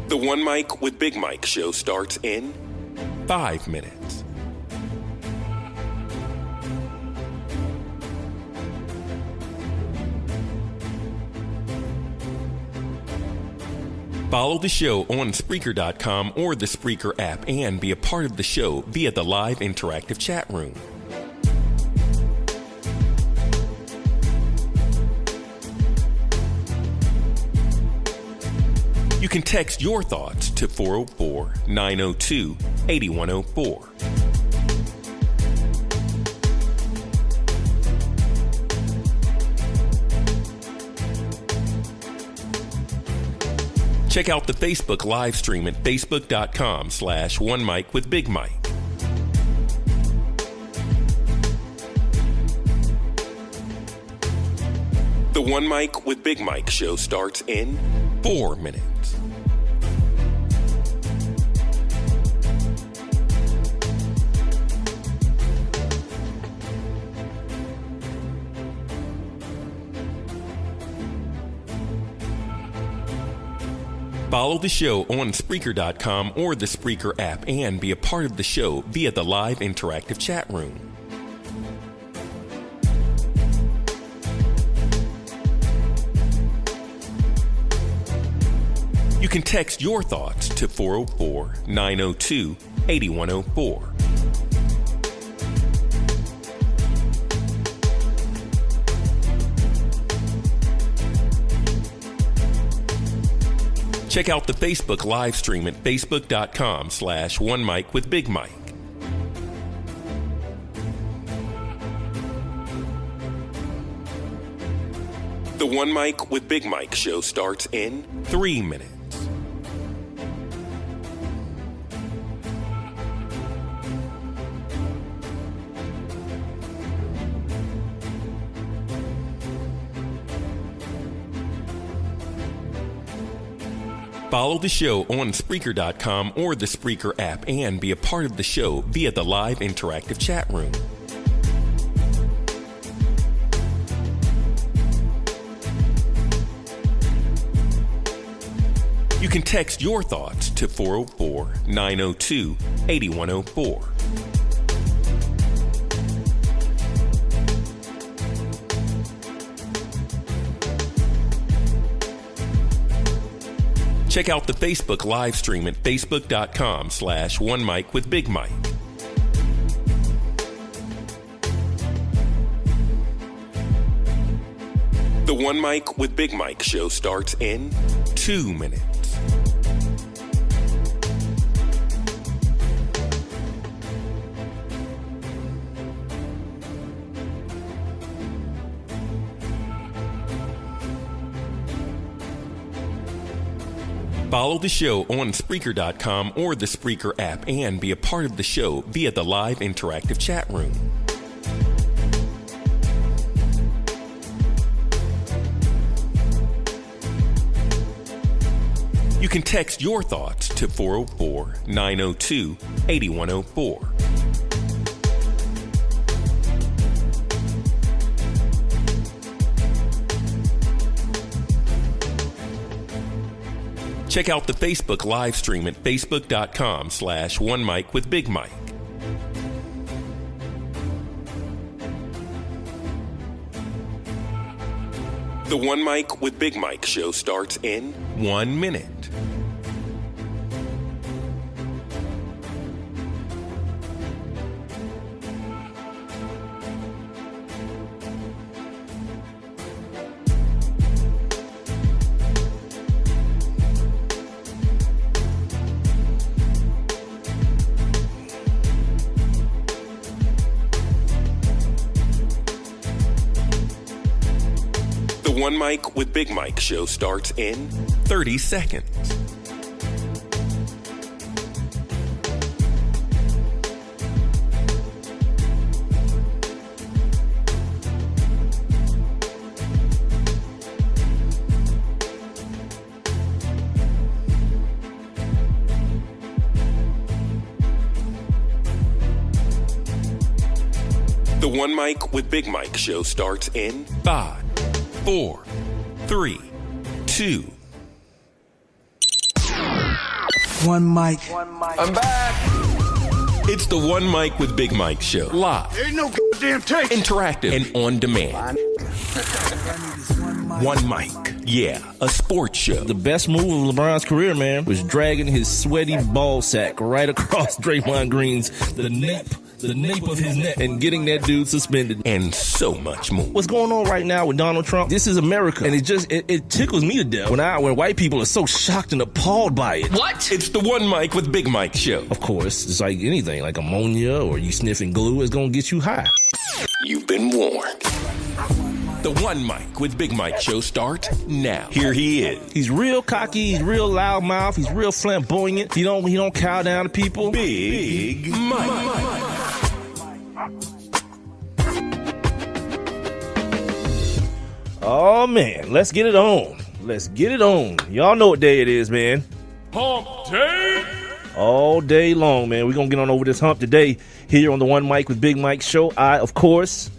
The One Mic with Big Mike show starts in 5 minutes. Follow the show on Spreaker.com or the Spreaker app and be a part of the show via the live interactive chat room. You can text your thoughts to 404-902-8104. Check out the Facebook live stream at facebook.com/OneMicWithBigMike. The One Mic with Big Mike show starts in 4 minutes. Follow the show on Spreaker.com or the Spreaker app and be a part of the show via the live interactive chat room. You can text your thoughts to 404-902-8104. Check out the Facebook live stream at facebook.com/OneMicWithBigMike. The One Mic with Big Mike show starts in 3 minutes. Follow the show on Spreaker.com or the Spreaker app and be a part of the show via the live interactive chat room. You can text your thoughts to 404-902-8104. Check out the Facebook live stream at facebook.com/OneMicWithBigMike. The One Mic with Big Mike show starts in 2 minutes. Follow the show on Spreaker.com or the Spreaker app and be a part of the show via the live interactive chat room. You can text your thoughts to 404-902-8104. Check out the Facebook live stream at facebook.com/OneMicWithBigMike. The One Mic with Big Mike show starts in 1 minute. The One Mic with Big Mike show starts in 30 seconds. The One Mic with Big Mike show starts in 5, 4, 3, 2. One mic. I'm back. It's the One Mic with Big Mike show. Live. There ain't no goddamn tape. Interactive and on demand. One Mic. Yeah, a sports show. The best move of LeBron's career, man, was dragging his sweaty ball sack right across Draymond Green's the nape of his neck and getting that dude suspended. And so much more. What's going on right now with Donald Trump? This is America, and it tickles me to death when white people are so shocked and appalled by it. What? It's the One Mic with Big Mike show. Of course, it's like anything, like ammonia or you sniffing glue is gonna get you high. You've been warned. The One Mic with Big Mike show starts now. Here he is. He's real cocky, he's real loudmouth, he's real flamboyant. He don't cow down to people. Big Mike. Oh man, let's get it on. Let's get it on. Y'all know what day it is, man. Hump Day. All day long, man. We're going to get on over this hump today here on the One Mic with Big Mike show. I, of course,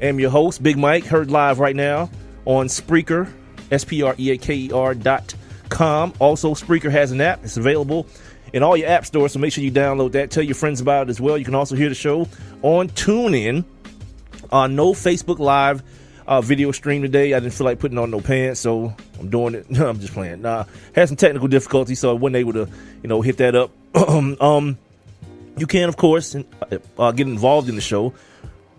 am your host, Big Mike, heard live right now on Spreaker, SPREAKER.com. Also, Spreaker has an app. It's available in all your app stores, so make sure you download that. Tell your friends about it as well. You can also hear the show on TuneIn. No Facebook Live video stream today. I didn't feel like putting on no pants, so I'm doing it. I'm just playing. Had some technical difficulties, so I wasn't able to, hit that up. You can, of course, get involved in the show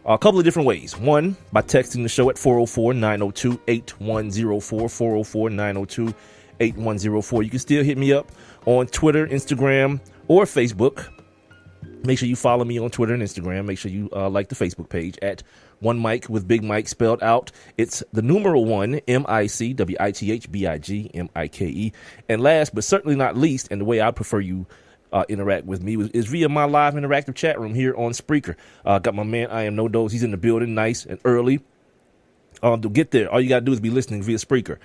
a couple of different ways. One, by texting the show at 404-902-8104, 404-902-8104. You can still hit me up on Twitter, Instagram, or Facebook. Make sure you follow me on Twitter and Instagram. Make sure you like the Facebook page at One Mic with Big Mike spelled out. It's the numeral 1, MICWITHBIGMIKE. And last but certainly not least, and the way I prefer you interact with me is via my live interactive chat room here on Spreaker. Got my man, I Am No Dose. He's in the building, nice and early. To get there, all you got to do is be listening via Spreaker.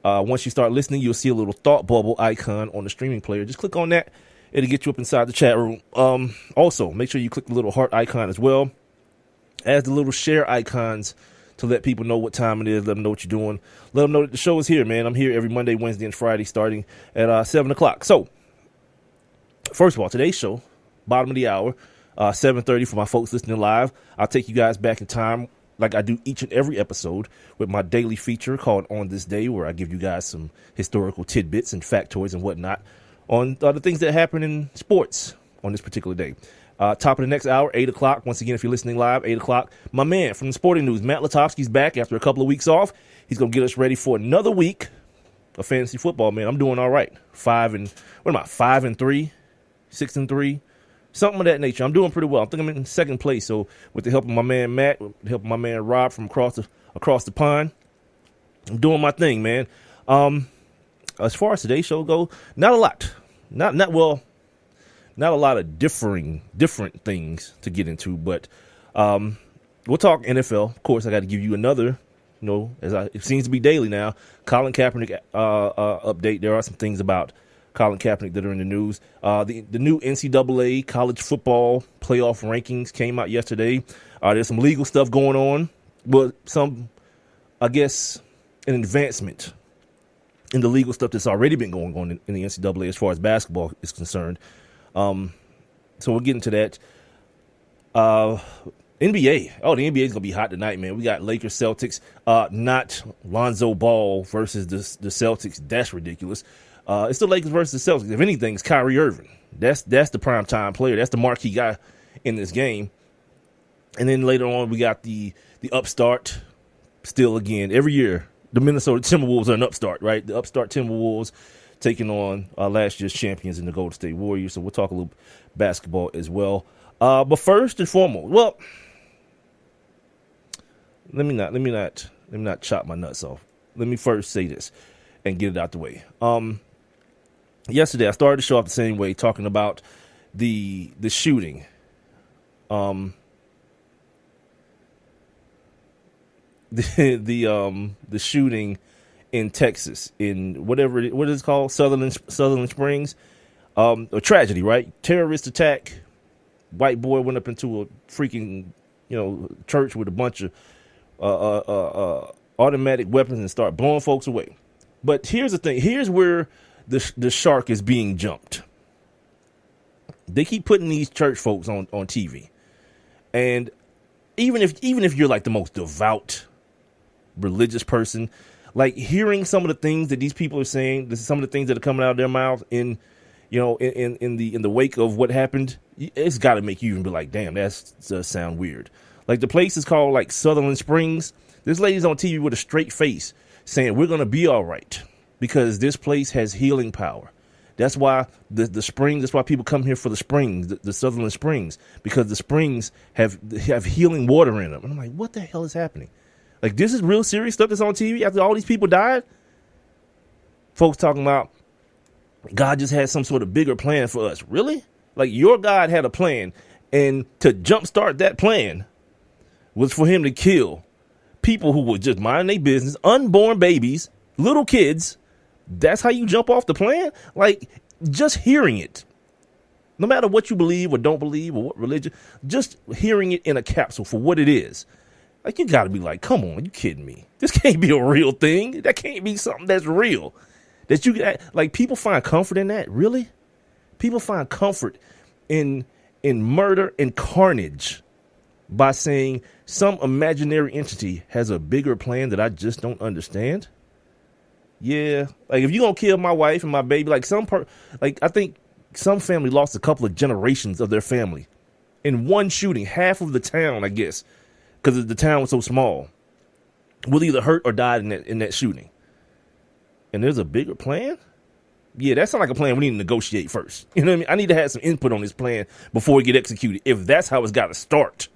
Once you start listening, you'll see a little thought bubble icon on the streaming player. Just click on that. It'll get you up inside the chat room. Also, make sure you click the little heart icon as well as the little share icons to let people know what time it is. Let them know what you're doing. Let them know that the show is here, man. I'm here every Monday, Wednesday, and Friday starting at 7 o'clock. So, first of all, today's show, bottom of the hour, 7:30 for my folks listening live. I'll take you guys back in time like I do each and every episode with my daily feature called On This Day, where I give you guys some historical tidbits and factoids and whatnot on the things that happen in sports on this particular day. Top of the next hour, 8 o'clock. Once again, if you're listening live, 8 o'clock. My man from the sporting news, Matt Lutovsky's back after a couple of weeks off. He's going to get us ready for another week of fantasy football, man. I'm doing all right. 5-3, 6-3, something of that nature. I'm doing pretty well. I think I'm in second place. So with the help of my man Matt, with the help of my man Rob from across the pond, I'm doing my thing, man. As far as today's show goes, not a lot. Not a lot of different things to get into, but we'll talk NFL. Of course, I got to give you another, it seems to be daily now, Colin Kaepernick update. There are some things about Colin Kaepernick that are in the news. The new NCAA college football playoff rankings came out yesterday. There's some legal stuff going on, but some, I guess, an advancement in the legal stuff that's already been going on in the NCAA as far as basketball is concerned. So we'll get into that. NBA. Oh, the NBA is going to be hot tonight, man. We got Lakers, Celtics, not Lonzo Ball versus the Celtics. That's ridiculous. It's the Lakers versus the Celtics. If anything, it's Kyrie Irving. That's the primetime player. That's the marquee guy in this game. And then later on, we got the upstart still again. Every year, the Minnesota Timberwolves are an upstart, right? The upstart Timberwolves taking on last year's champions in the Golden State Warriors. So we'll talk a little basketball as well. But first and foremost, well, let me not chop my nuts off. Let me first say this and get it out the way. Yesterday I started the show off the same way, talking about the shooting. The shooting in Texas, in what is it called, Sutherland Springs, a tragedy, right? Terrorist attack. White boy went up into a freaking, church with a bunch of automatic weapons and start blowing folks away. But here's the thing. Here's where the shark is being jumped. They keep putting these church folks on TV. And even if you're like the most devout religious person, like hearing some of the things that these people are saying, some of the things that are coming out of their mouth in the wake of what happened, it's got to make you even be like, damn, that does sound weird. Like the place is called like Sutherland Springs. This lady's on TV with a straight face saying we're going to be all right because this place has healing power. That's why the springs, that's why people come here for the springs, the Sutherland Springs, because the springs have healing water in them. And I'm like, what the hell is happening? Like, this is real serious stuff that's on TV after all these people died? Folks talking about God just had some sort of bigger plan for us. Really? Like, your God had a plan, and to jumpstart that plan was for him to kill people who were just minding their business, unborn babies, little kids. That's how you jump off the plan? Like, just hearing it, no matter what you believe or don't believe or what religion, just hearing it in a capsule for what it is. Like, you got to be like, come on, you kidding me? This can't be a real thing. That can't be something that's real. That you like, people find comfort in that. Really? People find comfort in murder and carnage by saying some imaginary entity has a bigger plan that I just don't understand. Yeah, like if you're going to kill my wife and my baby, like I think some family lost a couple of generations of their family in one shooting. Half of the town, I guess, because the town was so small, was either hurt or died in that shooting. And there's a bigger plan? Yeah, that sounds like a plan we need to negotiate first. You know what I mean? I need to have some input on this plan before it get executed, if that's how it's got to start.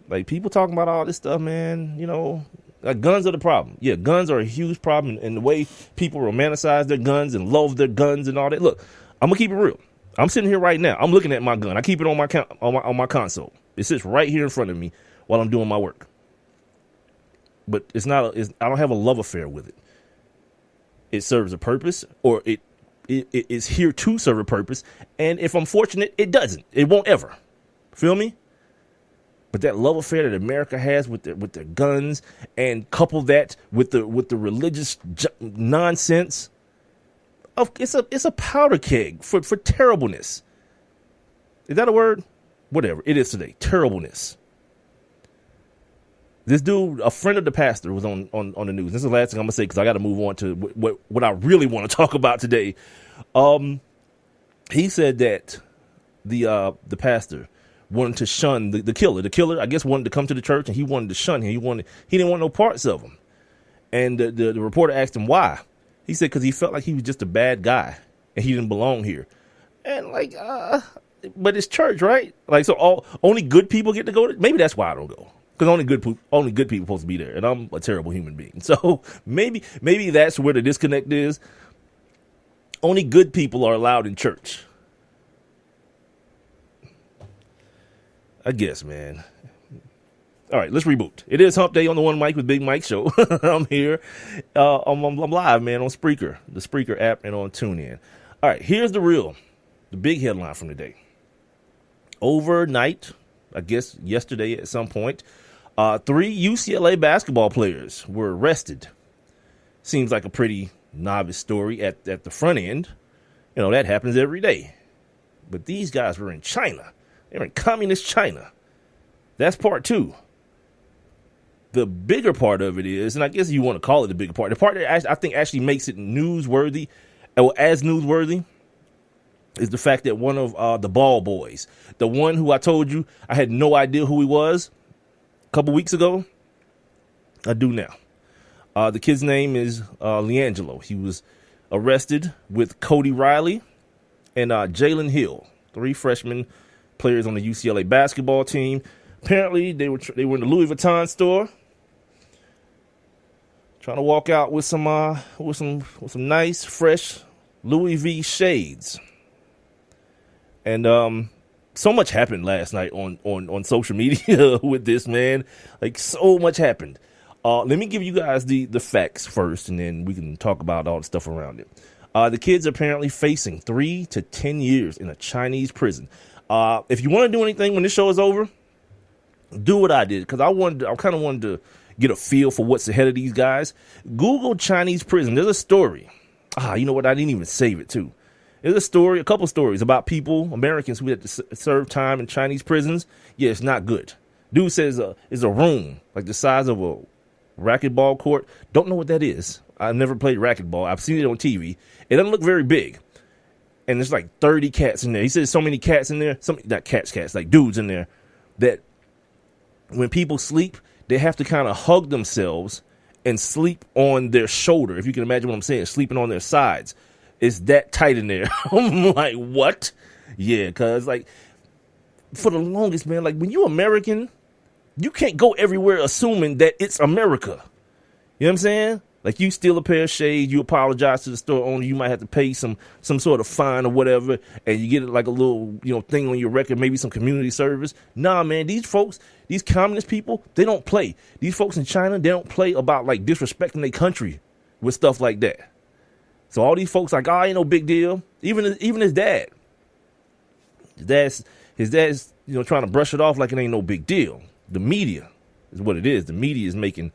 Like, people talking about all this stuff, man, you know, like guns are the problem. Yeah, guns are a huge problem, and the way people romanticize their guns and love their guns and all that. Look, I'm gonna keep it real. I'm sitting here right now. I'm looking at my gun. I keep it on my console. It sits right here in front of me while I'm doing my work. But I don't have a love affair with it. It serves a purpose, or it is here to serve a purpose. And if I'm fortunate, it doesn't. It won't ever. Feel me? But that love affair that America has with their guns, and couple that with the religious nonsense, it's a powder keg for terribleness. Is that a word? Whatever it is today, terribleness. This dude, a friend of the pastor, was on the news. This is the last thing I'm gonna say because I got to move on to what I really want to talk about today. He said that the pastor wanted to shun the killer. The killer, I guess, wanted to come to the church, and he wanted to shun him. He didn't want no parts of him. And the reporter asked him why. He said because he felt like he was just a bad guy and he didn't belong here. And like, but it's church, right? Like, so only good people get to go. Maybe that's why I don't go, because only good people supposed to be there, and I'm a terrible human being. So maybe that's where the disconnect is. Only good people are allowed in church. I guess, man. All right, let's reboot. It is Hump Day on the One Mic with Big Mike show. I'm here. I'm live, man, on Spreaker, the Spreaker app, and on TuneIn. All right, here's the big headline from the day. Overnight, I guess yesterday at some point, 3 UCLA basketball players were arrested. Seems like a pretty novice story at the front end. You know, that happens every day. But these guys were in China. They were in communist China. That's part 2. The bigger part of it is, and I guess you want to call it the bigger part, the part that I think actually makes it newsworthy, or as newsworthy, is the fact that one of the ball boys, the one who I told you I had no idea who he was a couple weeks ago, I do now. The kid's name is Leangelo. He was arrested with Cody Riley and Jalen Hill, 3 freshmen players on the UCLA basketball team. Apparently, they were in the Louis Vuitton store, trying to walk out with some nice, fresh Louis V shades. And so much happened last night on social media with this, man. Like, so much happened. Let me give you guys the facts first, and then we can talk about all the stuff around it. The kids are apparently facing 3 to 10 years in a Chinese prison. If you want to do anything when this show is over, do what I did, because I kind of wanted to get a feel for what's ahead of these guys. Google Chinese prison. There's a story. You know what? I didn't even save it too. There's a couple stories about people, Americans who had to serve time in Chinese prisons. Yeah, it's not good. Dude says it's a room like the size of a racquetball court. Don't know what that is. I've never played racquetball. I've seen it on TV. It doesn't look very big. And there's like 30 cats in there. He says so many cats in there. Not cats, like dudes in there, that when people sleep, they have to kind of hug themselves and sleep on their shoulder. If you can imagine what I'm saying, sleeping on their sides. It's that tight in there. I'm like, what? Yeah, because like for the longest, man, like when you American, you can't go everywhere assuming that it's America. You know what I'm saying? Like you steal a pair of shades, you apologize to the store owner, you might have to pay some sort of fine or whatever, and you get like a little, thing on your record, maybe some community service. Nah, man, these folks, these communist people, they don't play. These folks in China, they don't play about like disrespecting their country with stuff like that. So all these folks like, ain't no big deal. Even his dad. His dad's trying to brush it off like it ain't no big deal. The media is what it is. The media is making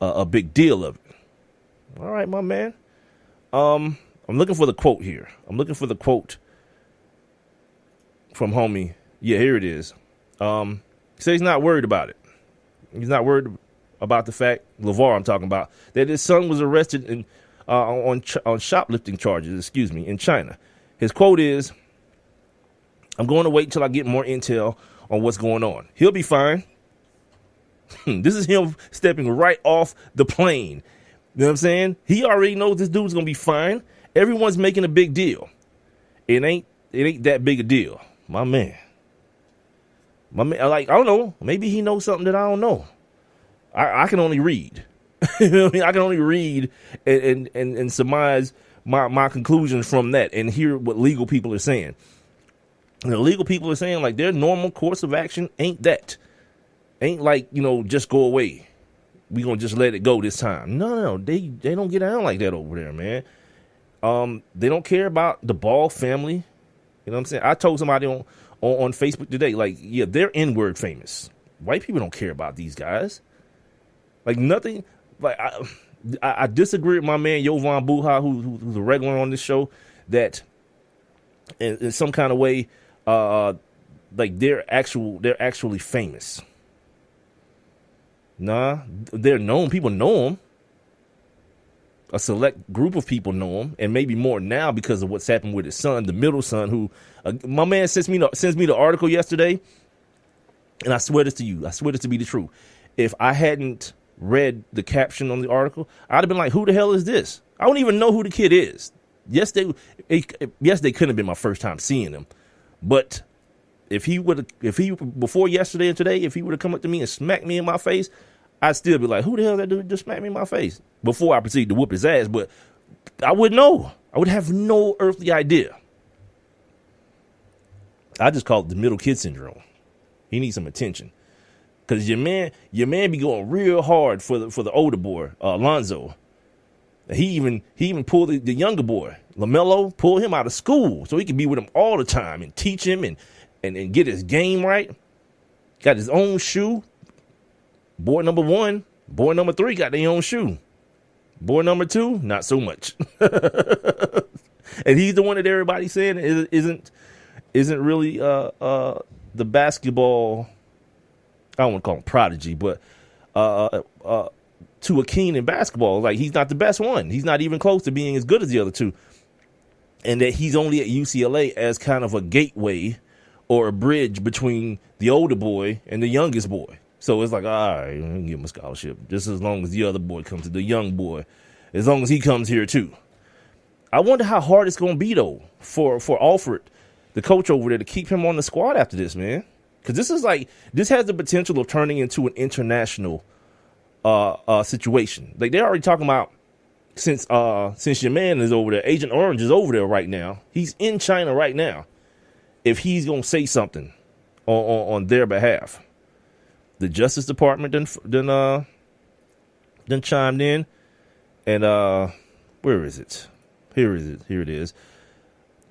a big deal of it. All right, my man. I'm looking for the quote here. I'm looking for the quote from homie. Yeah, here it is. He said he's not worried about it. He's not worried about the fact, LeVar I'm talking about, that his son was arrested on shoplifting charges, in China. His quote is, "I'm going to wait until I get more intel on what's going on. He'll be fine." This is him stepping right off the plane. You know what I'm saying? He already knows this dude's going to be fine. Everyone's making a big deal. It ain't that big a deal. My man, like, I don't know. Maybe he knows something that I don't know. I can only read. You know what I mean? I can only read and surmise my conclusions from that and hear what legal people are saying. And the legal people are saying like their normal course of action ain't that. Ain't like, just go away. We gonna just let it go this time. No, they don't get down like that over there, man. They don't care about the Ball family. You know what I'm saying? I told somebody on Facebook today, like, yeah, they're N-word famous. White people don't care about these guys. Like nothing. Like I disagree with my man Yovan Buha, who's a regular on this show, that in some kind of way, like they're actually famous. Nah, they're known. People know them. A select group of people know him, and maybe more now because of what's happened with his son, the middle son, who my man sends me the article yesterday, and I swear this to you. I swear this to be the truth. If I hadn't read the caption on the article, I'd have been like, who the hell is this? I don't even know who the kid is. Yes, they couldn't have been my first time seeing him, but if he before yesterday and today, if he would have come up to me and smacked me in my face, I'd still be like, who the hell is that dude just smacked me in my face? Before I proceed to whoop his ass, but I wouldn't know. I would have no earthly idea. I just call it the middle kid syndrome. He needs some attention. Cause your man be going real hard for the older boy, Alonzo. He even pulled the younger boy, LaMelo, pulled him out of school so he could be with him all the time and teach him and get his game right. Got his own shoe. Boy number 1, boy number 3 got their own shoe. Boy number 2, not so much. And he's the one that everybody's saying isn't really the basketball. I don't want to call him prodigy, but to a keen in basketball, like he's not the best one. He's not even close to being as good as the other two. And that he's only at UCLA as kind of a gateway or a bridge between the older boy and the youngest boy. So it's like, all right, give him a scholarship. Just as long as the other boy comes to the young boy, as long as he comes here too. I wonder how hard it's going to be though for Alfred, the coach over there, to keep him on the squad after this, man. Because this has the potential of turning into an international situation. Like they're already talking about since your man is over there, Agent Orange is over there right now. He's in China right now. If he's going to say something on their behalf. The Justice Department then chimed in, and where is it? Here it is.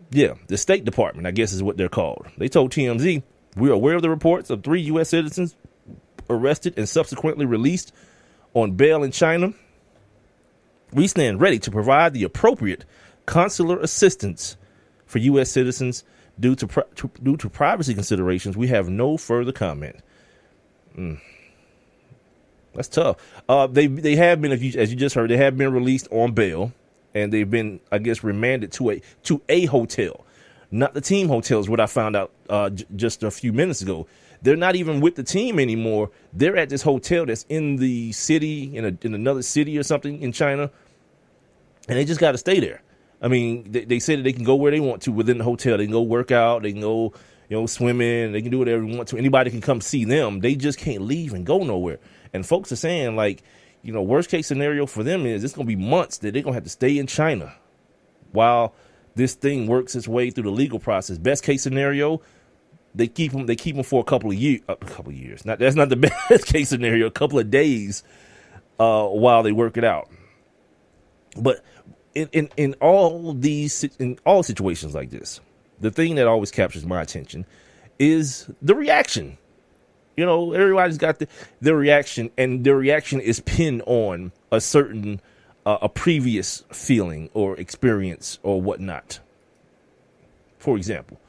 Yeah, the State Department, I guess is what they're called. They told TMZ, "We are aware of the reports of 3 U.S. citizens arrested and subsequently released on bail in China. We stand ready to provide the appropriate consular assistance for U.S. citizens due to privacy considerations. We have no further comment. That's tough. They have been, as you just heard, they have been released on bail, and they've been, I guess, remanded to a hotel, not the team hotel is what I found out just a few minutes ago. They're not even with the team anymore. They're at this hotel that's in the city, in another city or something in China, and they just got to stay there. I mean, they say that they can go where they want to within the hotel. They can go work out. They can go, swimming. They can do whatever they want to. Anybody can come see them. They just can't leave and go nowhere. And folks are saying, like, worst case scenario for them is it's going to be months that they're going to have to stay in China while this thing works its way through the legal process. Best case scenario, they keep them for a couple of years. That's not the best case scenario. A couple of days while they work it out. But in all situations like this, the thing that always captures my attention is the reaction. Everybody's got their reaction, and their reaction is pinned on a certain a previous feeling or experience or whatnot. For example,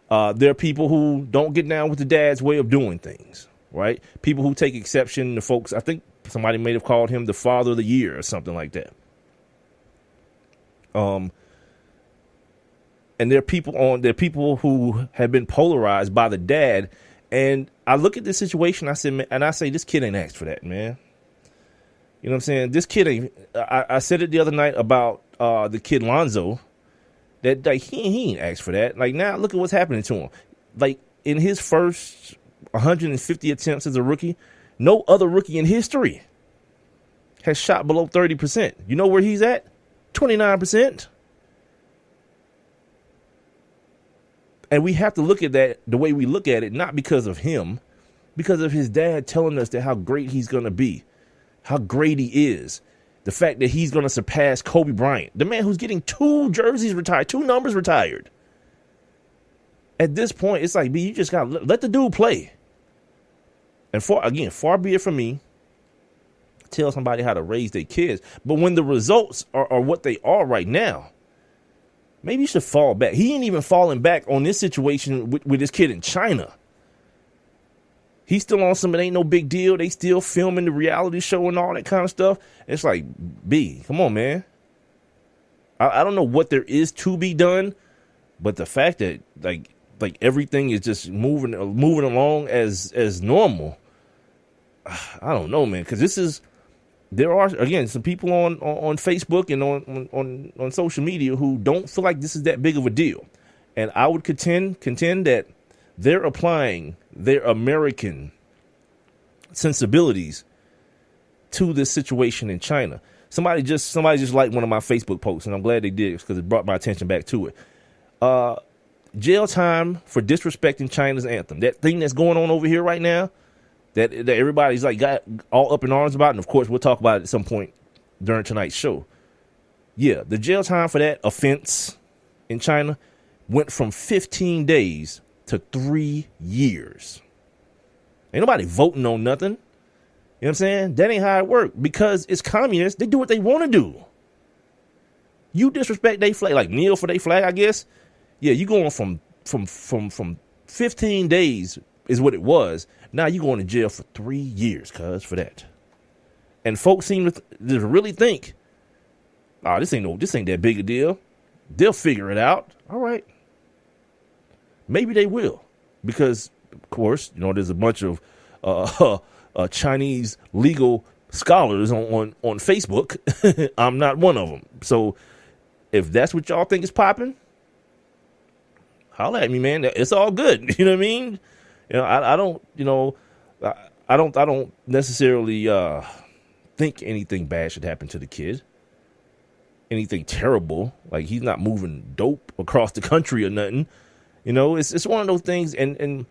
there are people who don't get down with the dad's way of doing things, right? People who take exception to folks. I think somebody may have called him the father of the year or something like that. And there are people who have been polarized by the dad. And I look at this situation, I say, this kid ain't asked for that, man. You know what I'm saying? This kid ain't. I said it the other night about the kid Lonzo, that like he ain't asked for that. Like, now look at what's happening to him. Like, in his first 150 attempts as a rookie, no other rookie in history has shot below 30%. You know where he's at? 29%. And we have to look at that the way we look at it, not because of him, because of his dad telling us that how great he's going to be, how great he is. The fact that he's going to surpass Kobe Bryant, the man who's getting 2 jerseys retired, 2 numbers retired. At this point, it's like, you just got to let the dude play. And far be it from me to tell somebody how to raise their kids. But when the results are what they are right now, maybe you should fall back. He ain't even falling back on this situation with this kid in China. He's still on some, it ain't no big deal. They still filming the reality show and all that kind of stuff. It's like, come on, man. I don't know what there is to be done, but the fact that like everything is just moving along as normal, I don't know, man. Because there are, again, some people on Facebook and on social media who don't feel like this is that big of a deal. And I would contend that they're applying their American sensibilities to this situation in China. Somebody just liked one of my Facebook posts, and I'm glad they did because it brought my attention back to it. Jail time for disrespecting China's anthem. That thing that's going on over here right now, that everybody's like got all up in arms about, and of course we'll talk about it at some point during tonight's show. Yeah, the jail time for that offense in China went from 15 days to 3 years. Ain't nobody voting on nothing. You know what I'm saying? That ain't how it works. Because it's communists. They do what they want to do. You disrespect their flag, like kneel for their flag, I guess. Yeah, you going from 15 days is what it was. Now you going to jail for 3 years, cuz, for that. And folks seem to really think, this ain't that big a deal. They'll figure it out. All right. Maybe they will, because, of course, there's a bunch of Chinese legal scholars on Facebook. I'm not one of them. So if that's what y'all think is popping, holla at me, man. It's all good. You know what I mean? I don't necessarily think anything bad should happen to the kid. Anything terrible, like he's not moving dope across the country or nothing. It's one of those things, and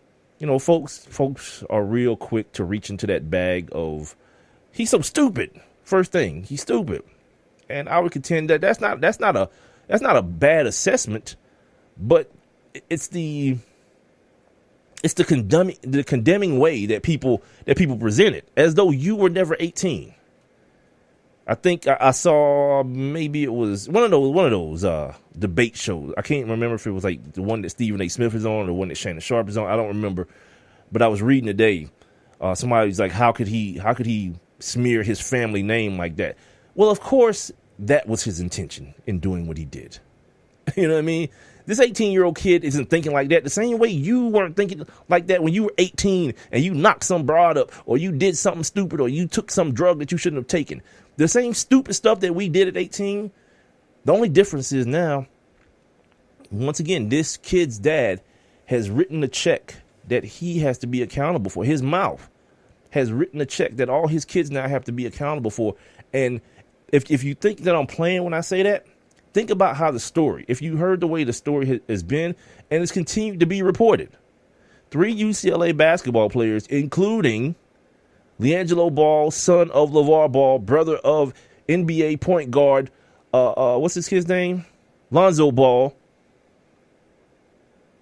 folks are real quick to reach into that bag of he's so stupid. First thing, he's stupid, and I would contend that that's not a bad assessment, but it's the condemning way that people present it, as though you were never 18. I think I saw, maybe it was one of those debate shows. I can't remember if it was like the one that Stephen A. Smith is on or the one that Shannon Sharp is on. I don't remember, but I was reading today. Somebody was like, how could he smear his family name like that? Well, of course, that was his intention in doing what he did. You know what I mean? This 18-year-old kid isn't thinking like that the same way you weren't thinking like that when you were 18 and you knocked some broad up or you did something stupid or you took some drug that you shouldn't have taken. The same stupid stuff that we did at 18, the only difference is now, once again, this kid's dad has written a check that he has to be accountable for. His mouth has written a check that all his kids now have to be accountable for. And if you think that I'm playing when I say that, think about how the story, if you heard the way the story has been and it's continued to be reported. 3 UCLA basketball players, including LiAngelo Ball, son of LeVar Ball, brother of NBA point guard, what's this kid's name? Lonzo Ball.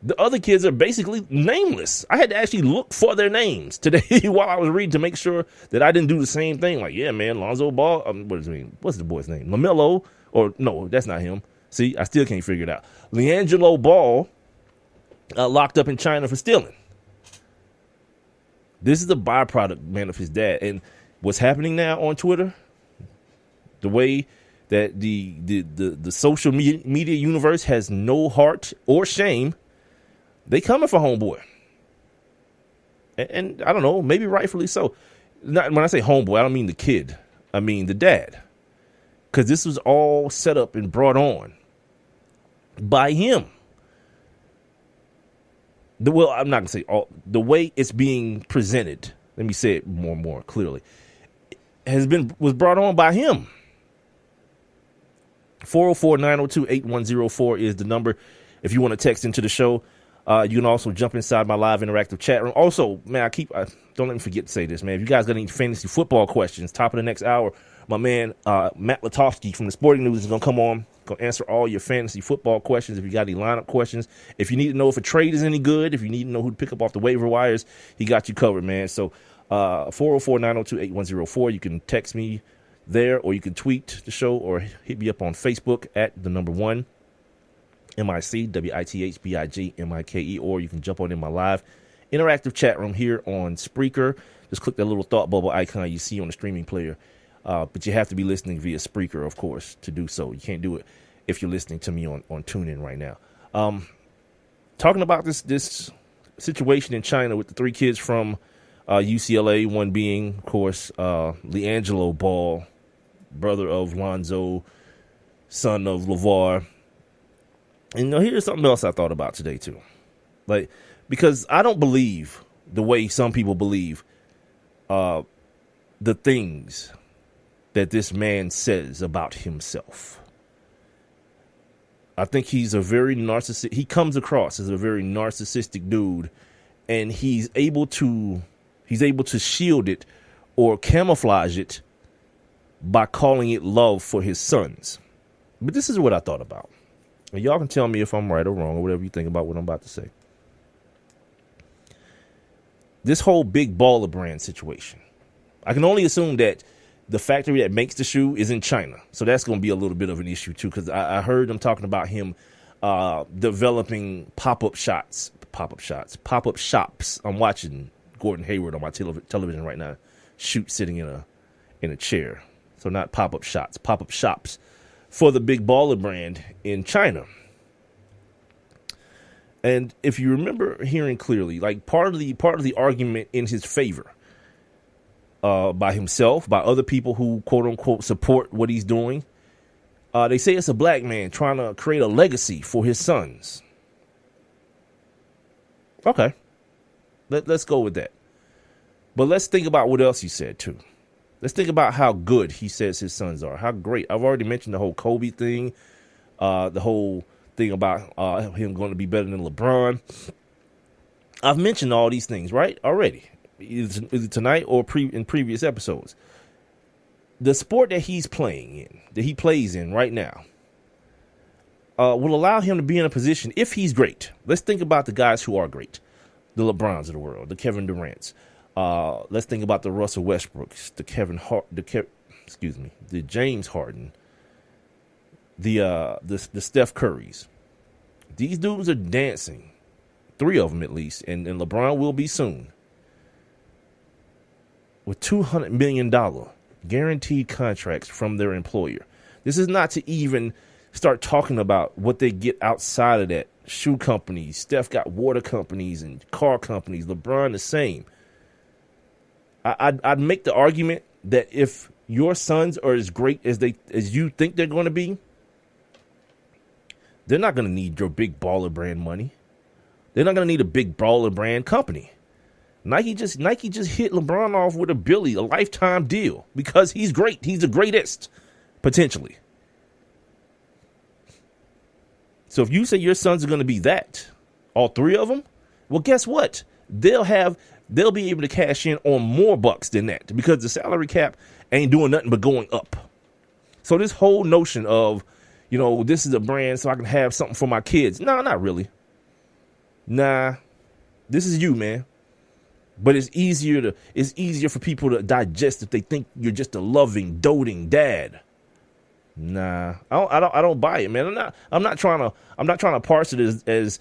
The other kids are basically nameless. I had to actually look for their names today while I was reading to make sure that I didn't do the same thing. Like, yeah, man, Lonzo Ball. What's the boy's name? LaMelo. Or no, that's not him. See, I still can't figure it out. LiAngelo Ball locked up in China for stealing. This is the byproduct, man, of his dad. And what's happening now on Twitter, the way that the social media universe has no heart or shame, they coming for homeboy. And I don't know, maybe rightfully so. Not, when I say homeboy, I don't mean the kid. I mean the dad. Because this was all set up and brought on by him. Well, I'm not going to say all. The way it's being presented, let me say it more clearly, was brought on by him. 404-902-8104 is the number if you want to text into the show. You can also jump inside my live interactive chat room. Also, man, don't let me forget to say this, man. If you guys got any fantasy football questions, top of the next hour, my man Matt Lutovsky from the Sporting News is going to come on, going to answer all your fantasy football questions. If you got any lineup questions, if you need to know if a trade is any good, if you need to know who to pick up off the waiver wires, he got you covered, man. So 404-902-8104. You can text me there, or you can tweet the show, or hit me up on Facebook at the number 1 MIC WITHBIGMIKE, or you can jump on in my live interactive chat room here on Spreaker. Just click that little thought bubble icon you see on the streaming player. But you have to be listening via Spreaker, of course, to do so. You can't do it if you're listening to me on TuneIn right now. Talking about this situation in China with the 3 kids from UCLA, one being, of course, LiAngelo Ball, brother of Lonzo, son of LeVar. And here's something else I thought about today, too. Like, because I don't believe the way some people believe the things that this man says about himself. I think he's a very narcissistic. He comes across as a very narcissistic dude, and he's able to shield it or camouflage it by calling it love for his sons. But this is what I thought about. And y'all can tell me if I'm right or wrong or whatever you think about what I'm about to say. This whole big baller brand situation. I can only assume that the factory that makes the shoe is in China. So that's going to be a little bit of an issue, too, because I heard them talking about him developing pop-up shops. I'm watching Gordon Hayward on my television right now, sitting in a chair. So not pop-up shops for the big baller brand in China. And if you remember hearing clearly, like part of the argument in his favor, by himself, by other people who, quote unquote, support what he's doing. They say it's a black man trying to create a legacy for his sons. Okay. Let's go with that. But let's think about what else he said, too. Let's think about how good he says his sons are. How great. I've already mentioned the whole Kobe thing. The whole thing about him going to be better than LeBron. I've mentioned all these things, right? Already. Either tonight or in previous episodes. The sport that he's playing in, that he plays in right now, will allow him to be in a position, if he's great. Let's think about the guys who are great. The LeBrons of the world, the Kevin Durant's. Let's think about the Russell Westbrooks, the Kevin Hart, the James Harden, the Steph Currys. These dudes are dancing, 3 of them at least, and LeBron will be soon, with $200 million guaranteed contracts from their employer. This is not to even start talking about what they get outside of that. Shoe companies, Steph got water companies and car companies, LeBron the same. I'd make the argument that if your sons are as great as you think they're going to be, they're not going to need your big baller brand money. They're not going to need a big baller brand company. Nike just hit LeBron off with a lifetime deal, because he's great. He's the greatest, potentially. So if you say your sons are going to be that, all 3 of them, well, guess what? They'll be able to cash in on more bucks than that, because the salary cap ain't doing nothing but going up. So this whole notion of, this is a brand so I can have something for my kids. No, not really. Nah, this is you, man. But it's easier for people to digest if they think you're just a loving, doting dad. Nah, I don't buy it, man. I'm not trying to parse it as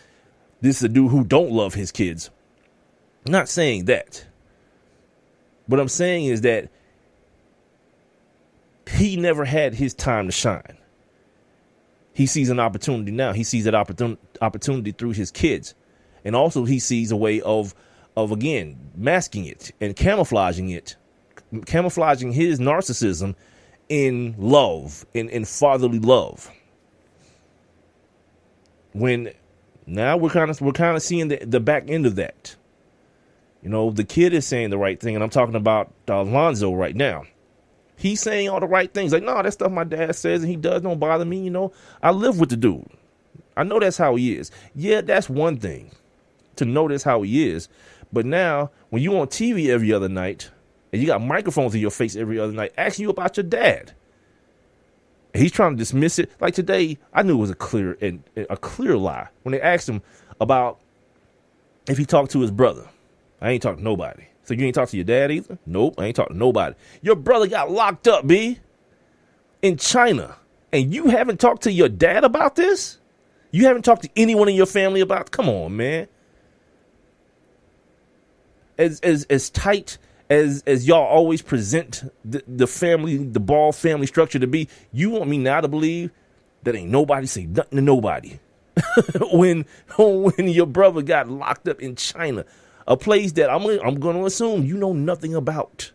this is a dude who don't love his kids. I'm not saying that. What I'm saying is that he never had his time to shine. He sees an opportunity now. He sees that opportunity through his kids. And also he sees a way of again, masking it and camouflaging his narcissism in love, in fatherly love. When now we're kind of seeing the back end of that. The kid is saying the right thing, and I'm talking about Alonzo right now. He's saying all the right things. Like, no, that stuff my dad says and he does don't bother me. I live with the dude. I know that's how he is. Yeah, that's one thing, to know that's how he is. But now, when you on TV every other night, and you got microphones in your face every other night asking you about your dad, and he's trying to dismiss it. Like today, I knew it was a clear lie when they asked him about if he talked to his brother. I ain't talked to nobody. So you ain't talked to your dad either? Nope, I ain't talked to nobody. Your brother got locked up, B, in China, and you haven't talked to your dad about this? You haven't talked to anyone in your family about? Come on, man. As tight as y'all always present the family, the Ball family structure to be, you want me now to believe that ain't nobody say nothing to nobody when your brother got locked up in China, a place that I'm going to assume you know nothing about,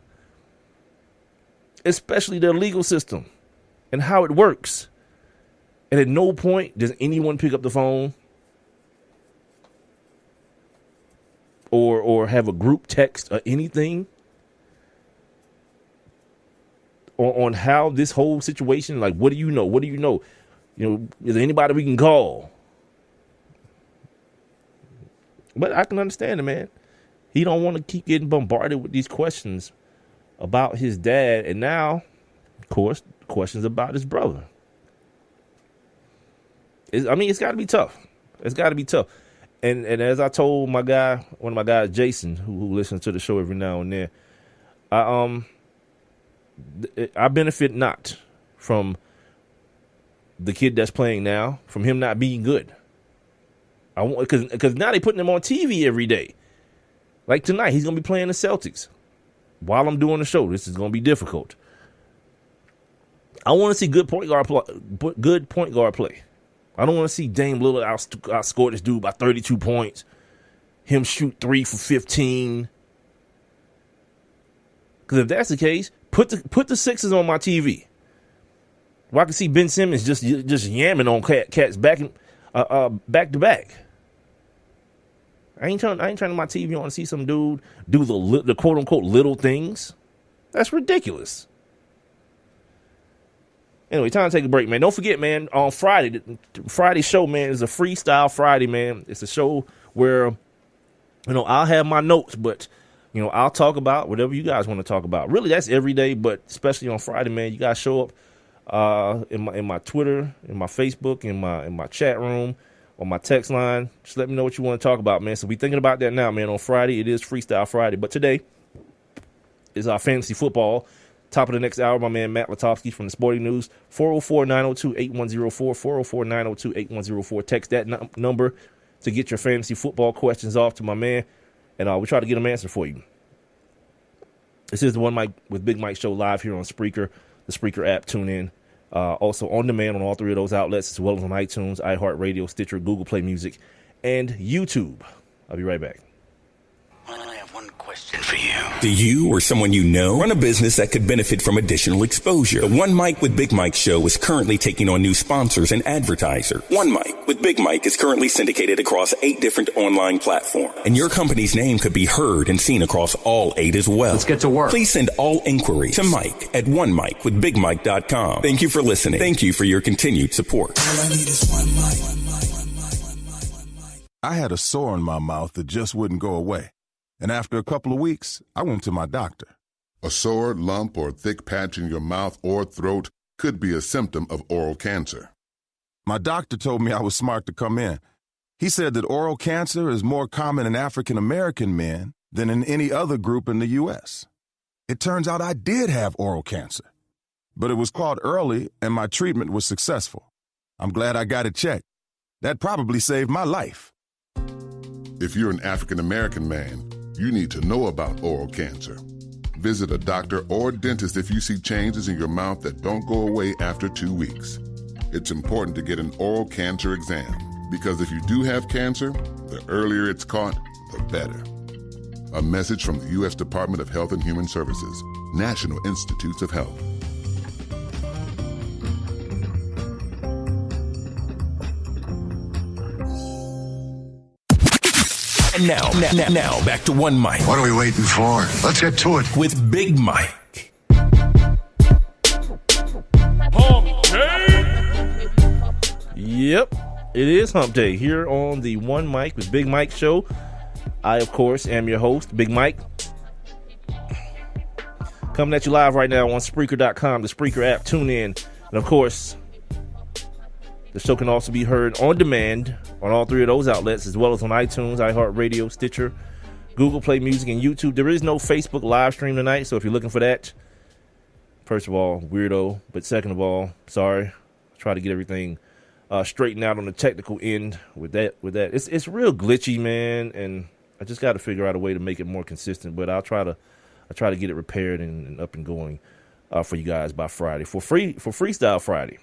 especially their legal system and how it works. And at no point does anyone pick up the phone or have a group text or anything on how this whole situation, like, what do you know? What do you know? Is there anybody we can call? But I can understand it, man. He don't want to keep getting bombarded with these questions about his dad. And now, of course, questions about his brother. It's got to be tough. It's got to be tough. And as I told one of my guys, Jason, who listens to the show every now and then, I benefit not from the kid that's playing now, from him not being good. I want, because now they putting him on TV every day. Like tonight, he's gonna be playing the Celtics while I'm doing the show. This is gonna be difficult. I want to see good point guard play. I don't want to see Dame Lillard outscore this dude by 32 points. Him shoot 3 for 15. Because if that's the case, put the Sixers on my TV. Where I can see Ben Simmons just yamming on cats back to back. I ain't turning my TV on to see some dude do the quote unquote little things. That's ridiculous. Anyway, time to take a break, man. Don't forget, man, on Friday show, man, is a Freestyle Friday, man. It's a show where, I'll have my notes, but, I'll talk about whatever you guys want to talk about. Really, that's every day, but especially on Friday, man, you guys show up in my Twitter, in my Facebook, in my chat room, on my text line. Just let me know what you want to talk about, man. So we thinking about that now, man. On Friday, it is Freestyle Friday, but today is our fantasy football. Top of the next hour, my man Matt Lutovsky from the Sporting News. 404-902-8104, 404-902-8104. Text that number to get your fantasy football questions off to my man, and we'll try to get them answered for you. This is the One Mic with Big Mike show live here on Spreaker, the Spreaker app. Tune in. Also on demand on all three of those outlets, as well as on iTunes, iHeartRadio, Stitcher, Google Play Music, and YouTube. I'll be right back. I have one question for you. Do you or someone you know run a business that could benefit from additional exposure? The One Mic with Big Mike show is currently taking on new sponsors and advertisers. One Mic with Big Mike is currently syndicated across 8 different online platforms, and your company's name could be heard and seen across all 8 as well. Let's get to work. Please send all inquiries to Mike at onemicwithbigmike.com. Thank you for listening. Thank you for your continued support. All I need is one mic. I had a sore in my mouth that just wouldn't go away. And after a couple of weeks, I went to my doctor. A sore, lump, or thick patch in your mouth or throat could be a symptom of oral cancer. My doctor told me I was smart to come in. He said that oral cancer is more common in African American men than in any other group in the U.S. It turns out I did have oral cancer, but it was caught early and my treatment was successful. I'm glad I got it checked. That probably saved my life. If you're an African American man, you need to know about oral cancer. Visit a doctor or dentist if you see changes in your mouth that don't go away after 2 weeks. It's important to get an oral cancer exam because if you do have cancer, the earlier it's caught, the better. A message from the U.S. Department of Health and Human Services, National Institutes of Health. And now, back to One Mic What are we waiting for? Let's get to it. with Big Mike. Yep, it is Hump Day here on the One Mic with Big Mike show. I, of course, am your host, Big Mike. Coming at you live right now on Spreaker.com, the Spreaker app. Tune in. And, of course, the show can also be heard on demand on all 3 of those outlets, as well as on iTunes, iHeartRadio, Stitcher, Google Play Music, and YouTube. There is no Facebook live stream tonight, so if you're looking for that, first of all, weirdo. But second of all, sorry. Try to get everything straightened out on the technical end with that. It's real glitchy, man, and I just got to figure out a way to make it more consistent. But I'll try to get it repaired and up and going for you guys by Friday for Freestyle Friday.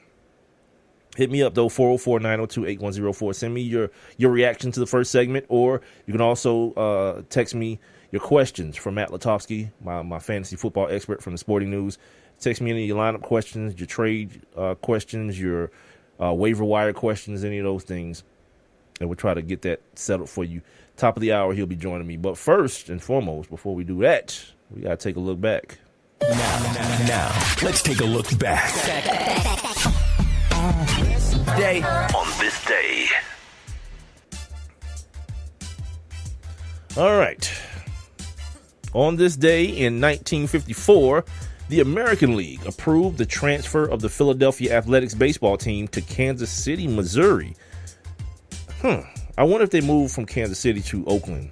Hit me up, though, 404-902-8104. Send me your reaction to the first segment, or you can also text me your questions from Matt Lutovsky, my fantasy football expert from the Sporting News. Text me any of your lineup questions, your trade questions, your waiver wire questions, any of those things, and we'll try to get that settled for you. Top of the hour, he'll be joining me. But first and foremost, before we do that, we got to take a look back. Now, let's take a look back. On this day. All right. On this day in 1954, the American League approved the transfer of the Philadelphia Athletics baseball team to Kansas City, Missouri. I wonder if they moved from Kansas City to Oakland,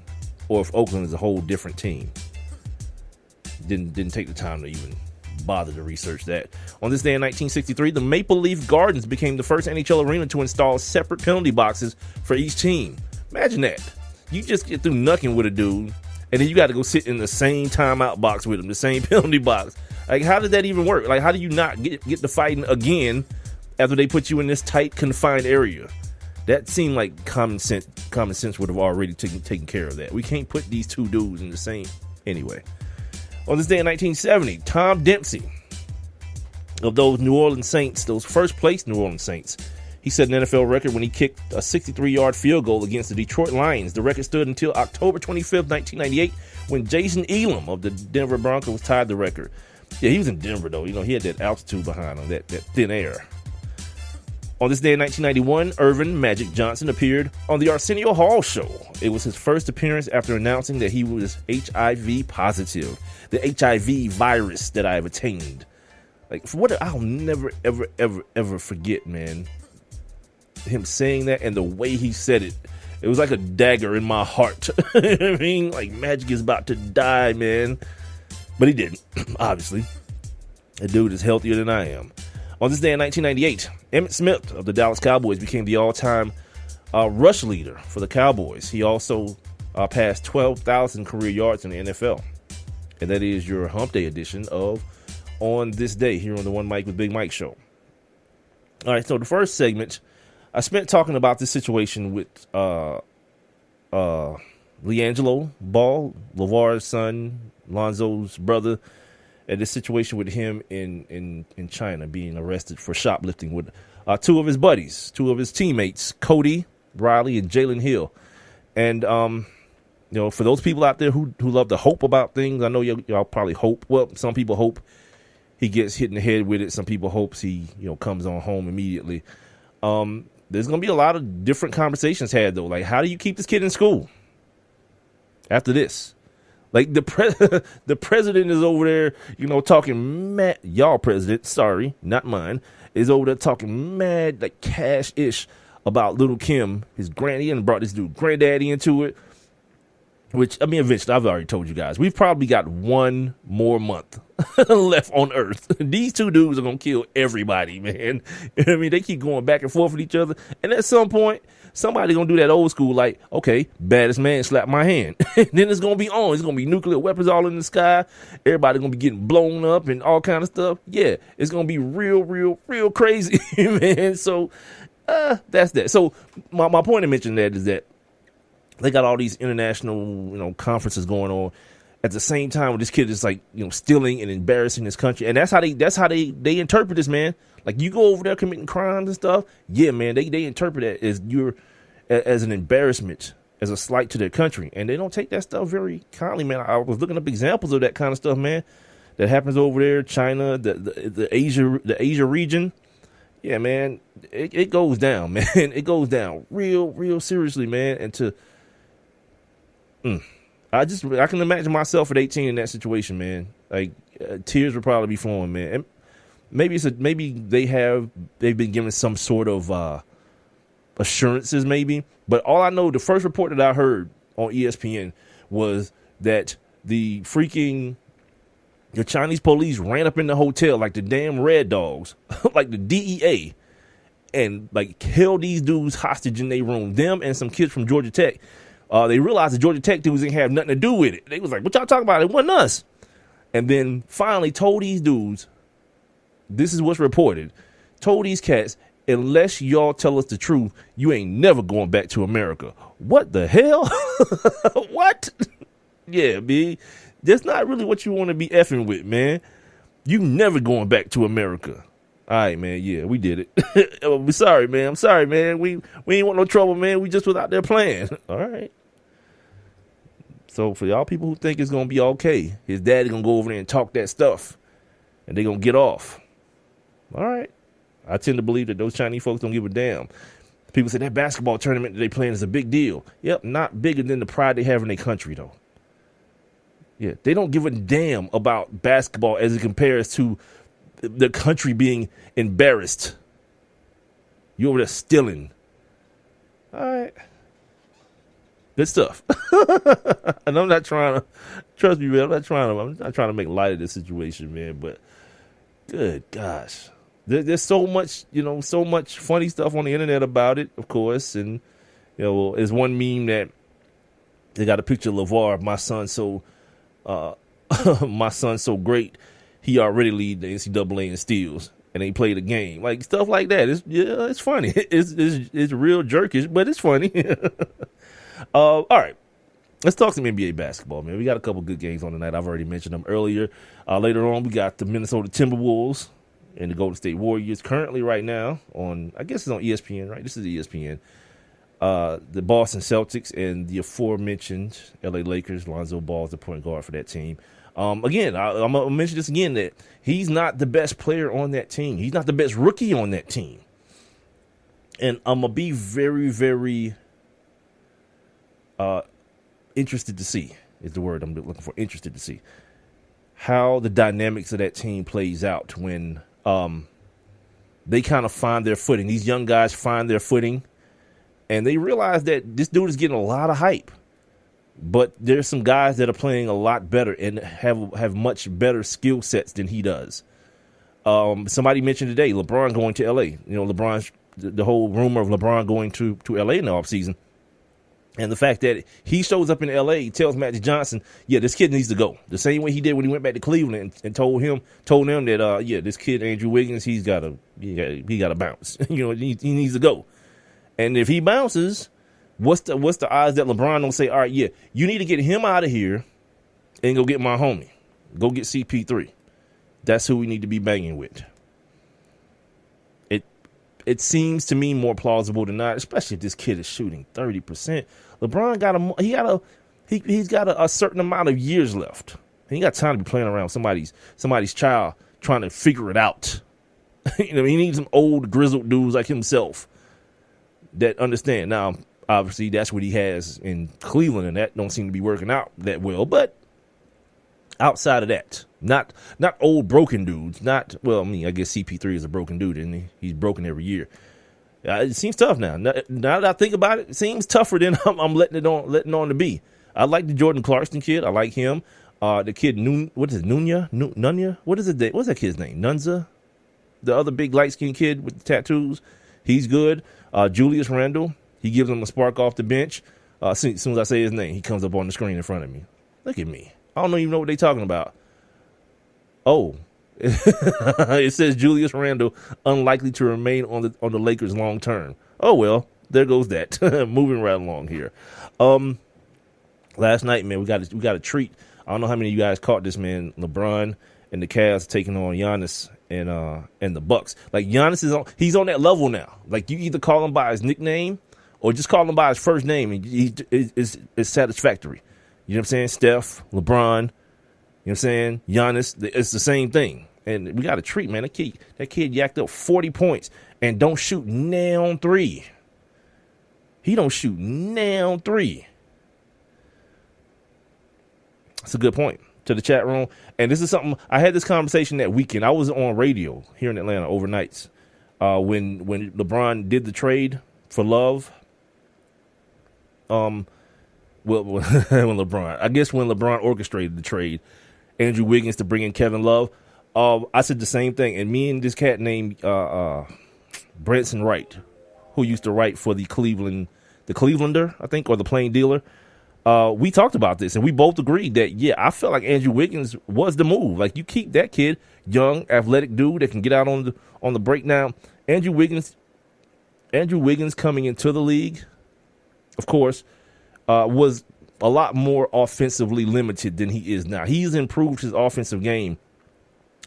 or if Oakland is a whole different team. Didn't take the time to even bother to research that. On this day in 1963, the Maple Leaf Gardens became the first NHL arena to install separate penalty boxes for each team. Imagine that. You just get through knucking with a dude, and then you got to go sit in the same timeout box with him, the same penalty box. Like, how did that even work? Like, how do you not get to fighting again after they put you in this tight, confined area? That seemed like common sense would have already taken care of that. We can't put these two dudes in the same. Anyway. On this day in 1970, Tom Dempsey of those New Orleans Saints, those first-place New Orleans Saints, he set an NFL record when he kicked a 63-yard field goal against the Detroit Lions. The record stood until October 25th, 1998, when Jason Elam of the Denver Broncos tied the record. Yeah, he was in Denver, though. You know, he had that altitude behind him, that thin air. On this day in 1991, Irvin Magic Johnson appeared on the Arsenio Hall Show. It was his first appearance after announcing that he was HIV positive, the HIV virus that I have attained. Like, for what I'll never, ever, ever, ever forget, man. Him saying that and the way he said it. It was like a dagger in my heart. I mean, like, Magic is about to die, man. But he didn't, obviously. That dude is healthier than I am. On this day in 1998, Emmitt Smith of the Dallas Cowboys became the all-time rush leader for the Cowboys. He also passed 12,000 career yards in the NFL. And that is your Hump Day edition of On This Day here on the One Mike with Big Mike show. All right, so the first segment, I spent talking about this situation with LeAngelo Ball, LeVar's son, Lonzo's brother, and this situation with him in China being arrested for shoplifting with two of his buddies, two of his teammates, Cody Riley and Jalen Hill. And, for those people out there who love to hope about things, I know y'all probably hope. Well, some people hope he gets hit in the head with it. Some people hopes he, comes on home immediately. There's going to be a lot of different conversations had, though. Like, how do you keep this kid in school after this? Like, the president is over there, talking mad. Y'all president, sorry, not mine, is over there talking mad, like, cash-ish about little Kim, his granny, and brought this dude granddaddy into it. Which, eventually, I've already told you guys, we've probably got one more month left on Earth. These two dudes are going to kill everybody, man. They keep going back and forth with each other. And at some point, somebody going to do that old school, like, okay, baddest man slap my hand. Then it's going to be on. It's going to be nuclear weapons all in the sky. Everybody going to be getting blown up and all kind of stuff. Yeah, it's going to be real, real, real crazy, man. So, that's that. So, my point in mentioning that is that they got all these international, conferences going on at the same time when this kid is like, stealing and embarrassing this country. And that's how they interpret this, man. Like, you go over there committing crimes and stuff. Yeah, man, they interpret it as an embarrassment, as a slight to their country. And they don't take that stuff very kindly, man. I was looking up examples of that kind of stuff, man, that happens over there, China, the Asia region. Yeah, man, it goes down, man. It goes down real, real seriously, man. And I can imagine myself at 18 in that situation, man. Like, tears would probably be flowing, man. And maybe they've been given some sort of assurances, maybe. But all I know, the first report that I heard on ESPN was that the Chinese police ran up in the hotel like the damn Red Dogs, like the DEA, and like held these dudes hostage in their room. Them and some kids from Georgia Tech. They realized the Georgia Tech dudes didn't have nothing to do with it. They was like, what y'all talking about? It wasn't us. And then finally told these dudes, this is what's reported, told these cats, unless y'all tell us the truth, you ain't never going back to America. What the hell? What? Yeah, B. That's not really what you want to be effing with, man. You never going back to America. All right, man. Yeah, we did it. We're sorry, man. I'm sorry, man. We ain't want no trouble, man. We just was out there playing. All right. So for y'all people who think it's going to be okay, his daddy going to go over there and talk that stuff, and they going to get off. All right. I tend to believe that those Chinese folks don't give a damn. People say that basketball tournament that they playing is a big deal. Yep, not bigger than the pride they have in their country, though. Yeah, they don't give a damn about basketball as it compares to the country being embarrassed. You over there stealing. All right. Good stuff. And I'm not trying to, trust me, man, I'm not trying to make light of this situation, man, but good gosh. There's so much, so much funny stuff on the internet about it, of course. And, there's one meme that they got a picture of LeVar, my son's so great, he already lead the NCAA in steals, and they play the game. Like, stuff like that. It's funny. It's real jerkish, but it's funny. All right. Let's talk some NBA basketball, man. We got a couple good games on tonight. I've already mentioned them earlier. Later on, we got the Minnesota Timberwolves and the Golden State Warriors currently right now on, I guess it's on ESPN, right? This is ESPN. The Boston Celtics and the aforementioned LA Lakers. Lonzo Ball is the point guard for that team. Again, I'm going to mention this again, that he's not the best player on that team. He's not the best rookie on that team. And I'm going to be very, very interested to see, is the word I'm looking for, interested to see, how the dynamics of that team plays out when they kind of find their footing. These young guys find their footing, and they realize that this dude is getting a lot of hype. But there's some guys that are playing a lot better and have much better skill sets than he does. Somebody mentioned today LeBron going to LA. The whole rumor of LeBron going to LA in the offseason. And the fact that he shows up in L.A., tells Magic Johnson, yeah, this kid needs to go. The same way he did when he went back to Cleveland and told them that, this kid, Andrew Wiggins, he got to bounce. He needs to go. And if he bounces, what's the odds that LeBron don't say, all right, yeah, you need to get him out of here and go get my homie. Go get CP3. That's who we need to be banging with. It seems to me more plausible than not, especially if this kid is shooting 30%. LeBron he's got a certain amount of years left. He got time to be playing around somebody's child trying to figure it out. He needs some old grizzled dudes like himself that understand. Now, obviously, that's what he has in Cleveland, and that don't seem to be working out that well. But outside of that, not old broken dudes. I guess CP3 is a broken dude, isn't he? He's broken every year. It seems tough now. Now that I think about it seems tougher than I'm letting on to be. I like the Jordan Clarkson kid. I like him. The kid Nunya? What is it? What's that kid's name? Nunza? The other big light skinned kid with the tattoos. He's good. Julius Randle. He gives them a spark off the bench. As soon as I say his name, he comes up on the screen in front of me. Look at me. I don't even know what they're talking about. Oh, it says Julius Randle unlikely to remain on the Lakers long term. Oh well, there goes that. Moving right along here. Last night, man, we got a treat. I don't know how many of you guys caught this, man. LeBron and the Cavs taking on Giannis and the Bucks. Like Giannis he's on that level now. Like you either call him by his nickname or just call him by his first name, and it's satisfactory. You know what I'm saying? Steph, LeBron. You know what I'm saying? Giannis, it's the same thing. And we got a treat, man. That kid yacked up 40 points and don't shoot now three. He don't shoot now three. That's a good point to the chat room. And this is something, I had this conversation that weekend. I was on radio here in Atlanta overnights when LeBron did the trade for Love. When LeBron orchestrated the trade, Andrew Wiggins to bring in Kevin Love. I said the same thing, and me and this cat named Branson Wright, who used to write for the Clevelander, I think, or the Plain Dealer. We talked about this, and we both agreed that, yeah, I felt like Andrew Wiggins was the move. Like, you keep that kid, young, athletic dude that can get out on the break. Now, Andrew Wiggins coming into the league, of course, was a lot more offensively limited than he is now. He's improved his offensive game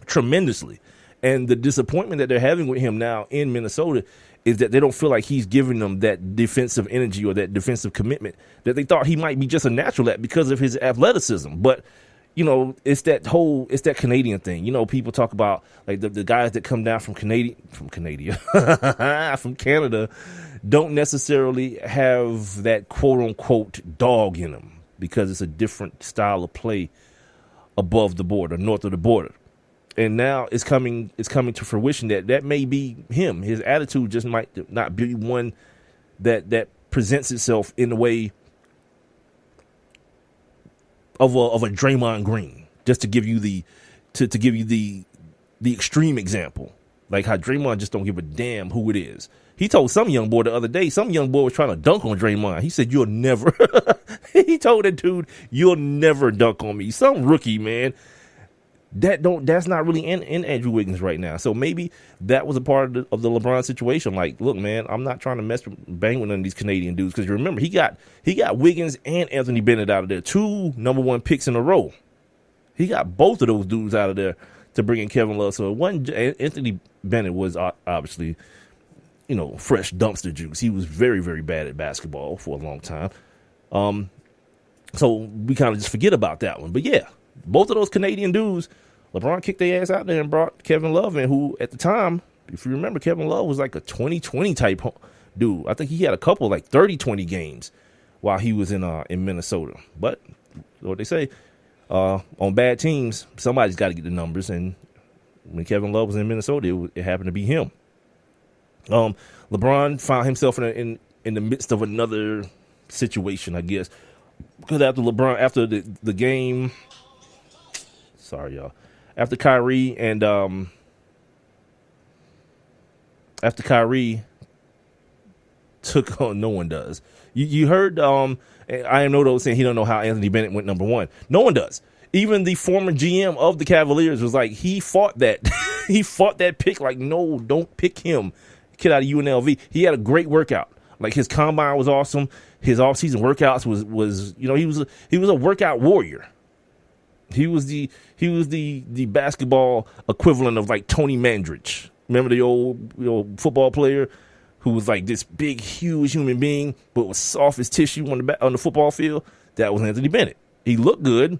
tremendously. And the disappointment that they're having with him now in Minnesota is that they don't feel like he's giving them that defensive energy or that defensive commitment that they thought he might be just a natural at because of his athleticism. But, it's that Canadian thing. People talk about like the guys that come down from Canada don't necessarily have that quote unquote dog in them because it's a different style of play above the border, north of the border. And now it's coming to fruition that may be him. His attitude just might not be one that presents itself in the way of a Draymond Green, just to give you the extreme example, like how Draymond just don't give a damn who it is. He told some young boy the other day, some young boy was trying to dunk on Draymond. He said, "You'll never." He told that dude, "You'll never dunk on me." Some rookie, man. That's not really in Andrew Wiggins right now. So maybe that was a part of the LeBron situation. Like, look, man, I'm not trying to bang with none of these Canadian dudes because remember he got Wiggins and Anthony Bennett out of there, 2 number 1 picks in a row. He got both of those dudes out of there to bring in Kevin Love. So Anthony Bennett was obviously, fresh dumpster juice. He was very, very bad at basketball for a long time. So we kind of just forget about that one. But yeah, both of those Canadian dudes, LeBron kicked their ass out there and brought Kevin Love in, who at the time, if you remember, Kevin Love was like a 20-20 type dude. I think he had a couple like 30-20 games while he was in Minnesota. But what they say, on bad teams, somebody's got to get the numbers. And when Kevin Love was in Minnesota, it happened to be him. LeBron found himself in the midst of another situation, I guess, because after the game, sorry y'all, after Kyrie and after Kyrie took on, no one does. You heard I am no those saying he don't know how Anthony Bennett went number one. No one does. Even the former GM of the Cavaliers was like, he fought that. He fought that pick like, no, don't pick him. Kid out of UNLV. He had a great workout. Like, his combine was awesome. His offseason workouts was he was a workout warrior. He was the basketball equivalent of like Tony Mandrich. Remember the old football player who was like this big, huge human being, but was soft as tissue on the football field? That was Anthony Bennett. He looked good,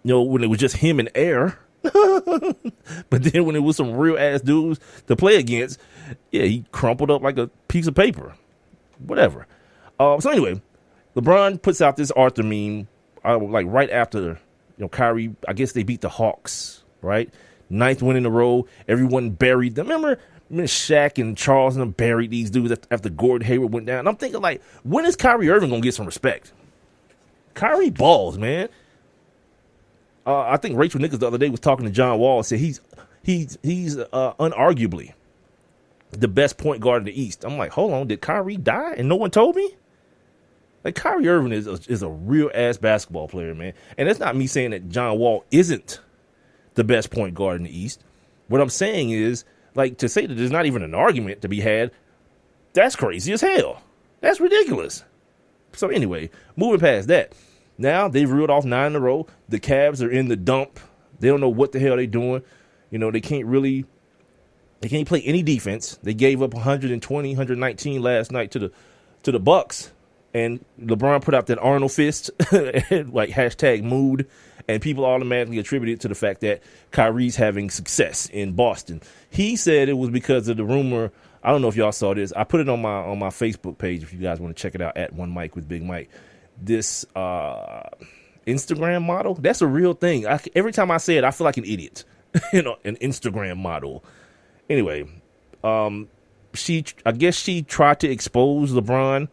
when it was just him and air. But then when it was some real ass dudes to play against, yeah, he crumpled up like a piece of paper. Whatever. So anyway, LeBron puts out this Arthur meme like right after Kyrie. I guess they beat the Hawks, right? 9th win in a row. Everyone buried them. Remember Shaq and Charles and them buried these dudes after Gordon Hayward went down. And I'm thinking, like, when is Kyrie Irving gonna get some respect? Kyrie balls, man. I think Rachel Nichols the other day was talking to John Wall and said he's unarguably the best point guard in the East. I'm like, hold on, did Kyrie die and no one told me? Like, Kyrie Irving is a real ass basketball player, man. And that's not me saying that John Wall isn't the best point guard in the East. What I'm saying is, like, to say that there's not even an argument to be had, that's crazy as hell. That's ridiculous. So anyway, moving past that. Now they've reeled off 9 in a row. The Cavs are in the dump. They don't know what the hell they're doing. They can't play any defense. They gave up 120, 119 last night to the Bucks. And LeBron put out that Arnold fist, like #mood, and people automatically attributed it to the fact that Kyrie's having success in Boston. He said it was because of the rumor. I don't know if y'all saw this. I put it on my Facebook page if you guys want to check it out, at One Mic with Big Mike. This Instagram model, that's a real thing. Every time I say it, I feel like an idiot. An Instagram model. Anyway, I guess she tried to expose LeBron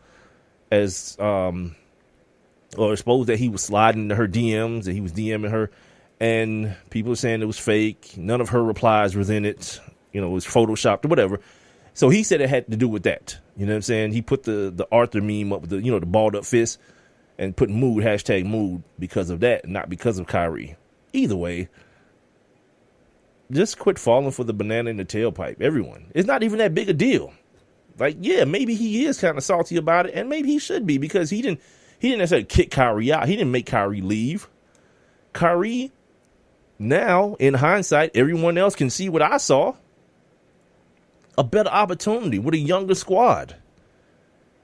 as or expose that he was sliding into her DMs, that he was DMing her, and people are saying it was fake. None of her replies was in it. It was photoshopped or whatever. So he said it had to do with that. You know what I'm saying? He put the Arthur meme up with the balled up fist and put mood, #mood, because of that, not because of Kyrie. Either way, just quit falling for the banana in the tailpipe. Everyone. It's not even that big a deal. Like, yeah, maybe he is kind of salty about it, and maybe he should be, because he didn't necessarily kick Kyrie out. He didn't make Kyrie leave. Kyrie, now, in hindsight, everyone else can see what I saw. A better opportunity with a younger squad.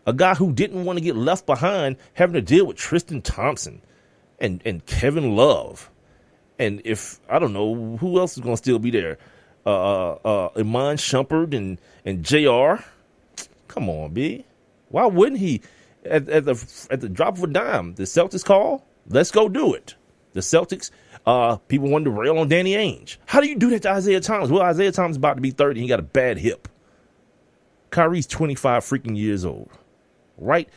A guy who didn't want to get left behind, having to deal with Tristan Thompson and Kevin Love. And if, I don't know, who else is going to still be there? Iman Shumpert and JR. Come on, B. Why wouldn't he? At the drop of a dime, the Celtics call, let's go do it. The Celtics, people wanted to rail on Danny Ainge. How do you do that to Isaiah Thomas? Well, Isaiah Thomas is about to be 30. He got a bad hip. Kyrie's 25 freaking years old. Right?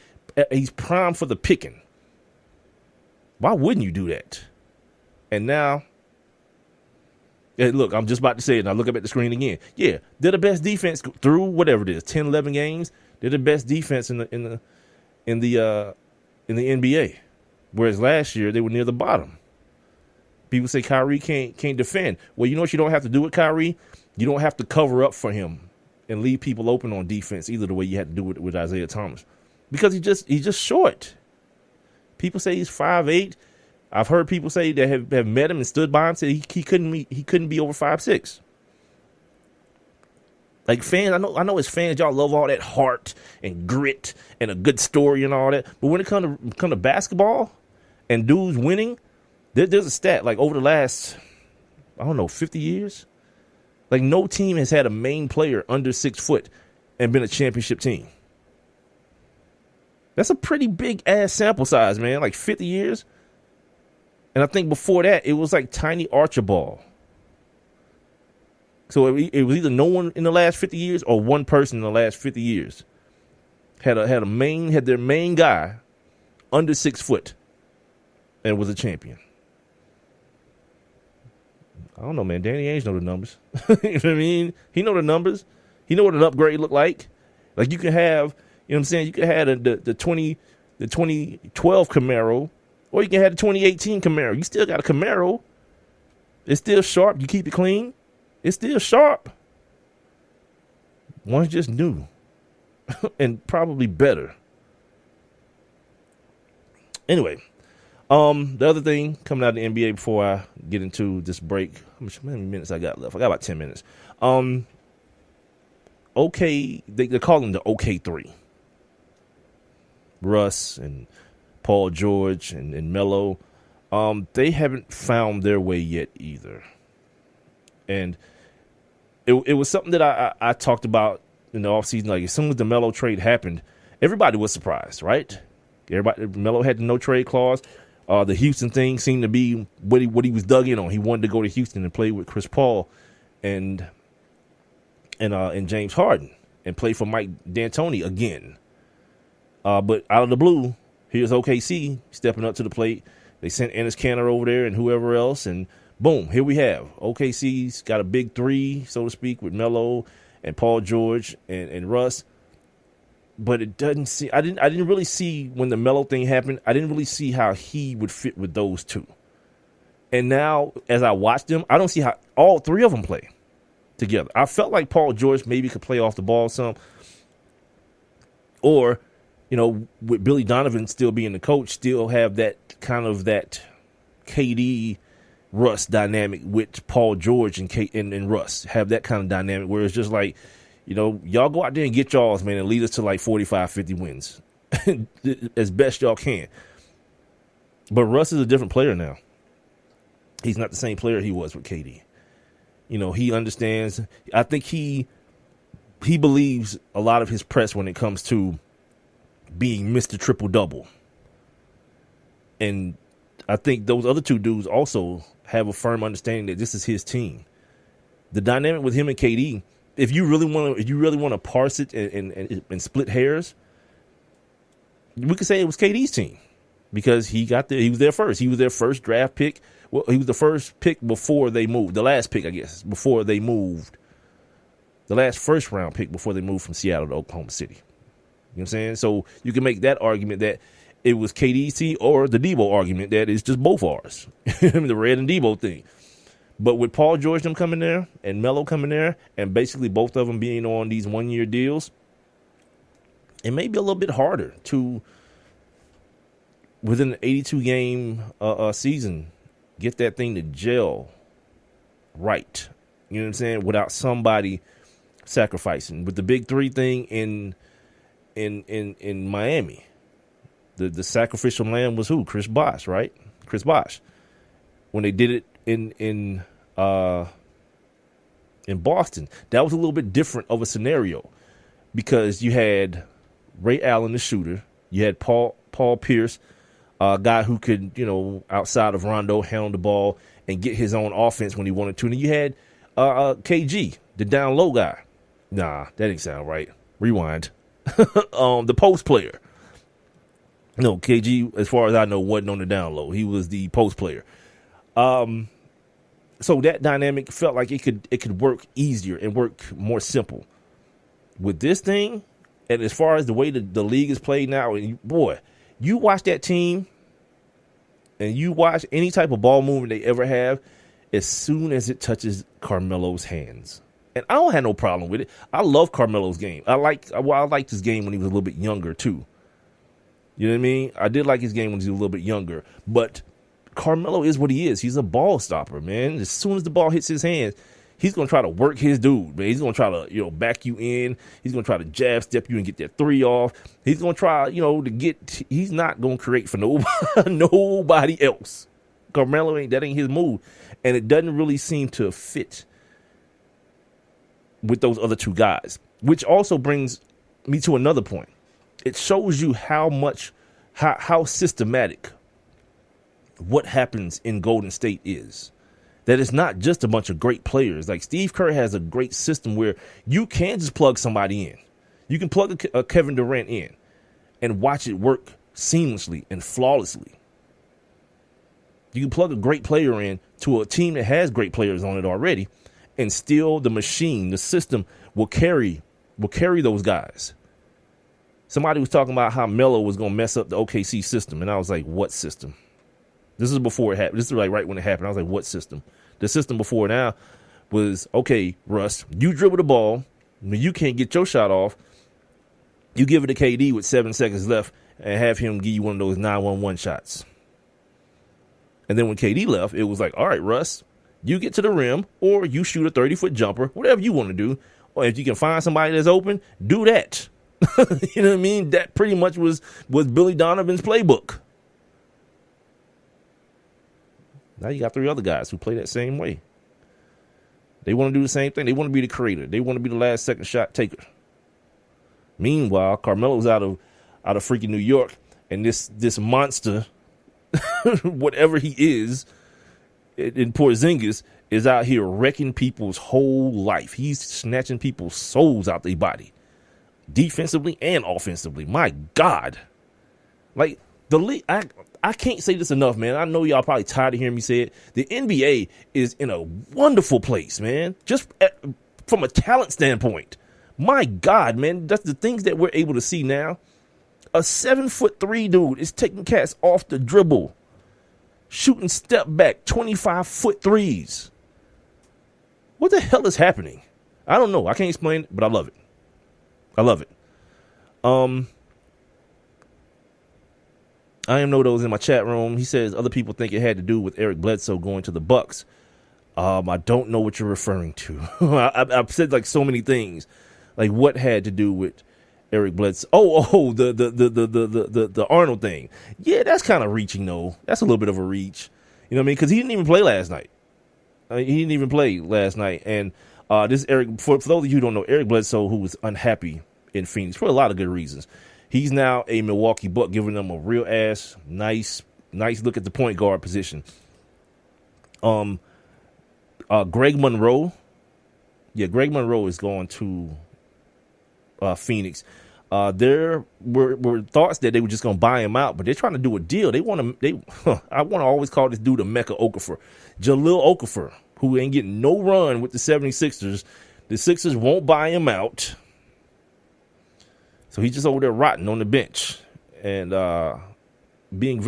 He's primed for the picking. Why wouldn't you do that? And now, look, I'm just about to say it, and I look up at the screen again. Yeah, they're the best defense through whatever it is, 10, 11 games. They're the best defense in the NBA. Whereas last year they were near the bottom. People say Kyrie can't defend. Well, you know what you don't have to do with Kyrie? You don't have to cover up for him and leave people open on defense either, the way you had to do it with Isaiah Thomas. Because he's just short. People say he's 5'8". I've heard people say that have met him and stood by him, say he couldn't be over 5'6". Like, fans, I know as fans, y'all love all that heart and grit and a good story and all that. But when it comes to basketball and dudes winning, there's a stat, like, over the last, 50 years, like, no team has had a main player under 6 foot and been a championship team. That's a pretty big ass sample size, man. Like 50 years. And I think before that, it was like Tiny Archibald. So it was either no one in the last 50 years or one person in the last 50 years had their main guy under 6 foot and was a champion. I don't know, man. Danny Ainge know the numbers. You know what I mean? He know the numbers. He know what an upgrade look like. Like, you can have, you know what I'm saying? You can have the 2012 Camaro, or you can have the 2018 Camaro. You still got a Camaro. It's still sharp. You keep it clean. It's still sharp. One's just new and probably better. Anyway, the other thing coming out of the NBA before I get into this break, how many minutes I got left? I got about 10 minutes. Okay, they call them the OK3. Russ and Paul George and Melo, they haven't found their way yet either. And it was something that I talked about in the offseason. Like, as soon as the Melo trade happened, everybody was surprised, right? Melo had the no trade clause. The Houston thing seemed to be what he was dug in on. He wanted to go to Houston and play with Chris Paul and James Harden and play for Mike D'Antoni again. But out of the blue, here's OKC stepping up to the plate. They sent Enes Kanter over there and whoever else, and boom, here we have OKC's got a big three, so to speak, with Melo and Paul George and Russ. But it doesn't see. I didn't really see when the Melo thing happened. I didn't really see how he would fit with those two. And now, as I watch them, I don't see how all three of them play together. I felt like Paul George maybe could play off the ball some, or, you know, with Billy Donovan still being the coach, still have that kind of that KD Russ dynamic with Paul George and Russ, have that kind of dynamic where it's just like, you know, y'all go out there and get y'all's, man, and lead us to like 45, 50 wins as best y'all can. But Russ is a different player now. He's not the same player he was with KD. You know, he understands. I think he believes a lot of his press when it comes to being Mr. Triple-Double. And I think those other two dudes also have a firm understanding that this is his team. The dynamic with him and KD, if you really want to parse it and split hairs, we could say it was KD's team because he was there first. He was their first draft pick. Well, he was the first pick before they moved. The last pick, I guess, before they moved. The last first round pick before they moved from Seattle to Oklahoma City. You know what I'm saying? So you can make that argument that it was KD's team, or the Debo argument that it's just both ours. The Red and Debo thing. But with Paul George them coming there and Melo coming there and basically both of them being on these 1-year deals, it may be a little bit harder to, within an 82-game season, get that thing to gel right. You know what I'm saying? Without somebody sacrificing. With the big three thing in Miami, the sacrificial lamb was who? Chris Bosh, right? Chris Bosh. When they did it in Boston, that was a little bit different of a scenario because you had Ray Allen, the shooter. You had Paul Pierce, a guy who could, you know, outside of Rondo, handle the ball and get his own offense when he wanted to. And then you had KG, the down low guy. Nah, that didn't sound right. Rewind. The post player. No, KG, as far as I know, wasn't on the down low. He was the post player. So that dynamic felt like it could work easier and work more simple. With this thing, and as far as the way the league is played now, and boy, you watch that team and you watch any type of ball movement they ever have, as soon as it touches Carmelo's hands. And I don't have no problem with it. I love Carmelo's game. I liked his game when he was a little bit younger too. You know what I mean? I did like his game when he was a little bit younger. But Carmelo is what he is. He's a ball stopper, man. As soon as the ball hits his hands, he's going to try to work his dude, man. He's going to try to, you know, back you in. He's going to try to jab step you and get that three off. He's going to try, you know, he's not going to create for nobody else. Carmelo that ain't his move. And it doesn't really seem to fit with those other two guys, which also brings me to another point. It shows you how systematic what happens in Golden State is. That it's not just a bunch of great players. Like Steve Kerr has a great system where you can just plug somebody in. You can plug a Kevin Durant in and watch it work seamlessly and flawlessly. You can plug a great player in to a team that has great players on it already and still the machine, the system will carry those guys. Somebody was talking about how Melo was going to mess up the OKC system. And I was like, what system? This is before it happened. This is like right when it happened. I was like, what system? The system before now was, okay, Russ, you dribble the ball. When you can't get your shot off, you give it to KD with 7 seconds left and have him give you one of those 9-1-1 shots. And then when KD left, it was like, all right, Russ, you get to the rim or you shoot a 30-foot jumper, whatever you want to do. Or if you can find somebody that's open, do that. You know what I mean? That pretty much was Billy Donovan's playbook. Now you got 3 other guys who play that same way. They want to do the same thing. They want to be the creator. They want to be the last second shot taker. Meanwhile, Carmelo's out of freaking New York, and this monster, whatever he is, in Porzingis, is out here wrecking people's whole life. He's snatching people's souls out their body, defensively and offensively. My God, like the league. I can't say this enough, man. I know y'all probably tired of hearing me say it. The NBA is in a wonderful place, man. Just from a talent standpoint. My God, man, that's the things that we're able to see now. A 7'3" dude is taking cats off the dribble, shooting step back 25-foot threes. What the hell is happening? I don't know. I can't explain it, but I love it. I love it. I am Nodo's in my chat room. He says other people think it had to do with Eric Bledsoe going to the Bucks. I don't know what you're referring to. I've said like so many things. Like what had to do with Eric Bledsoe? The Arnold thing. Yeah, that's kind of reaching though. That's a little bit of a reach. You know what I mean? Because he didn't even play last night. He didn't even play last night. And this Eric, for those of you who don't know, Eric Bledsoe, who was unhappy in Phoenix for a lot of good reasons. He's now a Milwaukee Buck, giving them a real ass nice look at the point guard position. Greg Monroe. Yeah, Greg Monroe is going to Phoenix. There were thoughts that they were just going to buy him out, but they're trying to do a deal. I want to always call this dude a Mecca Okafor. Jahlil Okafor, who ain't getting no run with the 76ers. The Sixers won't buy him out. So he's just over there rotting on the bench and being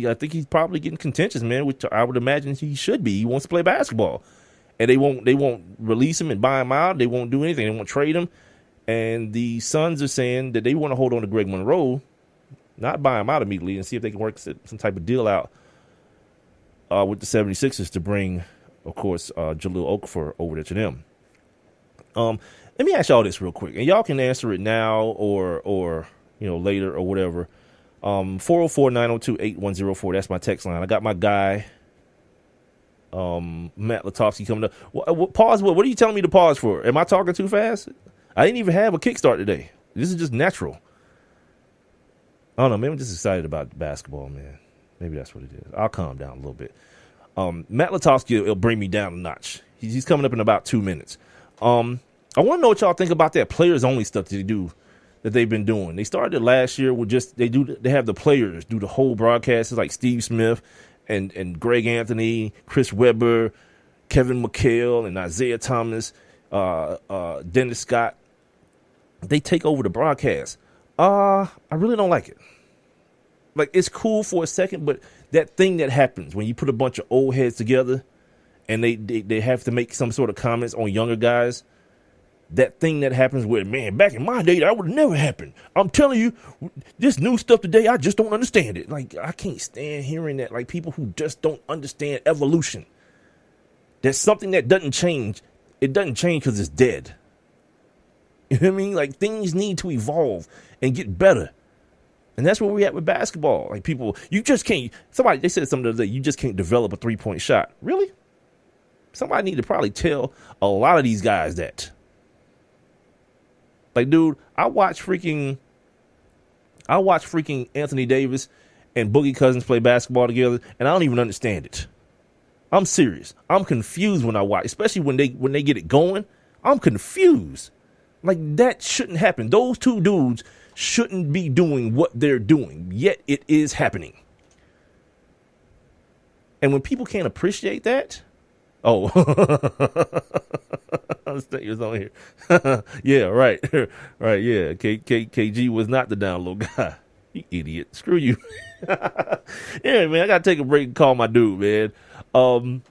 I think he's probably getting contentious, man, which I would imagine he should be. He wants to play basketball. And they won't release him and buy him out. They won't do anything. They won't trade him. And the Suns are saying that they want to hold on to Greg Monroe, not buy him out immediately, and see if they can work some type of deal out with the 76ers to bring, of course, Jahlil Okafor over there to them. Let me ask y'all this real quick, and y'all can answer it now or later or whatever. 404-902-8104. That's my text line. I got my guy, Matt Lutovsky, coming up. Pause. What are you telling me to pause for? Am I talking too fast? I didn't even have a kickstart today. This is just natural. I don't know. Maybe I'm just excited about basketball, man. Maybe that's what it is. I'll calm down a little bit. Matt Lutovsky will bring me down a notch. He's coming up in about 2 minutes. I want to know what y'all think about that players only stuff that they've been doing. They started last year with they have the players do the whole broadcasts like Steve Smith and Greg Anthony, Chris Webber, Kevin McHale, and Isaiah Thomas, Dennis Scott. They take over the broadcast. I really don't like it. Like, it's cool for a second, but that thing that happens when you put a bunch of old heads together and they have to make some sort of comments on younger guys, that thing that happens where, man, back in my day, that would have never happened. I'm telling you, this new stuff today, I just don't understand it. Like, I can't stand hearing that. Like, people who just don't understand evolution. There's something that doesn't change. It doesn't change because it's dead. You know what I mean? Like, things need to evolve and get better. And that's where we're at with basketball. Like, people, you just can't. They said something the other day, you just can't develop a 3-point shot. Really? Somebody need to probably tell a lot of these guys that. Like, dude, I watch freaking Anthony Davis and Boogie Cousins play basketball together, and I don't even understand it. I'm serious. I'm confused when I watch, especially when they get it going. I'm confused. Like, that shouldn't happen. Those two dudes shouldn't be doing what they're doing, yet it is happening. And when people can't appreciate that, Oh, he was on here. Yeah, right. Right, yeah. KG was not the download guy. You idiot. Screw you. Yeah, man, I got to take a break and call my dude, man.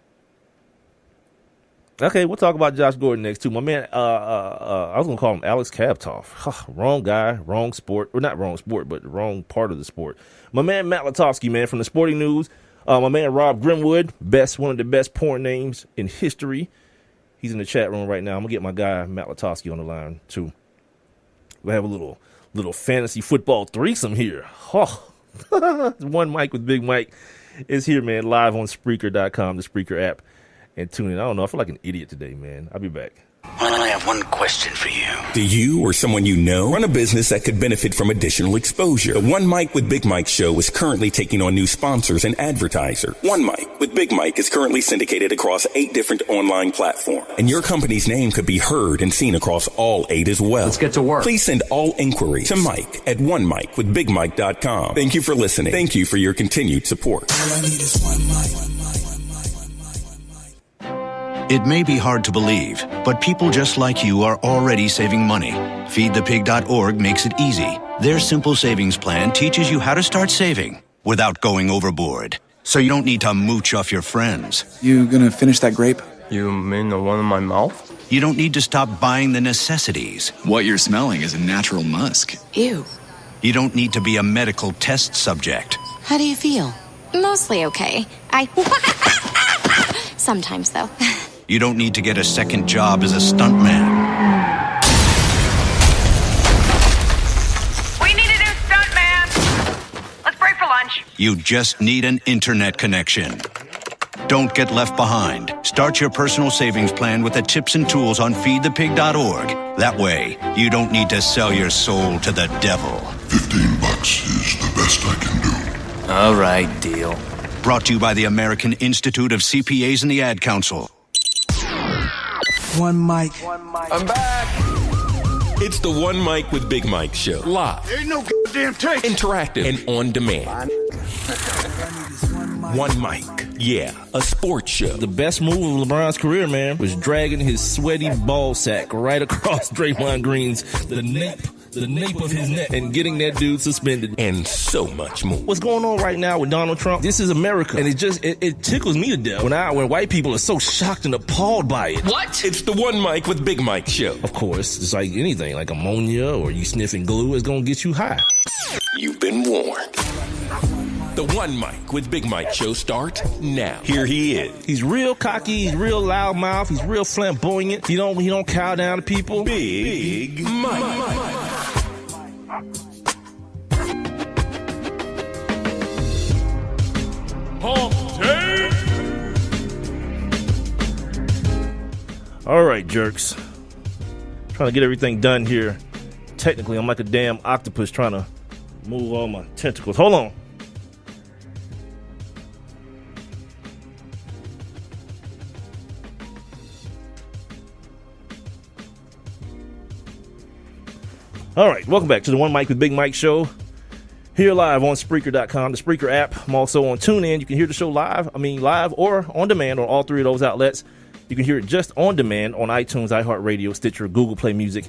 Okay, we'll talk about Josh Gordon next, too. My man, I was going to call him Alex Kaptoff. Wrong guy, wrong sport. Or not wrong sport, but the wrong part of the sport. My man, Matt Lutovsky, man, from the Sporting News. My man, Rob Grimwood, one of the best porn names in history. He's in the chat room right now. I'm going to get my guy, Matt Lutovsky, on the line, too. We have a little fantasy football threesome here. One Mike with Big Mike is here, man, live on Spreaker.com, the Spreaker app. And tune in. I don't know. I feel like an idiot today, man. I'll be back. I have one question for you. Do you or someone you know run a business that could benefit from additional exposure? The One Mic with Big Mike show is currently taking on new sponsors and advertisers. One Mic with Big Mike is currently syndicated across 8 different online platforms. And your company's name could be heard and seen across all 8 as well. Let's get to work. Please send all inquiries to Mike at onemicwithbigmike.com. Thank you for listening. Thank you for your continued support. All I need is one mic. It may be hard to believe, but people just like you are already saving money. FeedThePig.org makes it easy. Their simple savings plan teaches you how to start saving without going overboard. So you don't need to mooch off your friends. You gonna finish that grape? You mean the one in my mouth? You don't need to stop buying the necessities. What you're smelling is a natural musk. Ew. You don't need to be a medical test subject. How do you feel? Mostly okay. Sometimes, though. You don't need to get a second job as a stuntman. We need a new stuntman. Let's break for lunch. You just need an internet connection. Don't get left behind. Start your personal savings plan with the tips and tools on feedthepig.org. That way, you don't need to sell your soul to the devil. $15 is the best I can do. All right, deal. Brought to you by the American Institute of CPAs and the Ad Council. One mic. I'm back. It's the One Mic with Big Mike show. Live. There ain't no goddamn tape. Interactive and on demand. One Mic. Yeah, a sports show. The best move of LeBron's career, man, was dragging his sweaty ball sack right across Draymond Green's the nape of his neck and getting that dude suspended. And so much more. What's going on right now with Donald Trump? This is America. And it tickles me to death when white people are so shocked and appalled by it. What? It's the One Mic with Big Mike show. Of course, it's like anything, like ammonia or you sniffing glue is going to get you high. You've been warned. The One Mic with Big Mike show starts now. Here he is. He's real cocky. He's real loudmouth. He's real flamboyant. He don't cow down to people. Big Mike. All right, jerks. Trying to get everything done here. Technically, I'm like a damn octopus trying to move all my tentacles. Hold on. All right, welcome back to the One Mic with Big Mike show. Here live on Spreaker.com, the Spreaker app. I'm also on TuneIn. You can hear the show live or on demand on all 3 of those outlets. You can hear it just on demand on iTunes, iHeartRadio, Stitcher, Google Play Music,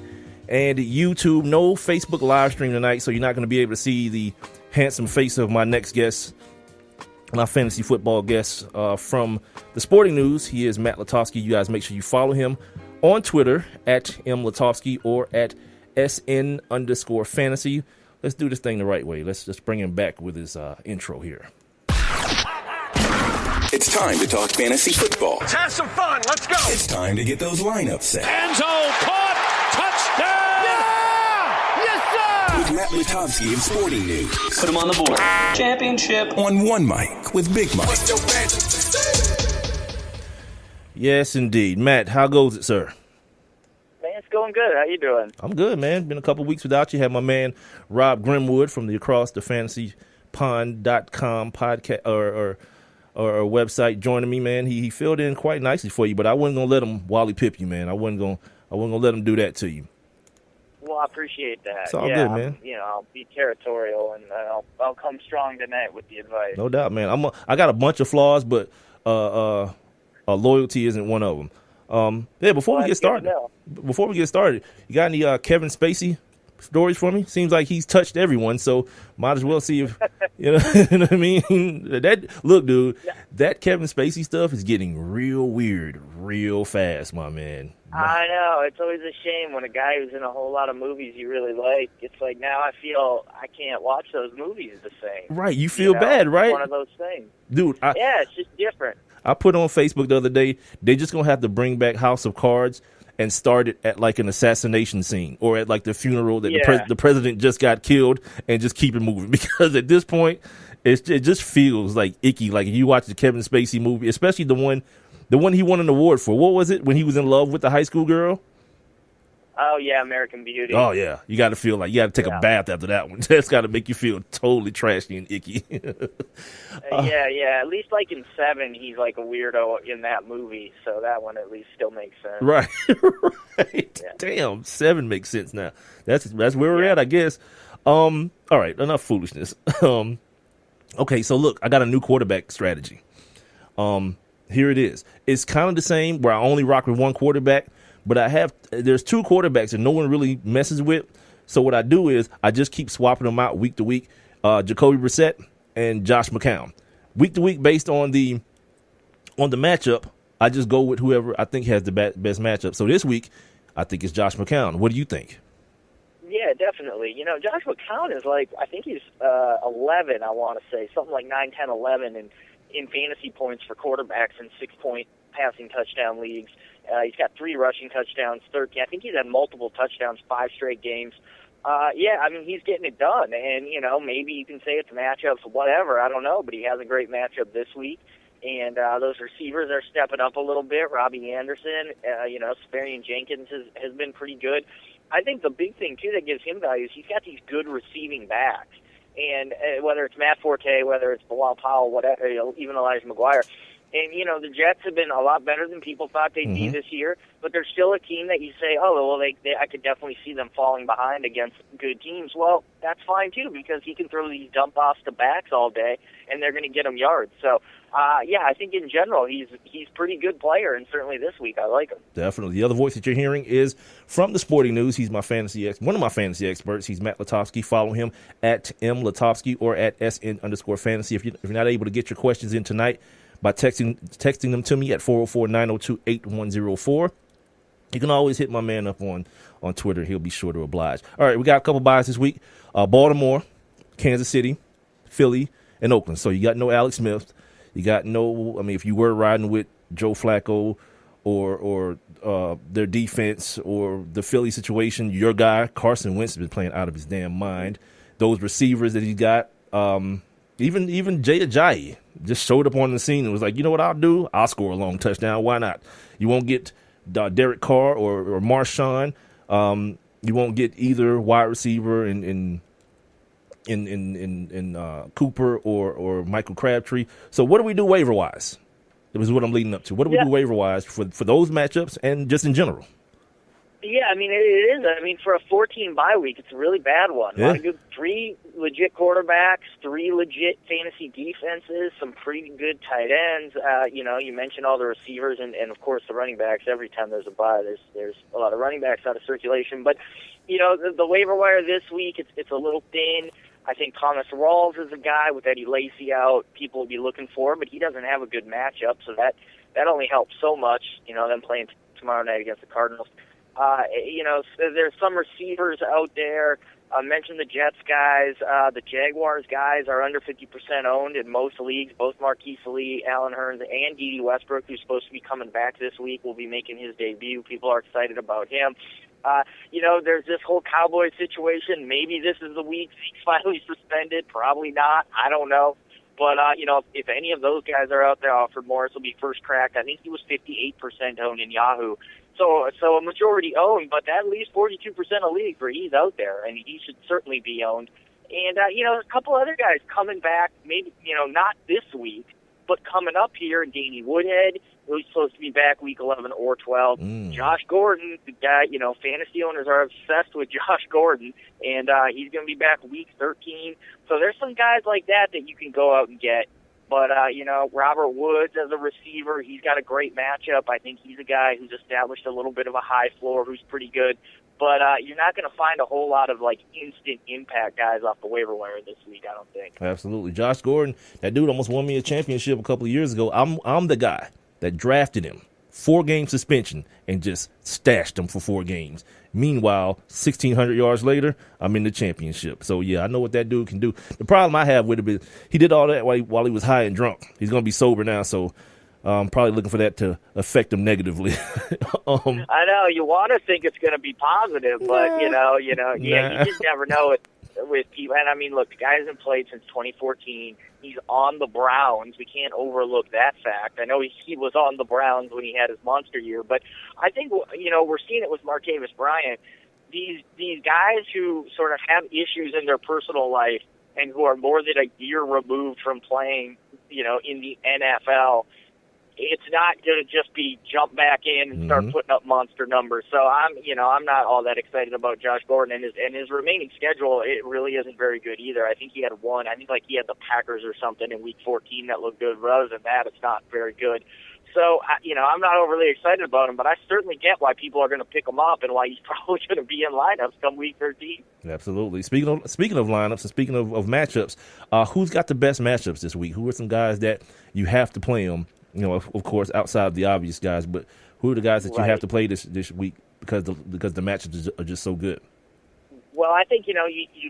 and YouTube. No Facebook live stream tonight, so you're not going to be able to see the handsome face of my next guest, my fantasy football guest from the Sporting News. He is Matt Lutovsky. You guys make sure you follow him on Twitter at @mlutovsky or at @SN_fantasy. Let's do this thing the right way. Let's just bring him back with his intro here. It's time to talk fantasy football. Let's have some fun. Let's go. It's time to get those lineups set. Enzo caught. Touchdown. Yeah! Yes, sir. With Matt Lutovsky of Sporting News. Put him on the board. Championship. On One Mic with Big Mike. Yes, indeed. Matt, how goes it, sir? It's going good. How you doing? I'm good, man. Been a couple weeks without you. Had my man Rob Grimwood from the Across the Fantasy Pond.com podcast or website joining me, man. He filled in quite nicely for you, but I wasn't gonna let him Wally Pip you, man. I wasn't gonna let him do that to you. Well, I appreciate that. It's all good, man. I'll be territorial and I'll come strong tonight with the advice. No doubt, man. I got a bunch of flaws, but Loyalty isn't one of them. Before we get started, you got any Kevin Spacey stories for me? Seems like he's touched everyone, so might as well see if you know, you know what I mean. Look, dude, that Kevin Spacey stuff is getting real weird, real fast, my man. I know. It's always a shame when a guy who's in a whole lot of movies you really like, it's like now I feel I can't watch those movies the same. Right, you feel bad, right? It's one of those things. Dude, yeah, it's just different. I put on Facebook the other day, they just going to have to bring back House of Cards and start it at like an assassination scene or at like the funeral that the president just got killed and just keep it moving. Because at this point, it just feels like icky. Like if you watch the Kevin Spacey movie, especially the one he won an award for. What was it? When he was in love with the high school girl? Oh, yeah, American Beauty. Oh, yeah. You got to feel like you got to take a bath after that one. That's got to make you feel totally trashy and icky. Yeah. At least like in 7, he's like a weirdo in that movie. So that one at least still makes sense. Right. Right. Yeah. Damn, 7 makes sense now. That's where we're at, I guess. All right, enough foolishness. Okay, so look, I got a new quarterback strategy. Here it is. It's kind of the same where I only rock with one quarterback. But there's 2 quarterbacks that no one really messes with. So what I do is I just keep swapping them out week to week. Jacoby Brissett and Josh McCown. Week to week based on the matchup, I just go with whoever I think has the best matchup. So this week, I think it's Josh McCown. What do you think? Yeah, definitely. You know, Josh McCown is like, I think he's 11, I want to say. Something like 9, 10, 11 in fantasy points for quarterbacks in 6-point passing touchdown leagues. He's got 3 rushing touchdowns, 13. I think he's had multiple touchdowns, 5 straight games. Yeah, I mean, he's getting it done. And, you know, maybe you can say it's matchups, whatever. I don't know. But he has a great matchup this week. And those receivers are stepping up a little bit. Robbie Anderson, Safarian Jenkins has been pretty good. I think the big thing, too, that gives him value is he's got these good receiving backs. And whether it's Matt Forte, whether it's Bilal Powell, whatever, even Elijah McGuire. And, you know, the Jets have been a lot better than people thought they'd be this year, but they're still a team that you say, I could definitely see them falling behind against good teams. Well, that's fine, too, because he can throw these dump-offs to backs all day, and they're going to get him yards. So, I think in general he's a pretty good player, and certainly this week I like him. Definitely. The other voice that you're hearing is from the Sporting News. He's one of my fantasy experts. He's Matt Lutovsky. Follow him at mlutovsky or at SN_fantasy. If you're not able to get your questions in tonight, by texting them to me at 404-902-8104. You can always hit my man up on Twitter. He'll be sure to oblige. All right, we got a couple buys this week. Baltimore, Kansas City, Philly, and Oakland. So you got no Alex Smith. You got if you were riding with Joe Flacco or their defense or the Philly situation, your guy, Carson Wentz, has been playing out of his damn mind. Those receivers that he got, even Jay Ajayi just showed up on the scene and was like, you know what I'll do? I'll score a long touchdown. Why not? You won't get Derek Carr or Marshawn. You won't get either wide receiver in Cooper or Michael Crabtree. So what do we do waiver wise? That was what I'm leading up to. What do we do waiver wise for those matchups and just in general? Yeah, I mean, it is. I mean, for a 14 bye week, it's a really bad one. Yeah. 3 legit quarterbacks, 3 legit fantasy defenses, some pretty good tight ends. You mentioned all the receivers and of course, the running backs. Every time there's a bye, there's a lot of running backs out of circulation. But, the waiver wire this week, it's a little thin. I think Thomas Rawls is a guy with Eddie Lacy out people will be looking for, but he doesn't have a good matchup, so that only helps so much, them playing tomorrow night against the Cardinals. There's some receivers out there. I mentioned the Jets guys. The Jaguars guys are under 50% owned in most leagues. Both Marquise Lee, Allen Hurns, and D.D. Westbrook, who's supposed to be coming back this week, will be making his debut. People are excited about him. There's this whole Cowboys situation. Maybe this is the week Zeke's finally suspended. Probably not. I don't know. But, if any of those guys are out there, Alfred Morris will be first cracked. I think he was 58% owned in Yahoo. So a majority owned, but that leaves 42% of leagues where he's out there, and he should certainly be owned. And, a couple other guys coming back, maybe, not this week, but coming up here, Danny Woodhead, who's supposed to be back week 11 or 12. Josh Gordon, the guy, fantasy owners are obsessed with Josh Gordon, and he's going to be back week 13. So there's some guys like that you can go out and get. But, Robert Woods as a receiver, he's got a great matchup. I think he's a guy who's established a little bit of a high floor, who's pretty good. But you're not going to find a whole lot of, instant impact guys off the waiver wire this week, I don't think. Absolutely. Josh Gordon, that dude almost won me a championship a couple of years ago. I'm the guy that drafted him. 4-game suspension and just stashed him for 4 games. Meanwhile, 1,600 yards later, I'm in the championship. So, yeah, I know what that dude can do. The problem I have with him is he did all that while he was high and drunk. He's going to be sober now, so I'm probably looking for that to affect him negatively. I know. You want to think it's going to be positive, but, you just never know it with people. And, I mean, look, the guy hasn't played since 2014. He's on the Browns. We can't overlook that fact. I know he was on the Browns when he had his monster year, but I think, we're seeing it with Martavis Bryant. These guys who sort of have issues in their personal life and who are more than a year removed from playing, in the NFL, it's not going to just be jump back in and start putting up monster numbers. So I'm not all that excited about Josh Gordon and his remaining schedule. It really isn't very good either. I think he had one. I think he had the Packers or something in Week 14 that looked good. But other than that, it's not very good. So I'm not overly excited about him, but I certainly get why people are going to pick him up and why he's probably going to be in lineups come Week 13. Absolutely. Speaking of lineups and speaking of matchups, who's got the best matchups this week? Who are some guys that you have to play them? Of course, outside of the obvious guys, but who are the guys that you have to play this week because the matchups are just so good? Well, I think, you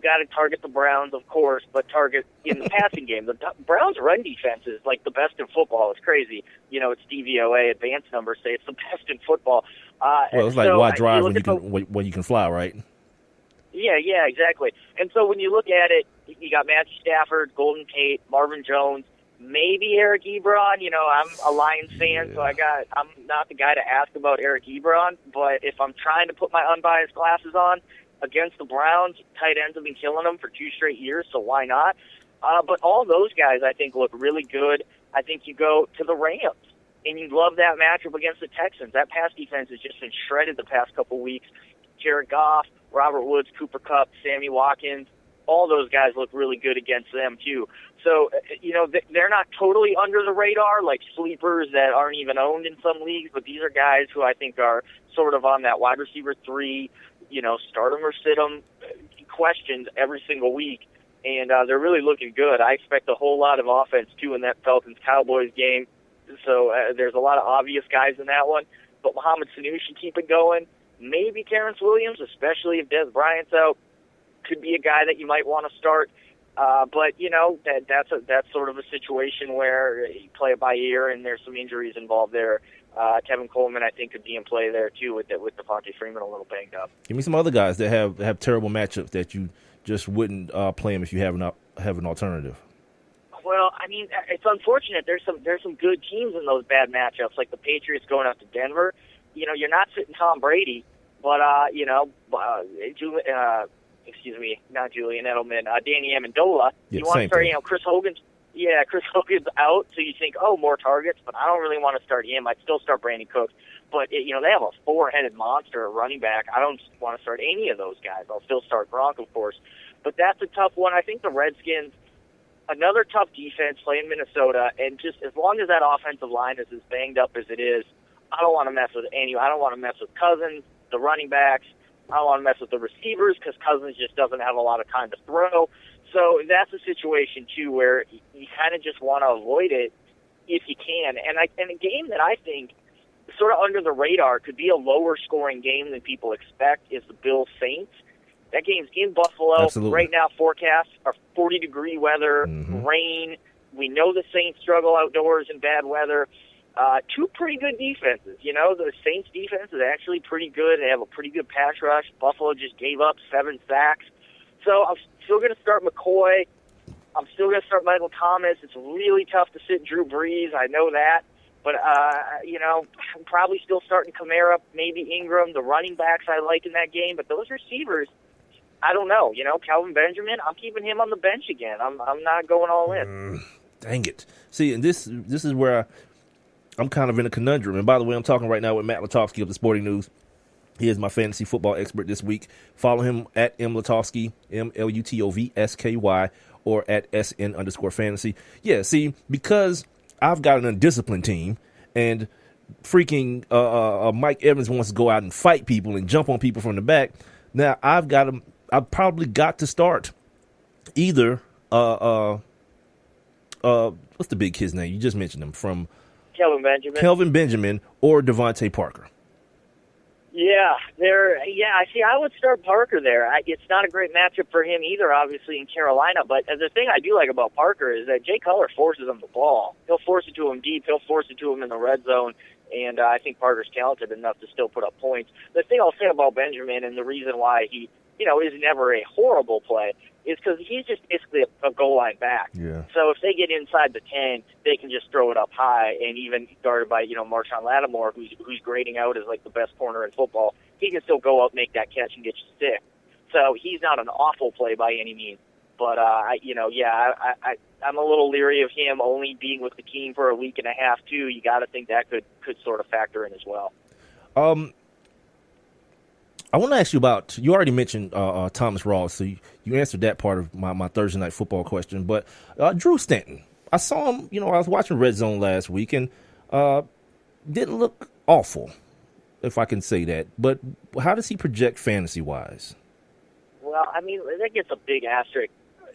got to target the Browns, of course, but target in the passing game. The Browns' run defense is like the best in football. It's crazy. It's DVOA, advanced numbers say it's the best in football. Well, it's like why drive when you can fly, right? Yeah, exactly. And so when you look at it, you got Matthew Stafford, Golden Tate, Marvin Jones, maybe Eric Ebron. I'm a Lions fan, so I'm not the guy to ask about Eric Ebron. But if I'm trying to put my unbiased glasses on against the Browns, tight ends have been killing them for 2 straight years, so why not? But all those guys, I think, look really good. I think you go to the Rams, and you love that matchup against the Texans. That pass defense has just been shredded the past couple weeks. Jared Goff, Robert Woods, Cooper Kupp, Sammy Watkins, all those guys look really good against them, too. So, they're not totally under the radar, like sleepers that aren't even owned in some leagues, but these are guys who I think are sort of on that wide receiver 3, start them or sit them questions every single week, and they're really looking good. I expect a whole lot of offense, too, in that Falcons-Cowboys game, so there's a lot of obvious guys in that one, but Mohamed Sanu should keep it going. Maybe Terrence Williams, especially if Dez Bryant's out, could be a guy that you might want to start. But that's sort of a situation where you play it by ear, and there's some injuries involved there. Kevin Coleman, I think, could be in play there too with Devontae Freeman a little banged up. Give me some other guys that have terrible matchups that you just wouldn't play them if you have an alternative. Well, I mean, it's unfortunate. There's some good teams in those bad matchups, like the Patriots going out to Denver. You're not sitting Tom Brady, but not Julian Edelman, Danny Amendola. Yeah, you want to start, thing. Chris Hogan's out, so you think, more targets, but I don't really want to start him. I'd still start Brandon Cooks. But, they have a 4-headed monster at running back. I don't want to start any of those guys. I'll still start Gronk, of course. But that's a tough one. I think the Redskins, another tough defense playing Minnesota, and just as long as that offensive line is as banged up as it is, I don't want to mess with any. I don't want to mess with Cousins, the running backs. I don't want to mess with the receivers because Cousins just doesn't have a lot of time to throw. So that's a situation, too, where you kind of just want to avoid it if you can. And a game that I think sort of under the radar could be a lower-scoring game than people expect is the Bills-Saints. That game's in Buffalo. Absolutely. Right now, forecasts are 40-degree weather, rain. We know the Saints struggle outdoors in bad weather. 2 pretty good defenses. The Saints defense is actually pretty good. They have a pretty good pass rush. Buffalo just gave up 7 sacks. So I'm still going to start McCoy. I'm still going to start Michael Thomas. It's really tough to sit Drew Brees. I know that. But, I'm probably still starting Kamara, maybe Ingram, the running backs I like in that game. But those receivers, I don't know. Calvin Benjamin, I'm keeping him on the bench again. I'm not going all in. Dang it. See, and this is where I'm kind of in a conundrum. And by the way, I'm talking right now with Matt Lutovsky of the Sporting News. He is my fantasy football expert this week. Follow him at M. Lutovsky, MLutovsky, or at SN_fantasy. Yeah, see, because I've got an undisciplined team and freaking Mike Evans wants to go out and fight people and jump on people from the back. Now I've probably got to start either what's the big kid's name? You just mentioned him, from Kelvin Benjamin or Devontae Parker. Yeah, I would start Parker there. It's not a great matchup for him either, obviously, in Carolina. But the thing I do like about Parker is that Jay Cutler forces him the ball. He'll force it to him deep. He'll force it to him in the red zone. And I think Parker's talented enough to still put up points. The thing I'll say about Benjamin, and the reason why he, is never a horrible play, is because he's just basically a goal line back. Yeah. So if they get inside the 10, they can just throw it up high, and even guarded by, Marshawn Lattimore, who's grading out as like the best corner in football, he can still go up, make that catch, and get you 6. So he's not an awful play by any means. But I'm a little leery of him only being with the team for a week and a half too. You got to think that could sort of factor in as well. I want to ask you about, you already mentioned Thomas Rawls, so you answered that part of my Thursday night football question. But Drew Stanton, I saw him, I was watching Red Zone last week, and didn't look awful, if I can say that. But how does he project fantasy-wise? Well, I mean, that gets a big asterisk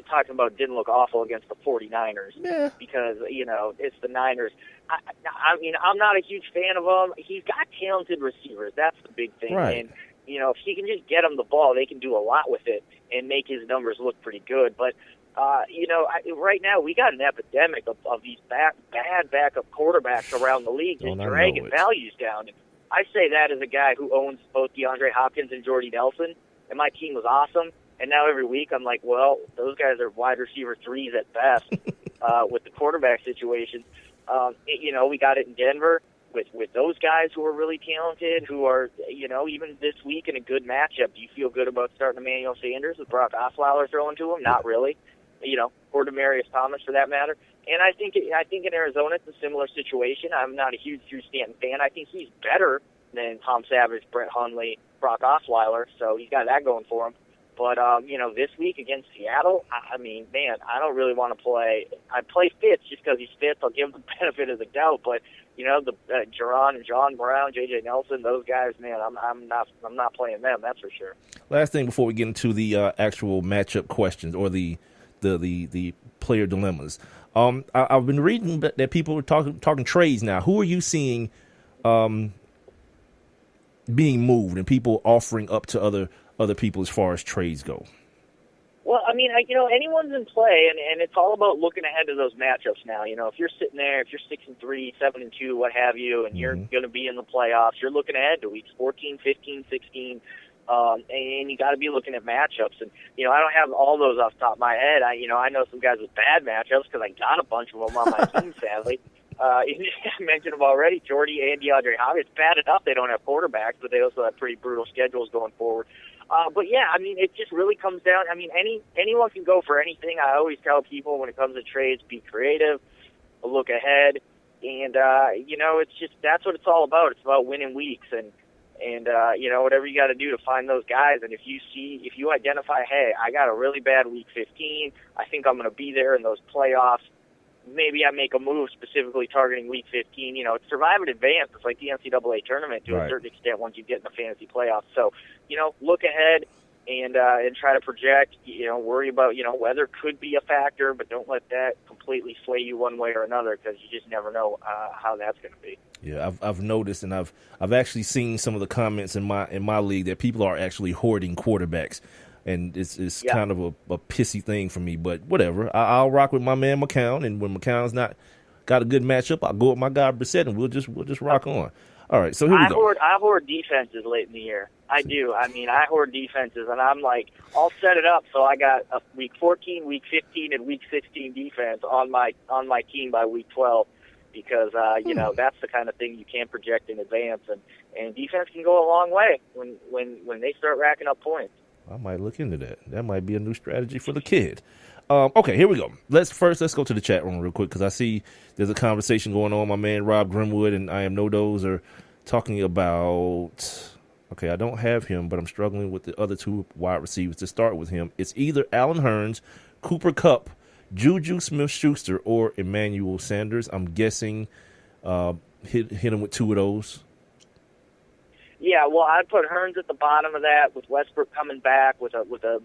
talking about didn't look awful against the 49ers. Yeah. Because, it's the Niners. I mean, I'm not a huge fan of him. He's got talented receivers. That's the big thing. Right. And, if he can just get him the ball, they can do a lot with it and make his numbers look pretty good. But, right now we got an epidemic of these bad backup quarterbacks around the league just dragging values down. And I say that as a guy who owns both DeAndre Hopkins and Jordy Nelson, and my team was awesome. And now every week I'm like, well, those guys are wide receiver 3s at best with the quarterback situation. We got it in Denver with those guys who are really talented, who are, even this week in a good matchup. Do you feel good about starting Emmanuel Sanders with Brock Osweiler throwing to him? Not really. Or Demaryius Thomas for that matter. And I think in Arizona it's a similar situation. I'm not a huge Drew Stanton fan. I think he's better than Tom Savage, Brett Hundley, Brock Osweiler, so he's got that going for him. But, this week against Seattle, I mean, man, I don't really want to play. I play Fitz just because he's Fitz. I'll give him the benefit of the doubt. But, the Jerron and John Brown, J.J. Nelson, those guys, man, I'm not playing them, that's for sure. Last thing before we get into the actual matchup questions or the player dilemmas. I've been reading that people are talking trades now. Who are you seeing being moved and people offering up to other people as far as trades go? Well, I mean, anyone's in play, and it's all about looking ahead to those matchups now. If you're sitting there, if you're 6-3, 7-2, what have you, and you're going to be in the playoffs, you're looking ahead to weeks 14, 15, 16, and you got to be looking at matchups. And I don't have all those off the top of my head. I know some guys with bad matchups because I got a bunch of them on my team, sadly. I mentioned them already, Jordy and DeAndre Hopkins. It's bad enough they don't have quarterbacks, but they also have pretty brutal schedules going forward. But yeah, I mean, it just really comes down. I mean, anyone can go for anything. I always tell people when it comes to trades, be creative, look ahead, and it's just that's what it's all about. It's about winning weeks, and whatever you got to do to find those guys. And if you identify, hey, I got a really bad week 15, I think I'm going to be there in those playoffs. Maybe I make a move specifically targeting week 15. It's survive and advance. It's like the NCAA tournament to a certain extent once you get in the fantasy playoffs. So, look ahead and try to project. Worry about, weather could be a factor, but don't let that completely sway you one way or another because you just never know how that's going to be. Yeah, I've noticed, and I've actually seen some of the comments in my league that people are actually hoarding quarterbacks. And it's kind of a pissy thing for me, but whatever. I'll rock with my man McCown, and when McCown's not got a good matchup, I'll go with my guy Brissett, and we'll just rock on. All right, so here we go. I hoard defenses late in the year. I do. I mean, I hoard defenses, and I'm like, I'll set it up so I got a week 14, week 15, and week 16 defense on my team by week 12, because that's the kind of thing you can't project in advance, and defense can go a long way when they start racking up points. I might look into that. That might be a new strategy for the kid. Okay, here we go. Let's go to the chat room real quick because I see there's a conversation going on. My man Rob Grimwood and I Am No Doze are talking about. Okay, I don't have him, but I'm struggling with the other two wide receivers to start with him. It's either Allen Hurns Cooper Kupp, Juju Smith-Schuster, or Emmanuel Sanders. I'm guessing hit him with two of those. Yeah, well, I'd put Hearns at the bottom of that with Westbrook coming back with a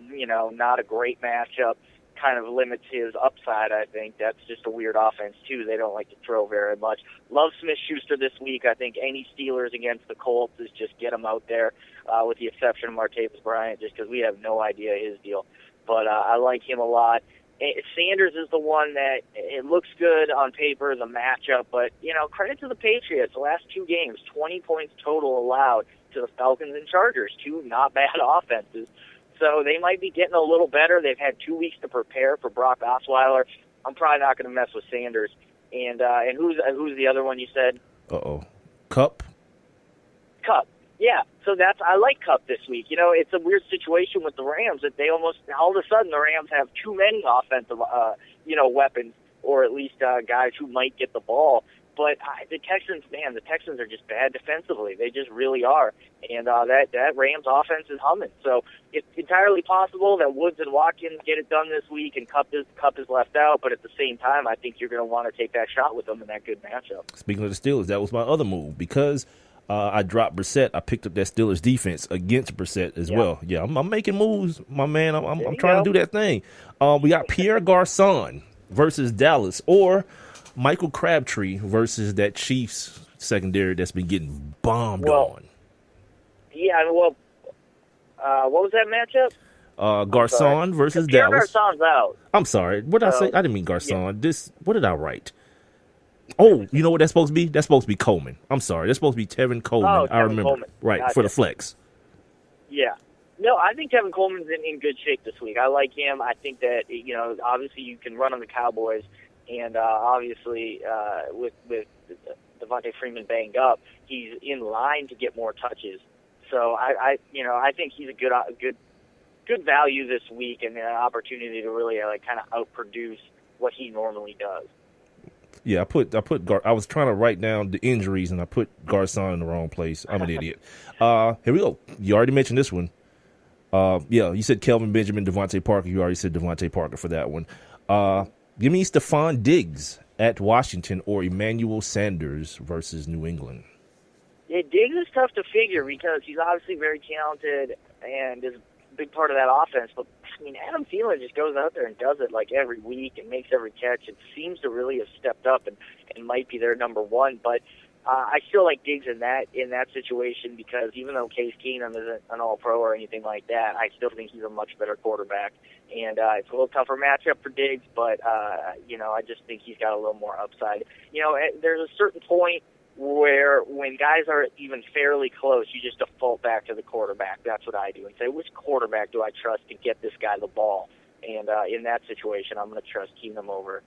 not a great matchup. Kind of limits his upside, I think. That's just a weird offense, too. They don't like to throw very much. Love Smith-Schuster this week. I think any Steelers against the Colts is just get him out there, with the exception of Martavis Bryant, just because we have no idea his deal. But I like him a lot. Sanders is the one that it looks good on paper, the matchup, but, credit to the Patriots. The last two games, 20 points total allowed to the Falcons and Chargers, two not bad offenses. So they might be getting a little better. They've had 2 weeks to prepare for Brock Osweiler. I'm probably not going to mess with Sanders. And who's the other one you said? Kupp. Kupp. Yeah. So I like Kupp this week. It's a weird situation with the Rams that they almost all of a sudden the Rams have too many offensive weapons, or at least guys who might get the ball. But the Texans are just bad defensively. They just really are. And that Rams offense is humming. So it's entirely possible that Woods and Watkins get it done this week and Kupp is left out. But at the same time, I think you're going to want to take that shot with them in that good matchup. Speaking of the Steelers, that was my other move. Because I dropped Brissett, I picked up that Steelers defense against Brissett as well. Yeah, I'm making moves, my man. I'm trying to do that thing. We got Pierre Garçon versus Dallas, or Michael Crabtree versus that Chiefs secondary that's been getting bombed on. Yeah, what was that matchup? Garçon versus Pierre Dallas. Garçon's out. I'm sorry. What did I say? I didn't mean Garçon. Yeah. What did I write? Oh, you know what that's supposed to be? That's supposed to be Coleman. I'm sorry. That's supposed to be Tevin Coleman. I remember. Coleman. Right, Gotcha. for the flex. Yeah. No, I think Tevin Coleman's in good shape this week. I like him. I think that, obviously you can run on the Cowboys. And obviously, with Devontae Freeman banged up, he's in line to get more touches. So I think he's a good value this week, and an opportunity to really kind of outproduce what he normally does. Yeah, I was trying to write down the injuries, and I put Garçon in the wrong place. I'm an idiot. Here we go. You already mentioned this one. You said Kelvin Benjamin, Devontae Parker. You already said Devontae Parker for that one. Give me Stephon Diggs at Washington or Emmanuel Sanders versus New England. Yeah, Diggs is tough to figure because he's obviously very talented and is a big part of that offense. But, Adam Thielen just goes out there and does it every week and makes every catch. It seems to really have stepped up and might be their number one. But I still like Diggs in that situation because even though Case Keenum isn't an all-pro or anything like that, I still think he's a much better quarterback. And it's a little tougher matchup for Diggs, but, I just think he's got a little more upside. There's a certain point where when guys are even fairly close, you just default back to the quarterback. That's what I do and say, which quarterback do I trust to get this guy the ball? And in that situation, I'm going to trust Keenum over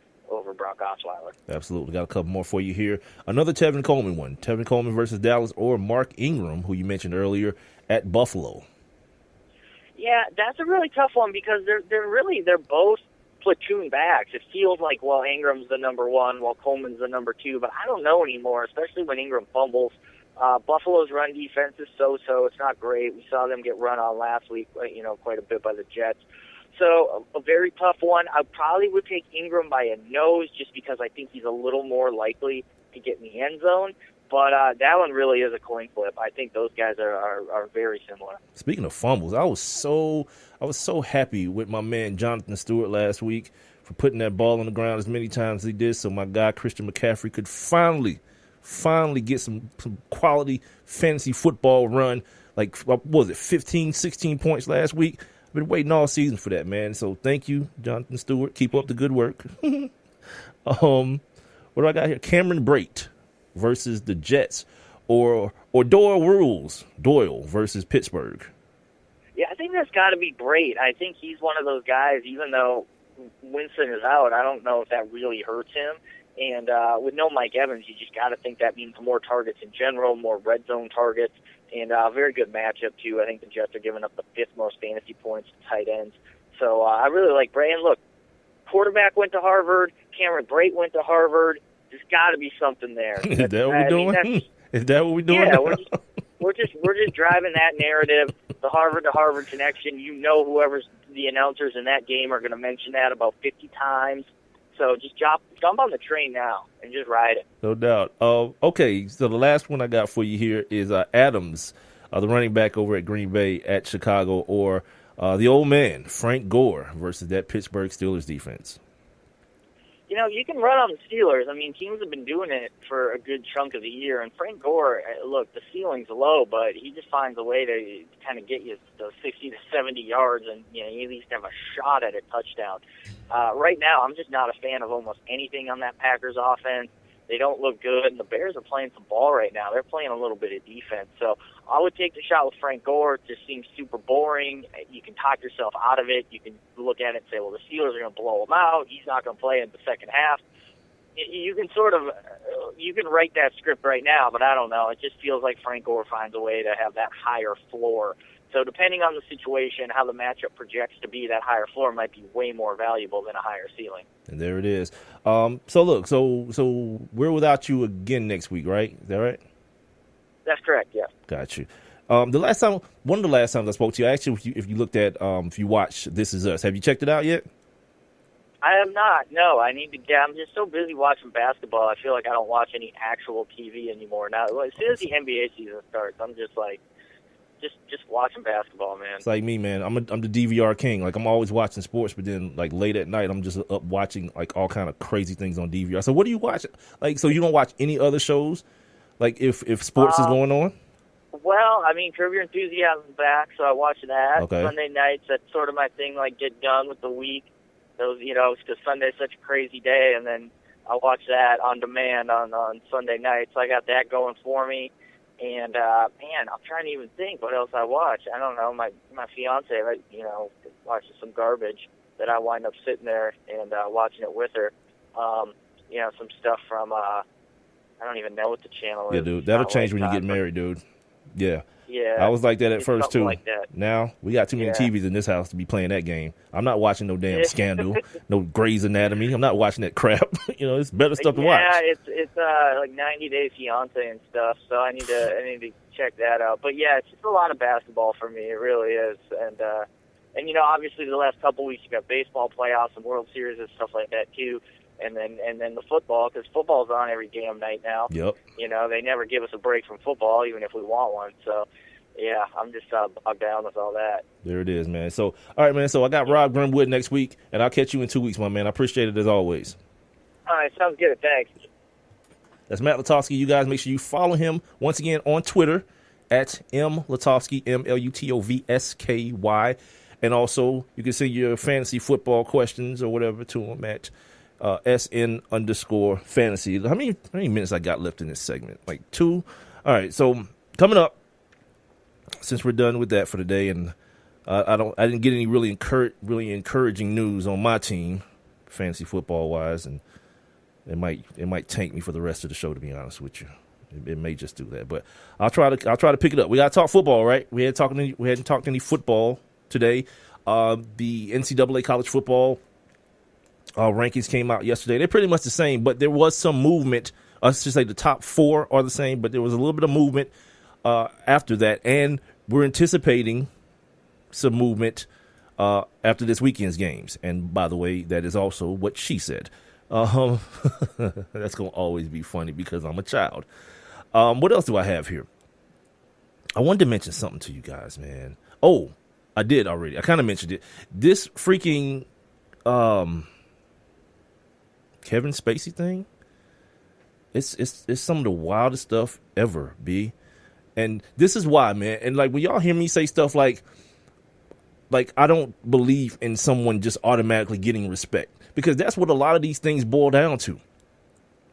Brock Osweiler. Absolutely. Got a couple more for you here. Another Tevin Coleman one. Tevin Coleman versus Dallas or Mark Ingram, who you mentioned earlier, at Buffalo. Yeah, that's a really tough one because they're both platoon backs. It feels like, Ingram's the number one while Coleman's the number two, but I don't know anymore, especially when Ingram fumbles. Buffalo's run defense is so-so. It's not great. We saw them get run on last week, quite a bit by the Jets. So a very tough one. I probably would take Ingram by a nose just because I think he's a little more likely to get in the end zone. But that one really is a coin flip. I think those guys are very similar. Speaking of fumbles, I was so happy with my man Jonathan Stewart last week for putting that ball on the ground as many times as he did, so my guy Christian McCaffrey could finally get some quality fantasy football run. What was it, 15, 16 points last week? I've been waiting all season for that, man. So thank you, Jonathan Stewart. Keep up the good work. What do I got here? Cameron Brate versus the Jets, or Doyle versus Pittsburgh. Yeah, I think that's got to be Brate. I think he's one of those guys, even though Winston is out, I don't know if that really hurts him. And with no Mike Evans, you just got to think that means more targets in general, more red zone targets, and a very good matchup, too. I think the Jets are giving up the fifth most fantasy points to tight ends. So I really like Brate. And look, quarterback went to Harvard, Cameron Brate went to Harvard. There's got to be something there. Is that what we're doing? Is that what we're doing? Yeah, we're just driving that narrative, the Harvard to Harvard connection. Whoever's the announcers in that game are going to mention that about 50 times. So just jump on the train now and just ride it. No doubt. Okay, so the last one I got for you here is Adams, the running back over at Green Bay at Chicago, or the old man, Frank Gore, versus that Pittsburgh Steelers defense. You can run on the Steelers. I mean, teams have been doing it for a good chunk of the year. And Frank Gore, look, the ceiling's low, but he just finds a way to kind of get you those 60 to 70 yards, and you at least have a shot at a touchdown. Right now, I'm just not a fan of almost anything on that Packers offense. They don't look good, and the Bears are playing some ball right now. They're playing a little bit of defense. So I would take the shot with Frank Gore. It just seems super boring. You can talk yourself out of it. You can look at it and say, well, the Steelers are going to blow him out. He's not going to play in the second half. You can you can write that script right now, but I don't know. It just feels like Frank Gore finds a way to have that higher floor. So depending on the situation, how the matchup projects to be, that higher floor might be way more valuable than a higher ceiling. And there it is. So look, so we're without you again next week, right? Is that right? That's correct. Yeah. Got you. One of the last times I spoke to you, I asked you if you looked at, if you watched This Is Us. Have you checked it out yet? I have not. No, I need to get. I'm just so busy watching basketball. I feel like I don't watch any actual TV anymore now. As soon as the NBA season starts, I'm just like. Just watching basketball, man. It's like me, man. I'm the DVR king. Like, I'm always watching sports, but then like late at night, I'm just up watching like all kind of crazy things on DVR. So what do you watch? Like, so you don't watch any other shows? Like if sports is going on? Well, I mean, Curb Your Enthusiasm's back, so I watch that. Okay. Sunday nights, that's sort of my thing. Like, get done with the week. Those, because Sunday's such a crazy day, and then I watch that on demand on Sunday night. So I got that going for me. And, man, I'm trying to even think what else I watch. I don't know. My fiance, watches some garbage that I wind up sitting there and watching it with her. Some stuff from, I don't even know what the channel is. Yeah, dude. That'll change when you get married, dude. Yeah. Yeah. I was like that at first, too. Like that. Now, we got too many TVs in this house to be playing that game. I'm not watching no damn Scandal, no Grey's Anatomy. I'm not watching that crap. It's better stuff to watch. Yeah, it's like 90 Day Fiance and stuff, so I need to check that out. But, yeah, it's just a lot of basketball for me. It really is. And obviously the last couple weeks you got baseball playoffs and World Series and stuff like that, too. And then the football, because football's on every damn night now. Yep. They never give us a break from football, even if we want one. So, yeah, I'm just bogged down with all that. There it is, man. So, all right, man. So I got Rob Grimwood next week, and I'll catch you in 2 weeks, my man. I appreciate it as always. All right, sounds good. Thanks. That's Matt Lutovsky. You guys make sure you follow him once again on Twitter at @MLutovsky, MLutovsky. And also, you can send your fantasy football questions or whatever to him at SN_fantasy. How many minutes I got left in this segment? Like 2? All right, so coming up, since we're done with that for today, and I didn't get any really encouraging news on my team, fantasy football wise, and it might tank me for the rest of the show, to be honest with you. It may just do that, but I'll try to pick it up. We got to talk football, right? We hadn't talked any football today. The NCAA college football rankings came out yesterday. They're pretty much the same, but there was some movement. I should say the top 4 are the same, but there was a little bit of movement after that, and we're anticipating some movement after this weekend's games. And by the way, that is also what she said. That's going to always be funny because I'm a child. What else do I have here? I wanted to mention something to you guys, man. Oh, I did already. I kind of mentioned it. This freaking Kevin Spacey thing, it's some of the wildest stuff ever, B. And this is why, man. And like when y'all hear me say stuff like I don't believe in someone just automatically getting respect, because that's what a lot of these things boil down to.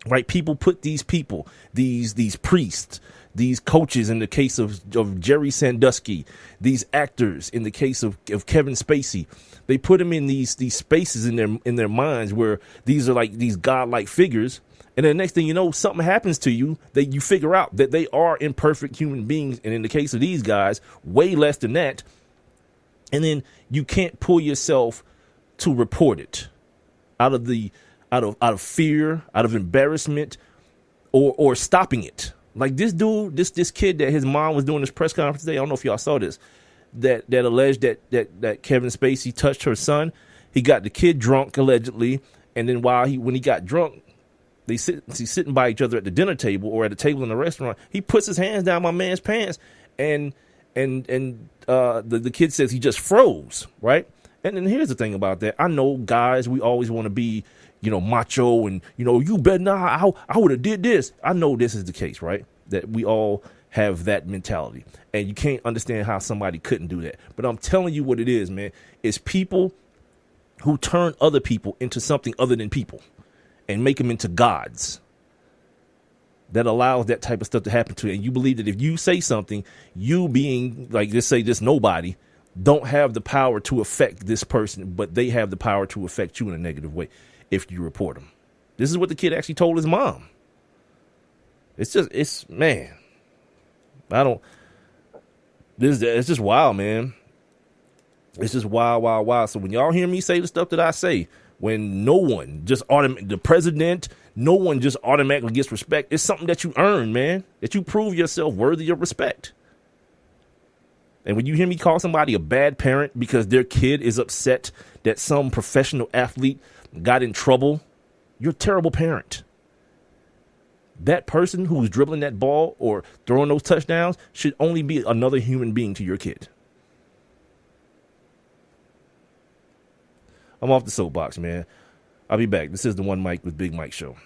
Right? People put these people, these priests, these coaches in the case of Jerry Sandusky, these actors in the case of Kevin Spacey, they put them in these spaces in their minds where these are like these godlike figures. And then the next thing you know, something happens to you that you figure out that they are imperfect human beings. And in the case of these guys, way less than that. And then you can't pull yourself to report it out of fear, out of embarrassment, or stopping it. Like this dude, this kid that his mom was doing this press conference today. I don't know if y'all saw this. That alleged that Kevin Spacey touched her son. He got the kid drunk allegedly, and then when he got drunk, he's sitting by each other at the dinner table or at a table in the restaurant. He puts his hands down my man's pants, and the kid says he just froze, right? And then here's the thing about that. I know guys, we always want to be, macho and, you better not, I would have did this. I know this is the case, right? That we all have that mentality. And you can't understand how somebody couldn't do that. But I'm telling you what it is, man. It's people who turn other people into something other than people and make them into gods that allows that type of stuff to happen to you. And you believe that if you say something, you being like, just say this nobody, don't have the power to affect this person, but they have the power to affect you in a negative way if you report them. This is what the kid actually told his mom. It's just wild, man. It's just wild. So when y'all hear me say the stuff that I say, when no one just the president, no one just automatically gets respect. It's something that you earn, man, that you prove yourself worthy of respect. And when you hear me call somebody a bad parent because their kid is upset that some professional athlete got in trouble, you're a terrible parent. That person who's dribbling that ball or throwing those touchdowns should only be another human being to your kid. I'm off the soapbox, man. I'll be back. This is the One Mic with Big Mike show.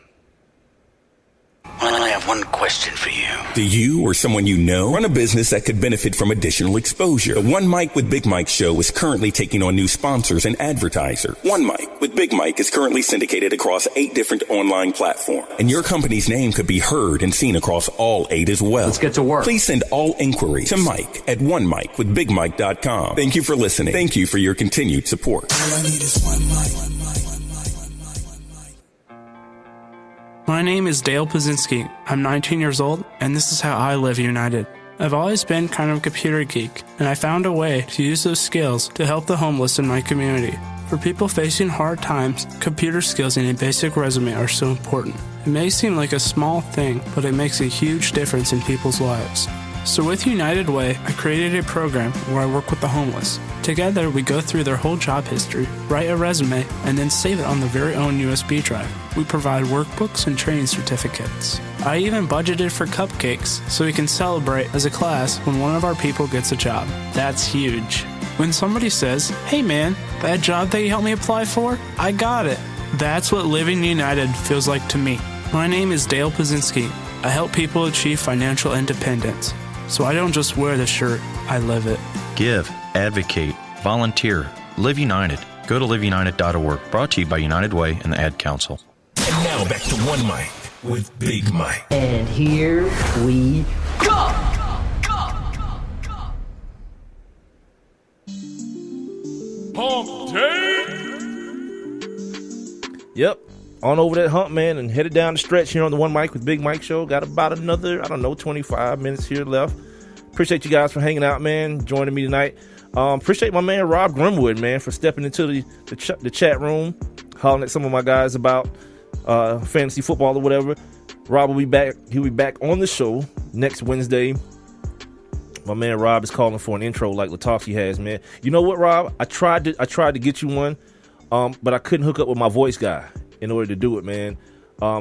I have one question for you. Do you or someone you know run a business that could benefit from additional exposure? The One Mic with Big Mike show is currently taking on new sponsors and advertisers. One Mic with Big Mike is currently syndicated across 8 different online platforms, and your company's name could be heard and seen across all 8 as well. Let's get to work. Please send all inquiries to Mike at onemicwithbigmike.com. Thank you for listening. Thank you for your continued support. All I need is one mic. My name is Dale Pazinski. I'm 19 years old, and this is how I live united. I've always been kind of a computer geek, and I found a way to use those skills to help the homeless in my community. For people facing hard times, computer skills and a basic resume are so important. It may seem like a small thing, but it makes a huge difference in people's lives. So with United Way, I created a program where I work with the homeless. Together, we go through their whole job history, write a resume, and then save it on their very own USB drive. We provide workbooks and training certificates. I even budgeted for cupcakes so we can celebrate as a class when one of our people gets a job. That's huge. When somebody says, "Hey man, that job that you helped me apply for, I got it." That's what living united feels like to me. My name is Dale Pazinski. I help people achieve financial independence. So I don't just wear the shirt, I live it. Give, advocate, volunteer, live united. Go to liveunited.org. Brought to you by United Way and the Ad Council. And now back to One Mic with Big Mike. And here we go! Hump day! Yep. On over that hump, man, and headed down the stretch here on the One Mic with Big Mike show. Got about another, 25 minutes here left. Appreciate you guys for hanging out, man, joining me tonight. Appreciate my man Rob Grimwood, man, for stepping into the chat room, hollering at some of my guys about fantasy football or whatever. Rob will be back. He'll be back on the show next Wednesday. My man Rob is calling for an intro like Lutovsky has, man. You know what, Rob? I tried to get you one, but I couldn't hook up with my voice guy in order to do it, man.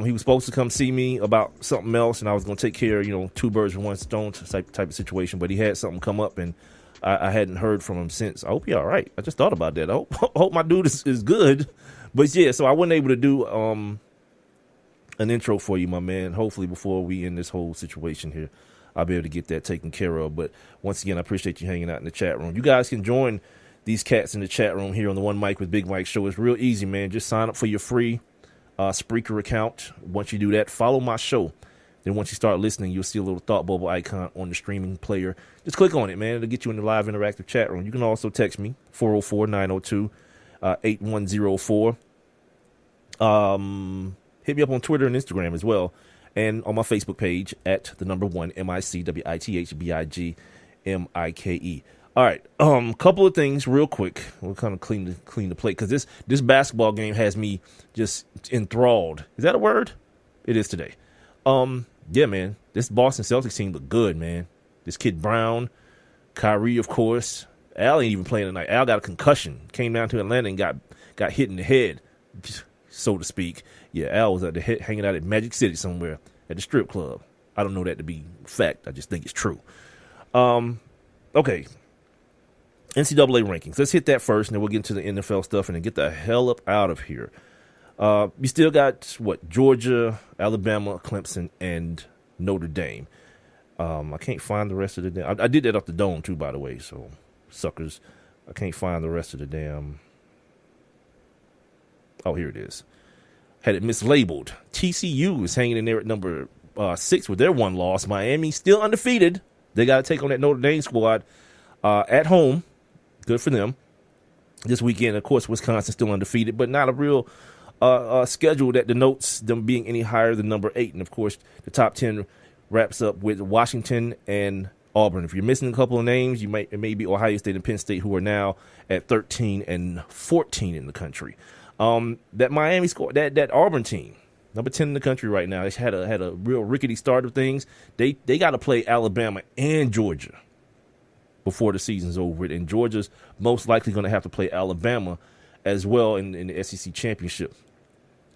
He was supposed to come see me about something else, and I was going to take care of, 2 birds with 1 stone type of situation, but he had something come up, and I hadn't heard from him since. I hope he's all right. I just thought about that. I hope my dude is good. But, yeah, so I wasn't able to do an intro for you, my man. Hopefully before we end this whole situation here, I'll be able to get that taken care of. But, once again, I appreciate you hanging out in the chat room. You guys can join these cats in the chat room here on the One Mic with Big Mike show. It's real easy, man. Just sign up for your free Spreaker account. Once you do that, follow my show. Then once you start listening, you'll see a little thought bubble icon on the streaming player. Just click on it, man. It'll get you in the live interactive chat room. You can also text me, 404-902-8104. Hit me up on Twitter and Instagram as well. And on my Facebook page at the number 1 MICWITHBIGMIKE. All right, couple of things real quick. We'll kind of clean the plate because this basketball game has me just enthralled. Is that a word? It is today. Yeah, man, this Boston Celtics team look good, man. This kid Brown, Kyrie, of course. Al ain't even playing tonight. Al got a concussion. Came down to Atlanta and got hit in the head, so to speak. Yeah, Al was hanging out at Magic City somewhere at the strip club. I don't know that to be fact. I just think it's true. Okay. NCAA rankings. Let's hit that first, and then we'll get into the NFL stuff and then get the hell up out of here. You still got, Georgia, Alabama, Clemson, and Notre Dame. I can't find the rest of the damn. I did that off the dome, too, by the way, so suckers. I can't find the rest of the damn. Oh, here it is. Had it mislabeled. TCU is hanging in there at number 6 with their one loss. Miami still undefeated. They got to take on that Notre Dame squad at home. Good for them. This weekend, of course, Wisconsin still undefeated, but not a real schedule that denotes them being any higher than number 8. And, of course, the top 10 wraps up with Washington and Auburn. If you're missing a couple of names, it may be Ohio State and Penn State, who are now at 13 and 14 in the country. That Miami squad, that Auburn team, number 10 in the country right now, they had a real rickety start of things. They got to play Alabama and Georgia before the season's over, and Georgia's most likely going to have to play Alabama as well in the SEC championship.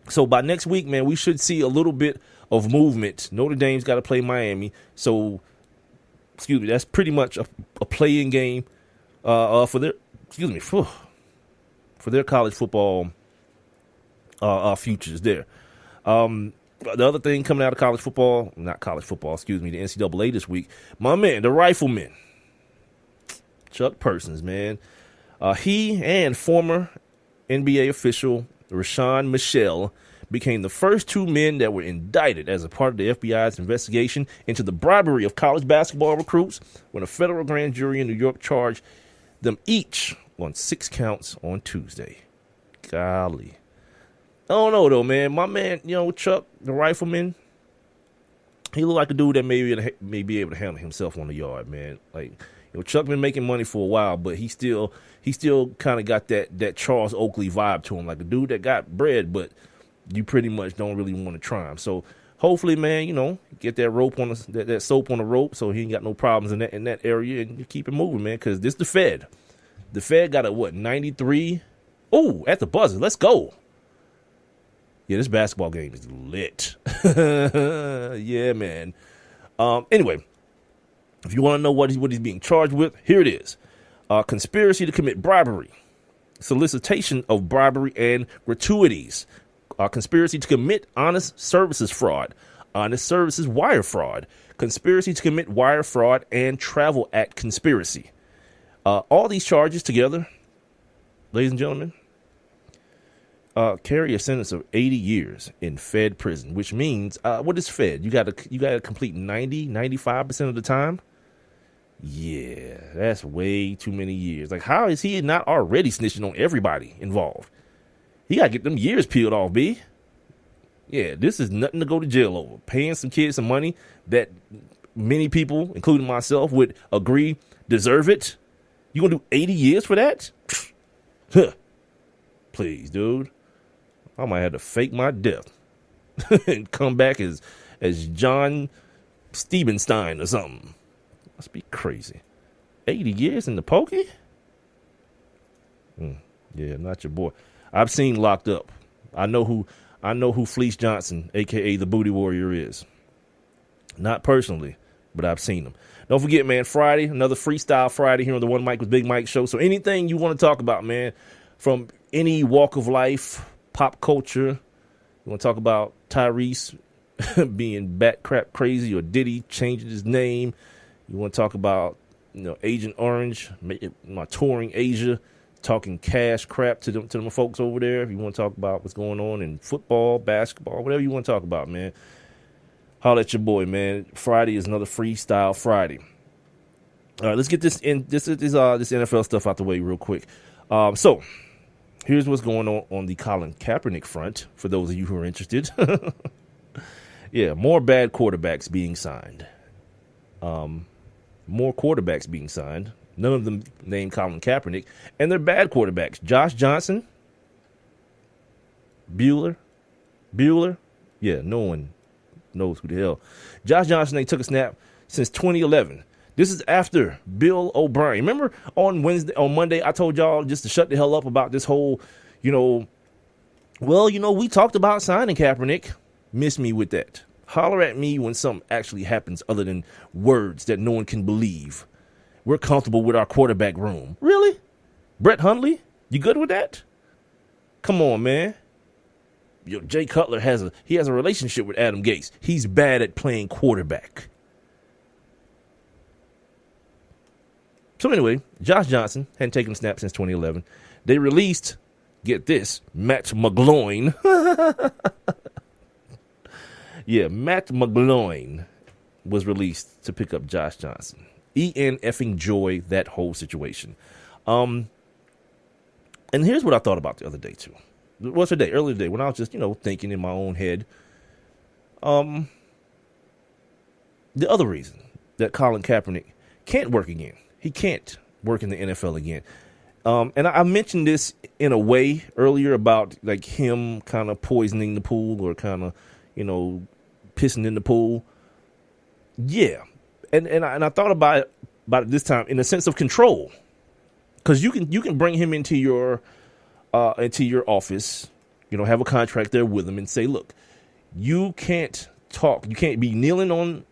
So by next week, man, we should see a little bit of movement. Notre Dame's got to play Miami, so that's pretty much a play-in game for their college football futures there. The other thing coming out of the NCAA this week, my man, the Rifleman, Chuck Persons, man. He and former NBA official Rashawn Michelle became the first 2 men that were indicted as a part of the FBI's investigation into the bribery of college basketball recruits when a federal grand jury in New York charged them each on 6 counts on Tuesday. Golly. I don't know, though, man. My man, Chuck, the Rifleman, he look like a dude that may be able to handle himself on the yard, man. Like, Chuck been making money for a while, but he still kind of got that Charles Oakley vibe to him, like a dude that got bread, but you pretty much don't really want to try him. So hopefully, man, get that rope on that soap on the rope, so he ain't got no problems in that area, and you keep it moving, man. Because this the Fed. The Fed got a 93. Oh, at the buzzer, let's go. Yeah, this basketball game is lit. Yeah, man. Anyway. If you want to know what he's being charged with, here it is. Conspiracy to commit bribery, solicitation of bribery and gratuities, conspiracy to commit honest services fraud, honest services wire fraud, conspiracy to commit wire fraud, and travel act conspiracy. All these charges together, ladies and gentlemen, carry a sentence of 80 years in Fed prison, which means, what is Fed? You got to complete 95% of the time. Yeah, that's way too many years. Like, how is he not already snitching on everybody involved? He got to get them years peeled off, B. Yeah, this is nothing to go to jail over. Paying some kids some money that many people, including myself, would agree deserve it. You gonna do 80 years for that? Huh. Please, dude. I might have to fake my death and come back as John Stevenstein or something. Must be crazy. 80 years in the pokey? Yeah, not your boy. I've seen Locked Up. I know who Fleece Johnson, a.k.a. the Booty Warrior, is. Not personally, but I've seen him. Don't forget, man, Friday, another Freestyle Friday here on the One Mic with Big Mike show. So anything you want to talk about, man, from any walk of life, pop culture, you want to talk about Tyrese being bat crap crazy or Diddy changing his name, you want to talk about, Agent Orange, my touring Asia, talking cash crap to them folks over there. If you want to talk about what's going on in football, basketball, whatever you want to talk about, man, holler at your boy, man. Friday is another Freestyle Friday. All right, let's get this NFL stuff out the way real quick. So here's what's going on the Colin Kaepernick front, for those of you who are interested. Yeah, more bad quarterbacks being signed. More quarterbacks being signed. None of them named Colin Kaepernick. And they're bad quarterbacks. Josh Johnson. Bueller. Yeah, no one knows who the hell. Josh Johnson ain't took a snap since 2011. This is after Bill O'Brien. Remember on Monday, I told y'all just to shut the hell up about this whole, we talked about signing Kaepernick. Miss me with that. Holler at me when something actually happens other than words that no one can believe. We're comfortable with our quarterback room. Really? Brett Hundley? You good with that? Come on, man. Jay Cutler has a relationship with Adam Gase. He's bad at playing quarterback. So anyway, Josh Johnson hadn't taken a snap since 2011. They released, get this, Matt McGloin. Yeah, Matt McGloin was released to pick up Josh Johnson. effing joy that whole situation. And here's what I thought about the other day too. What's the day? Earlier today when I was just, thinking in my own head. The other reason that Colin Kaepernick can't work again. He can't work in the NFL again. And I mentioned this in a way earlier about like him kind of poisoning the pool or kind of, pissing in the pool. Yeah. And I thought about it this time in a sense of control, because you can bring him into your office, have a contract there with him and say, look, you can't talk. You can't be kneeling on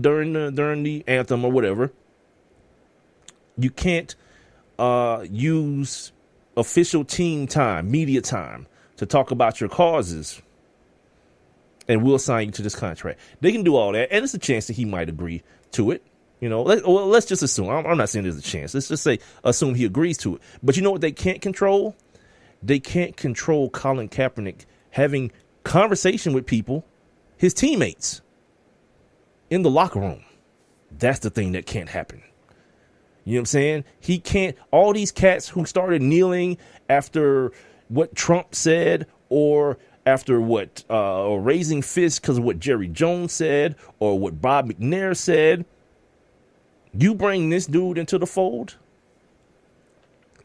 during the anthem or whatever. You can't use official team time, media time to talk about your causes, and we'll sign you to this contract. They can do all that, and it's a chance that he might agree to it. Let's just assume. I'm not saying there's a chance. Let's just say assume he agrees to it. But you know what they can't control? They can't control Colin Kaepernick having conversation with people, his teammates, in the locker room. That's the thing that can't happen. You know what I'm saying? He can't. All these cats who started kneeling after what Trump said or after what or raising fists because of what Jerry Jones said or what Bob McNair said. You bring this dude into the fold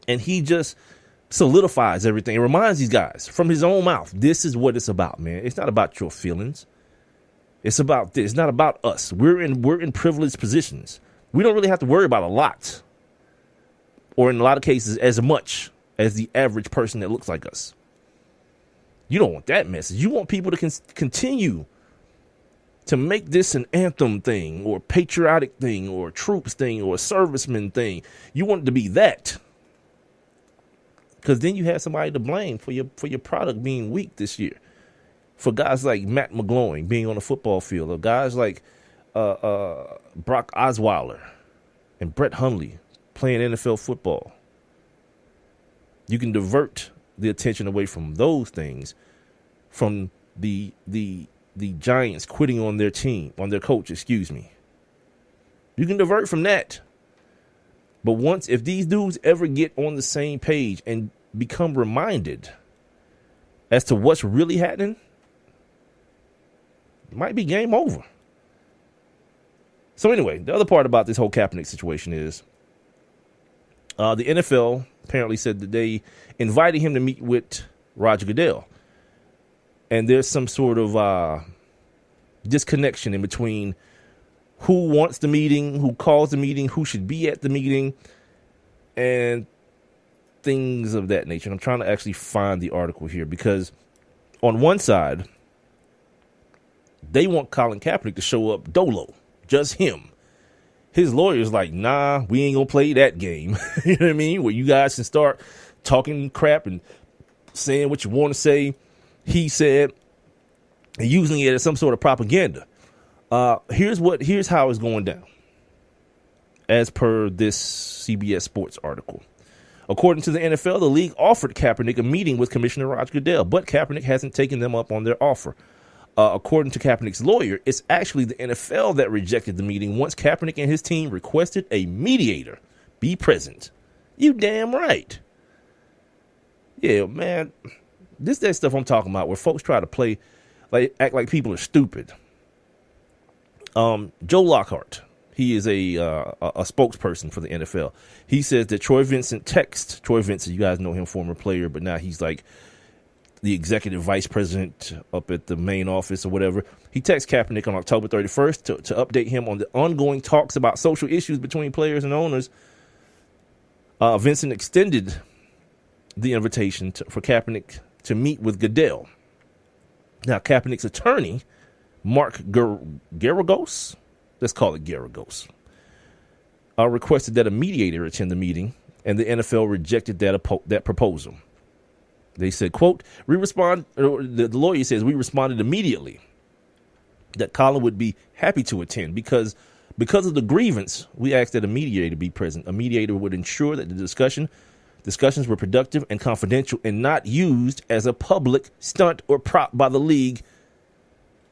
and he just solidifies everything. It reminds these guys from his own mouth. This is what it's about, man. It's not about your feelings. It's about this. It's not about us. We're in privileged positions. We don't really have to worry about a lot, or in a lot of cases, as much as the average person that looks like us. You don't want that message. You want people to continue to make this an anthem thing or patriotic thing or a troops thing or a serviceman thing. You want it to be that, because then you have somebody to blame for your product being weak this year. For guys like Matt McGloin being on the football field, or guys like Brock Osweiler and Brett Hundley playing NFL football. You can divert the attention away from those things, from the Giants quitting on their team, on their coach, excuse me. You can divert from that. But if these dudes ever get on the same page and become reminded as to what's really happening, it might be game over. So anyway, the other part about this whole Kaepernick situation is the NFL apparently said that they invited him to meet with Roger Goodell. And there's some sort of disconnection in between who wants the meeting, who calls the meeting, who should be at the meeting, and things of that nature. And I'm trying to actually find the article here, because on one side, they want Colin Kaepernick to show up dolo. Just him. His lawyer's like, nah, we ain't gonna play that game. You know what I mean? Where you guys can start talking crap and saying what you want to say. He said, and using it as some sort of propaganda. Here's how it's going down, as per this CBS Sports article. According to the NFL, the league offered Kaepernick a meeting with Commissioner Roger Goodell, but Kaepernick hasn't taken them up on their offer. According to Kaepernick's lawyer, it's actually the NFL that rejected the meeting once Kaepernick and his team requested a mediator be present. You damn right. Yeah, man. This that stuff I'm talking about, where folks try to act like people are stupid. Joe Lockhart, he is a spokesperson for the NFL. He says that Troy Vincent, you guys know him, former player, but now he's like the executive vice president up at the main office or whatever. He texted Kaepernick on October 31st to update him on the ongoing talks about social issues between players and owners. Vincent extended the invitation for Kaepernick to meet with Goodell. Now, Kaepernick's attorney, Mark Garagos, let's call it Garagos, requested that a mediator attend the meeting, and the NFL rejected that proposal. They said, quote, the lawyer says, we responded immediately that Colin would be happy to attend because of the grievance, we asked that a mediator be present. A mediator would ensure that the discussions were productive and confidential and not used as a public stunt or prop by the league.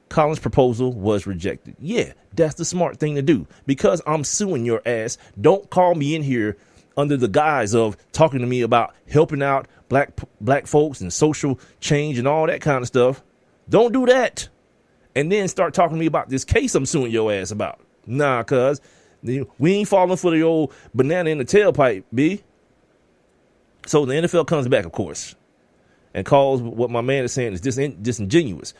Colin's proposal was rejected. Yeah, that's the smart thing to do. Because I'm suing your ass, don't call me in here under the guise of talking to me about helping out black folks and social change and all that kind of stuff. Don't do that. And then start talking to me about this case I'm suing your ass about. Nah, cuz we ain't falling for the old banana in the tailpipe, B. So the NFL comes back, of course, and calls what my man is saying is disingenuous.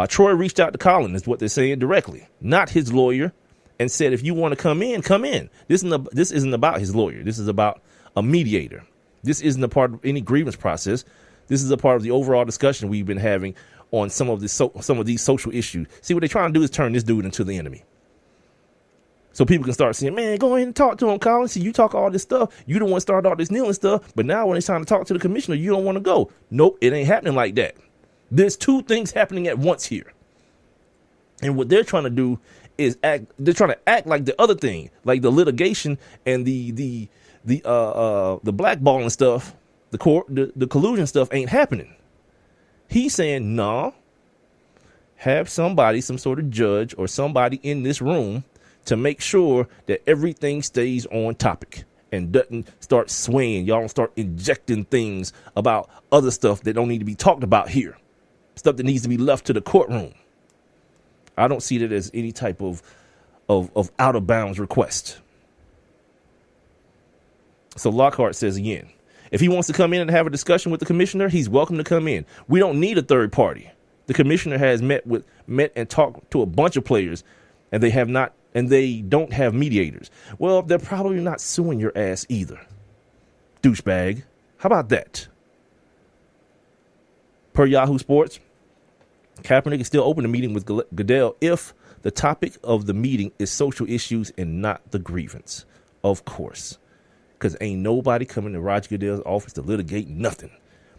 Troy reached out to Colin, is what they're saying directly, not his lawyer, and said, if you want to come in, come in. This isn't about his lawyer. This is about a mediator. This isn't a part of any grievance process. This is a part of the overall discussion we've been having on some of these social issues. See, what they're trying to do is turn this dude into the enemy. So people can start saying, man, go ahead and talk to him, Colin. See, you talk all this stuff. You the one started all this kneeling stuff. But now when it's time to talk to the commissioner, you don't want to go. Nope, it ain't happening like that. There's two things happening at once here. And what they're trying to do is they're trying to act like the other thing, like the litigation and the blackballing stuff, the collusion stuff ain't happening. He's saying, nah, have somebody, some sort of judge or somebody in this room to make sure that everything stays on topic and doesn't start swaying. Y'all don't start injecting things about other stuff that don't need to be talked about here. Stuff that needs to be left to the courtroom. I don't see that as any type of out of bounds request. So Lockhart says again, if he wants to come in and have a discussion with the commissioner, he's welcome to come in. We don't need a third party. The commissioner has met and talked to a bunch of players, and they don't have mediators. Well, they're probably not suing your ass either. Douchebag. How about that? Per Yahoo Sports, Kaepernick is still open to meeting with Goodell if the topic of the meeting is social issues and not the grievance. Of course. Because ain't nobody coming to Roger Goodell's office to litigate nothing.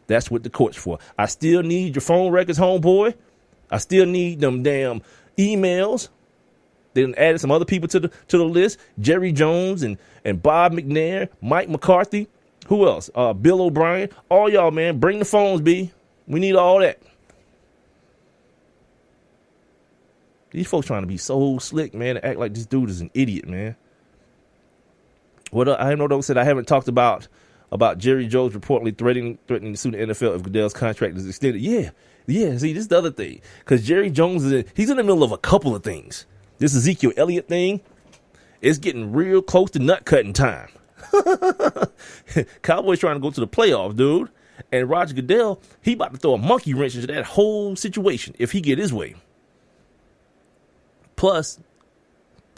That's what the court's for. I still need your phone records, homeboy. I still need them damn emails. They done added some other people to the list. Jerry Jones and Bob McNair, Mike McCarthy. Who else? Bill O'Brien. All y'all, man, bring the phones, B. We need all that. These folks trying to be so slick, man, to act like this dude is an idiot, man. What I know those said I haven't talked about Jerry Jones reportedly threatening to sue the NFL if Goodell's contract is extended. Yeah. See, this is the other thing, because Jerry Jones he's in the middle of a couple of things. This Ezekiel Elliott thing, it's getting real close to nut cutting time. Cowboys trying to go to the playoffs, dude, and Roger Goodell, he about to throw a monkey wrench into that whole situation if he get his way. Plus,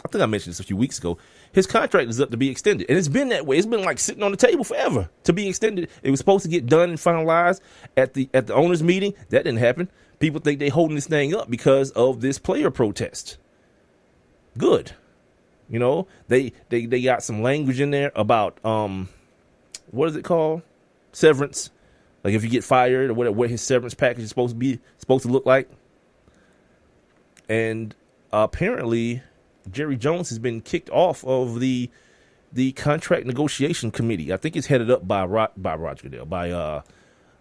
I think I mentioned this a few weeks ago, his contract is up to be extended. And it's been that way. It's been like sitting on the table forever to be extended. It was supposed to get done and finalized at the owners' meeting. That didn't happen. People think they're holding this thing up because of this player protest. Good. You know, they got some language in there about, what is it called? Severance. Like if you get fired or whatever, what his severance package is supposed to look like. And apparently Jerry Jones has been kicked off of the contract negotiation committee. I think it's headed up by Roger Goodell, by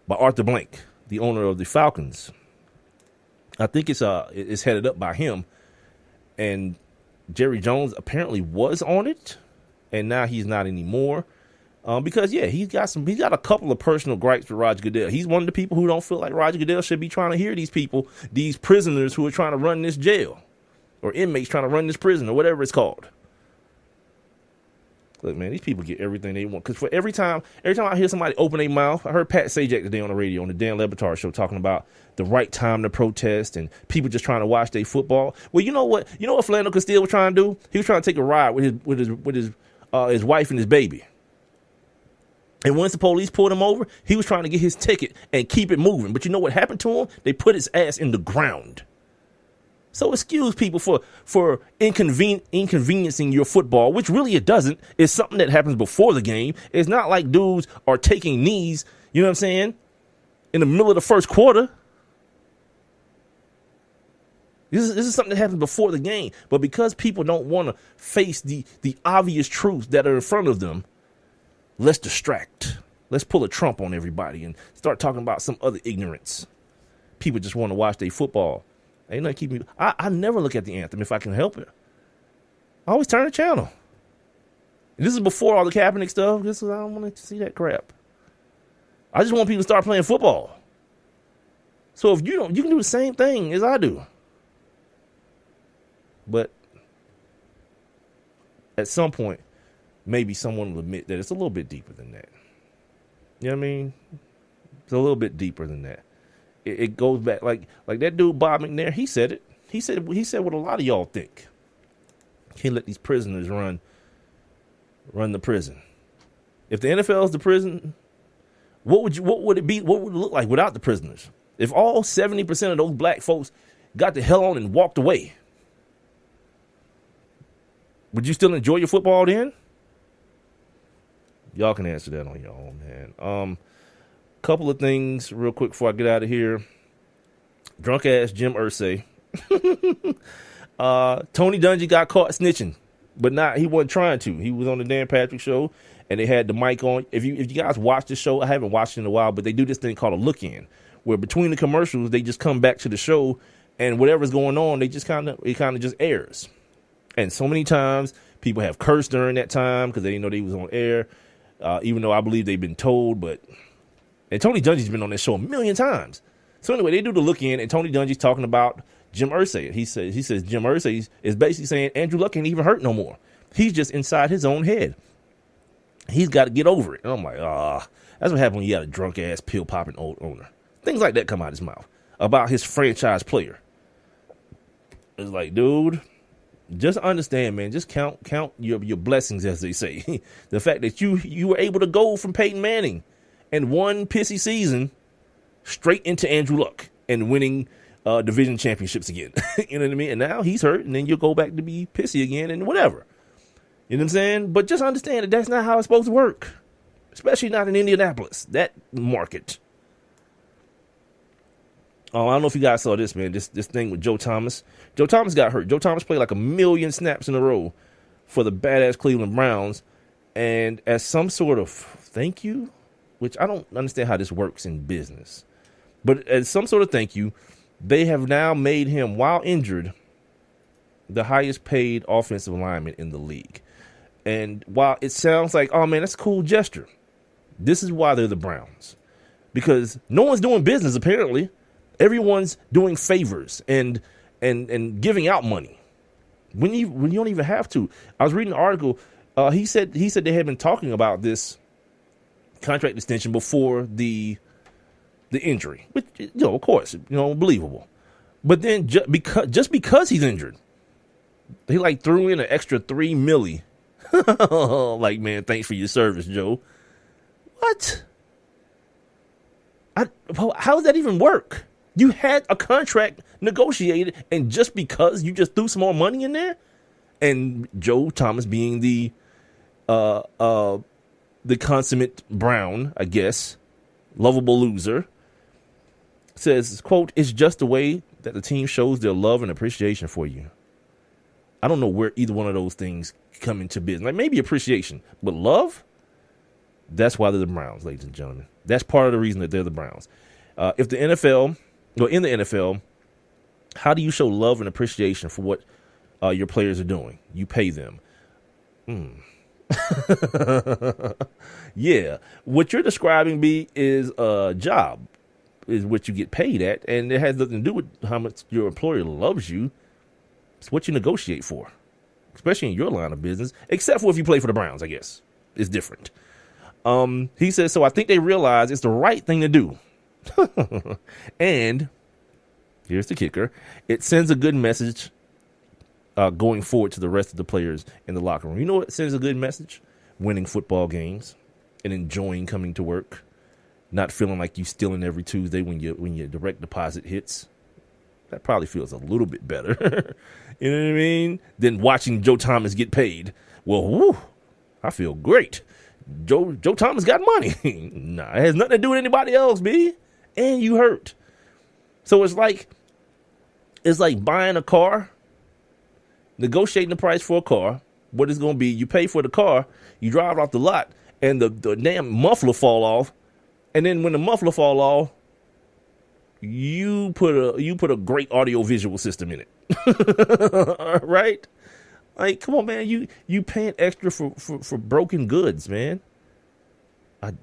Arthur Blank, the owner of the Falcons. I think it's headed up by him, and Jerry Jones apparently was on it, and now he's not anymore. Because he's got a couple of personal gripes with Roger Goodell. He's one of the people who don't feel like Roger Goodell should be trying to hear these people, these prisoners who are trying to run this jail. Or inmates trying to run this prison or whatever it's called. Look, man, these people get everything they want. Because for every time I hear somebody open their mouth, I heard Pat Sajak today on the radio on the Dan Le Batard show talking about the right time to protest and people just trying to watch their football. Well, you know what? You know what Philando Castile was trying to do? He was trying to take a ride with his wife and his baby. And once the police pulled him over, he was trying to get his ticket and keep it moving. But you know what happened to him? They put his ass in the ground. So excuse people for inconveniencing your football, which really it doesn't. It's something that happens before the game. It's not like dudes are taking knees, you know what I'm saying, in the middle of the first quarter. This is something that happens before the game. But because people don't want to face the obvious truths that are in front of them, let's distract. Let's pull a Trump on everybody and start talking about some other ignorance. People just want to watch their football. Ain't nothing keep me. I never look at the anthem if I can help it. I always turn the channel. And this is before all the Kaepernick stuff. I don't want to see that crap. I just want people to start playing football. So if you don't, you can do the same thing as I do. But at some point, maybe someone will admit that it's a little bit deeper than that. You know what I mean? It's a little bit deeper than that. It goes back like that dude Bob McNair. He said it. He said what a lot of y'all think. Can't let these prisoners run the prison. If the NFL is the prison, what would it be? What would it look like without the prisoners? If all 70% of those black folks got the hell on and walked away, would you still enjoy your football then? Y'all can answer that on your own, man. Couple of things real quick before I get out of here. Drunk ass Jim Irsay. Tony Dungy got caught snitching, but he wasn't trying to. He was on the Dan Patrick show, and they had the mic on. If you guys watch the show, I haven't watched it in a while, but they do this thing called a look-in, where between the commercials they just come back to the show, and whatever's going on, it kind of just airs. And so many times people have cursed during that time because they didn't know they was on air, even though I believe they've been told, but. And Tony Dungy's been on this show a million times. So anyway, they do the look in, and Tony Dungy's talking about Jim Irsay. He says Jim Irsay is basically saying Andrew Luck ain't even hurt no more. He's just inside his own head. He's got to get over it. And I'm like, that's what happens when you got a drunk ass pill popping old owner. Things like that come out of his mouth about his franchise player. It's like, dude, just understand, man. Just count your blessings, as they say. The fact that you were able to go from Peyton Manning and one pissy season straight into Andrew Luck and winning division championships again. You know what I mean? And now he's hurt, and then you'll go back to be pissy again and whatever. You know what I'm saying? But just understand that that's not how it's supposed to work, especially not in Indianapolis, that market. Oh, I don't know if you guys saw this, man. This thing with Joe Thomas. Joe Thomas got hurt. Joe Thomas played like 1 million snaps in a row for the badass Cleveland Browns, and as some sort of thank you, which I don't understand how this works in business. But as some sort of thank you, they have now made him, while injured, the highest paid offensive lineman in the league. And while it sounds like, oh, man, that's a cool gesture, this is why they're the Browns. Because no one's doing business, apparently. Everyone's doing favors and giving out money when you don't even have to. I was reading an article. He said they had been talking about this contract extension before the injury, which, of course, believable. But then just because he's injured, they threw in an extra $3 million. Like, man, thanks for your service, Joe. What? How does that even work? You had a contract negotiated, and just because you just threw some more money in there, and Joe Thomas being the consummate Brown, I guess, lovable loser, says, quote, "It's just the way that the team shows their love and appreciation for you." I don't know where either one of those things come into business. Like, maybe appreciation, but love? That's why they're the Browns, ladies and gentlemen. That's part of the reason that they're the Browns. In the NFL, how do you show love and appreciation for what your players are doing? You pay them. Yeah. What you're describing, B, is a job, is what you get paid at, and it has nothing to do with how much your employer loves you. It's what you negotiate for. especially in your line of business, except for if you play for the Browns, I guess. It's different. He says, so I think they realize it's the right thing to do. And here's the kicker. It sends a good message going forward to the rest of the players in the locker room. You know what sends a good message? Winning football games and enjoying coming to work. Not feeling like you stealing every Tuesday when your direct deposit hits. That probably feels a little bit better. You know what I mean? Than watching Joe Thomas get paid. Well, whew, I feel great. Joe Thomas got money. Nah, it has nothing to do with anybody else, B. And you hurt. So it's like buying a car, negotiating the price for a car. What it's going to be, you pay for the car, you drive off the lot, and the damn muffler fall off. And then when the muffler fall off, you put a great audio visual system in it. Right? Like, come on, man. You paying extra for broken goods, man. I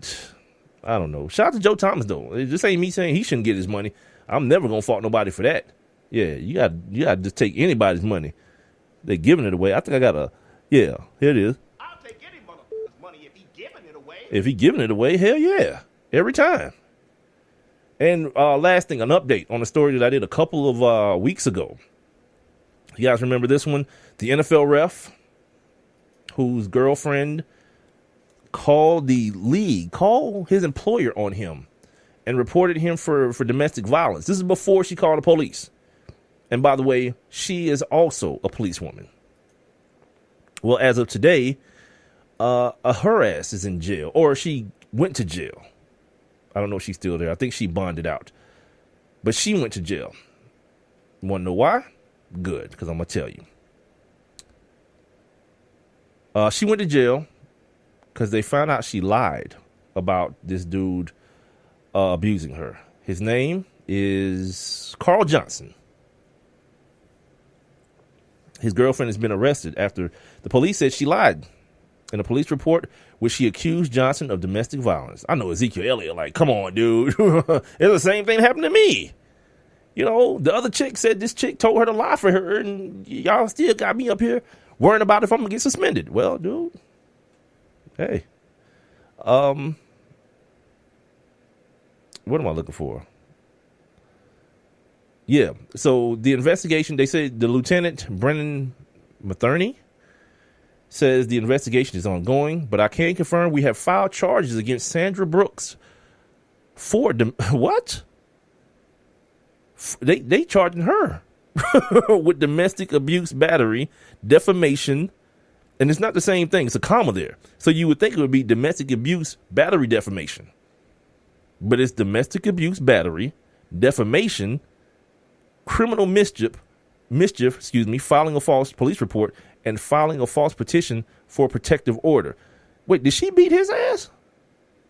don't know. Shout out to Joe Thomas, though. This ain't me saying he shouldn't get his money. I'm never going to fault nobody for that. Yeah, you got to just take anybody's money. They're giving it away. I think I got a, yeah, here it is. I'll take any motherfucker's money if he giving it away. If he giving it away, hell yeah. Every time. And last thing, an update on a story that I did a couple of weeks ago. You guys remember this one? The NFL ref whose girlfriend called the league, called his employer on him and reported him for domestic violence. This is before she called the police. And by the way, she is also a policewoman. Well, as of today, her ass is in jail, or she went to jail. I don't know if she's still there. I think she bonded out. But she went to jail. You want to know why? Good, because I'm going to tell you. She went to jail because they found out she lied about this dude abusing her. His name is Carl Johnson. His girlfriend has been arrested after the police said she lied in a police report where she accused Johnson of domestic violence. I know Ezekiel Elliott, like, come on, dude. It's the same thing happened to me. You know, the other chick said this chick told her to lie for her, and y'all still got me up here worrying about if I'm going to get suspended. Well, dude, hey. What am I looking for? Yeah, so the investigation, they say the Lieutenant Brennan Matherney says the investigation is ongoing, but I can confirm we have filed charges against Sandra Brooks for what? They charging her with domestic abuse, battery, defamation, and it's not the same thing. It's a comma there. So you would think it would be domestic abuse, battery, defamation. But it's domestic abuse, battery, defamation, criminal mischief, filing a false police report, and filing a false petition for a protective order. Wait, did she beat his ass?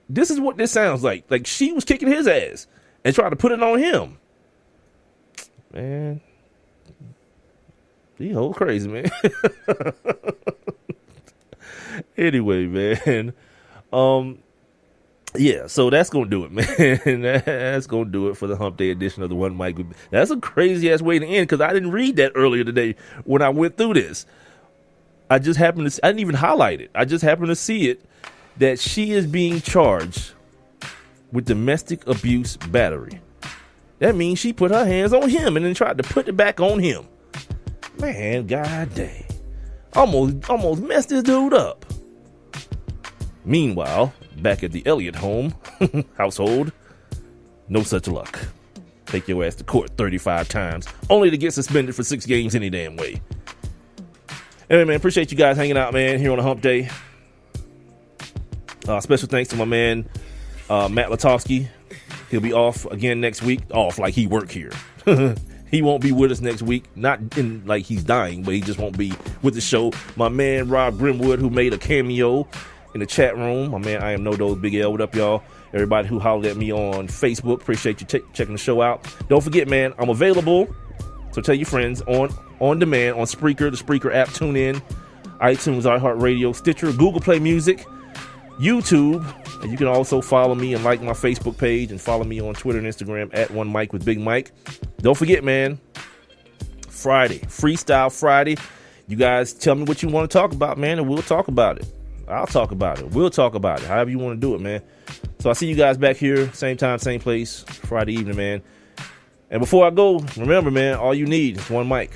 This is what this sounds like. Like she was kicking his ass and tried to put it on him. Man, he whole crazy, man. Anyway, man. Yeah, so that's going to do it, man. That's going to do it for the Hump Day edition of the One Mic. That's a crazy-ass way to end because I didn't read that earlier today when I went through this. I just happened to – I didn't even highlight it. I just happened to see it that she is being charged with domestic abuse battery. That means she put her hands on him and then tried to put it back on him. Man, god dang. Almost messed this dude up. Meanwhile, back at the Elliott home household, no such luck. Take your ass to court 35 times, only to get suspended for 6 games any damn way. Anyway, man, appreciate you guys hanging out, man, here on the Hump Day. Special thanks to my man, Matt Lutovsky. He'll be off again next week. Off like he work here. He won't be with us next week. Not in like he's dying, but he just won't be with the show. My man, Rob Grimwood, who made a cameo in the chat room. My man, I am No Dose Big L. What up, y'all? Everybody who hollered at me on Facebook. Appreciate you checking the show out. Don't forget, man, I'm available. So tell your friends on demand on Spreaker, the Spreaker app. Tune in. iTunes, iHeartRadio, Stitcher, Google Play Music, YouTube. And you can also follow me and like my Facebook page and follow me on Twitter and Instagram at One Mic with Big Mike. Don't forget, man, Friday, Freestyle Friday. You guys tell me what you want to talk about, man, and we'll talk about it. I'll talk about it. We'll talk about it. However you want to do it, man. So I'll see you guys back here, same time, same place, Friday evening, man. And before I go, remember, man, all you need is one mic.